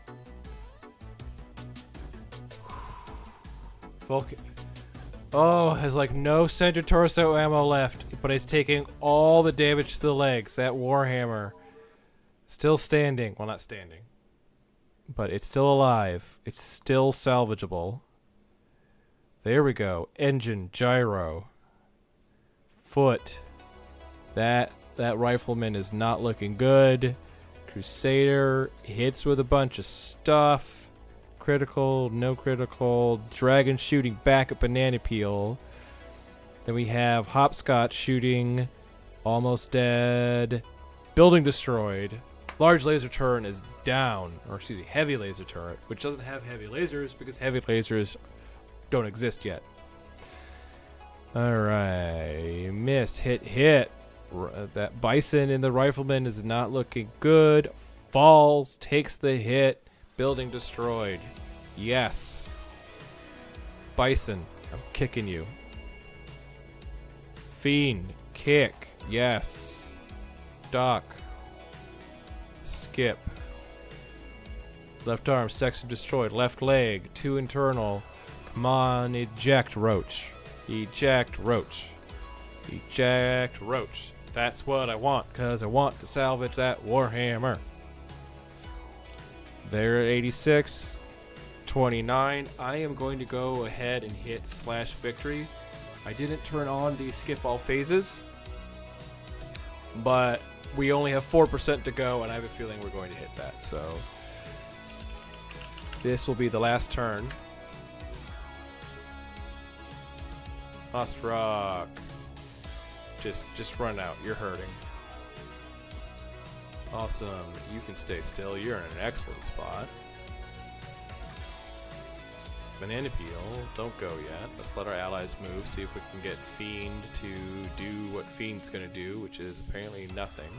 [SPEAKER 2] Vulcan. Oh, has like no center torso ammo left, but it's taking all the damage to the legs. That Warhammer. Still standing. Well, not standing. But it's still alive. It's still salvageable. There we go. Engine, gyro. Foot. That rifleman is not looking good. Crusader hits with a bunch of stuff. Critical, no critical. Dragon shooting back at Banana Peel. Then we have Hopscotch shooting. Almost dead. Building destroyed. Large laser turret is down. Or excuse me, heavy laser turret. Which doesn't have heavy lasers because heavy lasers don't exist yet. Alright. Miss. Hit. That Bison in the rifleman is not looking good. Falls, takes the hit. Building destroyed. Yes. Bison, I'm kicking you. Fiend, kick. Yes. Doc. Skip. Left arm, section destroyed. Left leg, 2 internal. Come on, eject Roach. Eject Roach. Eject Roach. That's what I want, because I want to salvage that Warhammer. They're at 86. 29. I am going to go ahead and hit /victory. I didn't turn on the skip all phases, but we only have 4% to go, and I have a feeling we're going to hit that. So this will be the last turn. Ostrock. Just run out. You're hurting. Awesome. You can stay still. You're in an excellent spot. Banana Peel. Don't go yet. Let's let our allies move. See if we can get Fiend to do what Fiend's going to do, which is apparently nothing.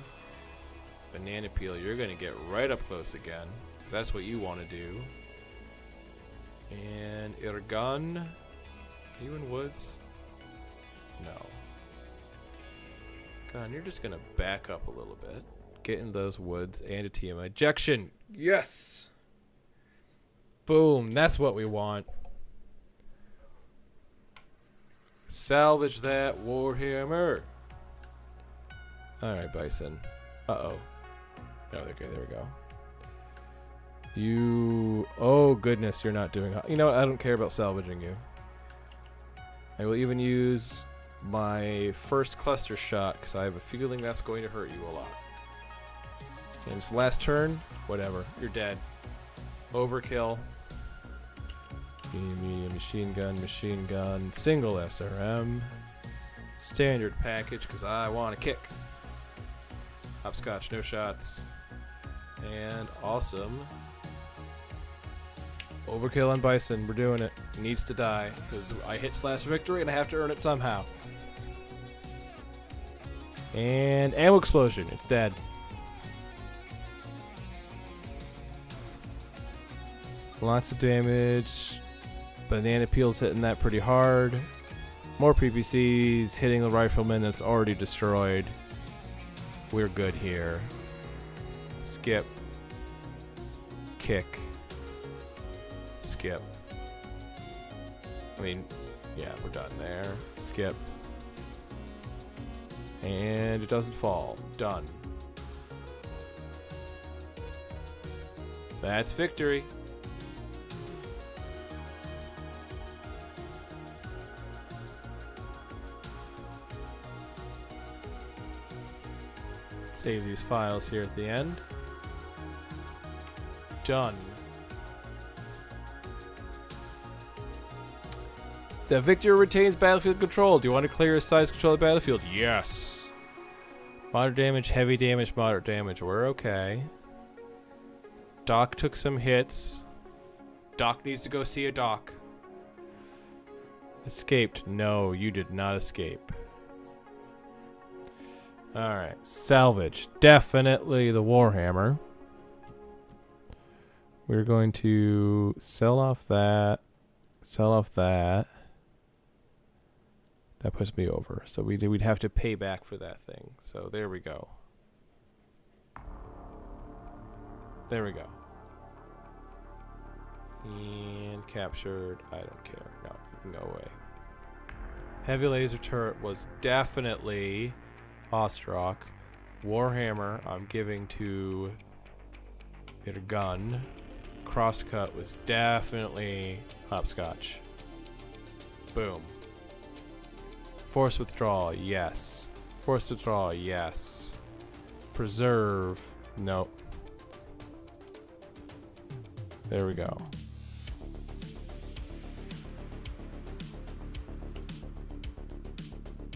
[SPEAKER 2] Banana Peel, you're going to get right up close again. That's what you want to do. And Irgun. Are you in woods? No. God, you're just gonna back up a little bit. Get in those woods and a TM ejection. Yes! Boom, that's what we want. Salvage that Warhammer. Alright, Bison. Uh-oh. Oh, okay, there we go. You... Oh, goodness, you're not doing... You know what? I don't care about salvaging you. I will even use my first cluster shot because I have a feeling that's going to hurt you a lot. And it's last turn. Whatever. You're dead. Overkill. Medium machine gun, single SRM. Standard package because I want to kick. Hopscotch, no shots. And awesome. Overkill on Bison. We're doing it. Needs to die because I hit /victory and I have to earn it somehow. And ammo explosion. It's dead. Lots of damage. Banana Peel's hitting that pretty hard. More PPCs hitting the rifleman that's already destroyed. We're good here. Skip. Kick. Skip. I mean, Yeah, we're done there. Skip. And it doesn't fall. Done. That's victory. Save these files here at the end. Done. The victor retains battlefield control. Do you want to clear size control of the battlefield? Yes. Moderate damage, heavy damage, moderate damage. We're okay. Doc took some hits. Doc needs to go see a doc. Escaped. No, you did not escape. Alright, salvage. Definitely the Warhammer. We're going to sell off that. Sell off that. That puts me over. So we'd have to pay back for that thing. So there we go. There we go. And captured. I don't care. No, you can go away. Heavy laser turret was definitely Ostrock. Warhammer I'm giving to get a gun. Crosscut was definitely hopscotch. Boom. Force withdrawal, yes. Force withdrawal, yes. Preserve, nope. There we go.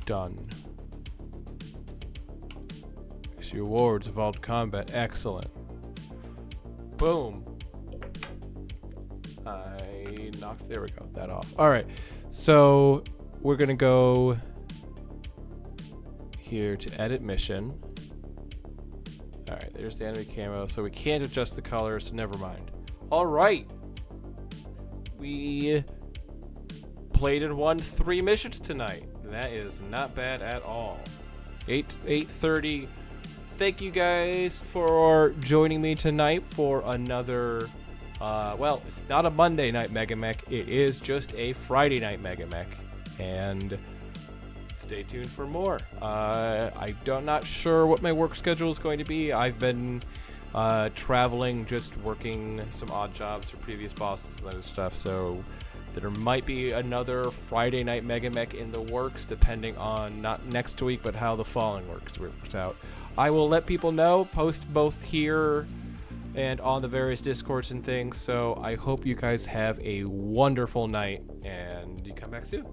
[SPEAKER 2] Done. Issue awards, evolved combat, excellent. Boom. I knocked, there we go, that off. All right, so we're gonna go here to edit mission. All right, there's the enemy camo. So we can't adjust the colors, so never mind. All right, we played and won 3 missions tonight. That is not bad at all. 8:30. Thank you guys for joining me tonight for another. Well, it's not a Monday Night MegaMek. It is just a Friday Night MegaMek, and stay tuned for more. I'm not sure what my work schedule is going to be. I've been traveling, just working some odd jobs for previous bosses and other stuff, so there might be another Friday Night MegaMek in the works, depending on not next week, but how the following works out. I will let people know, post both here and on the various Discords and things, so I hope you guys have a wonderful night, and you come back soon.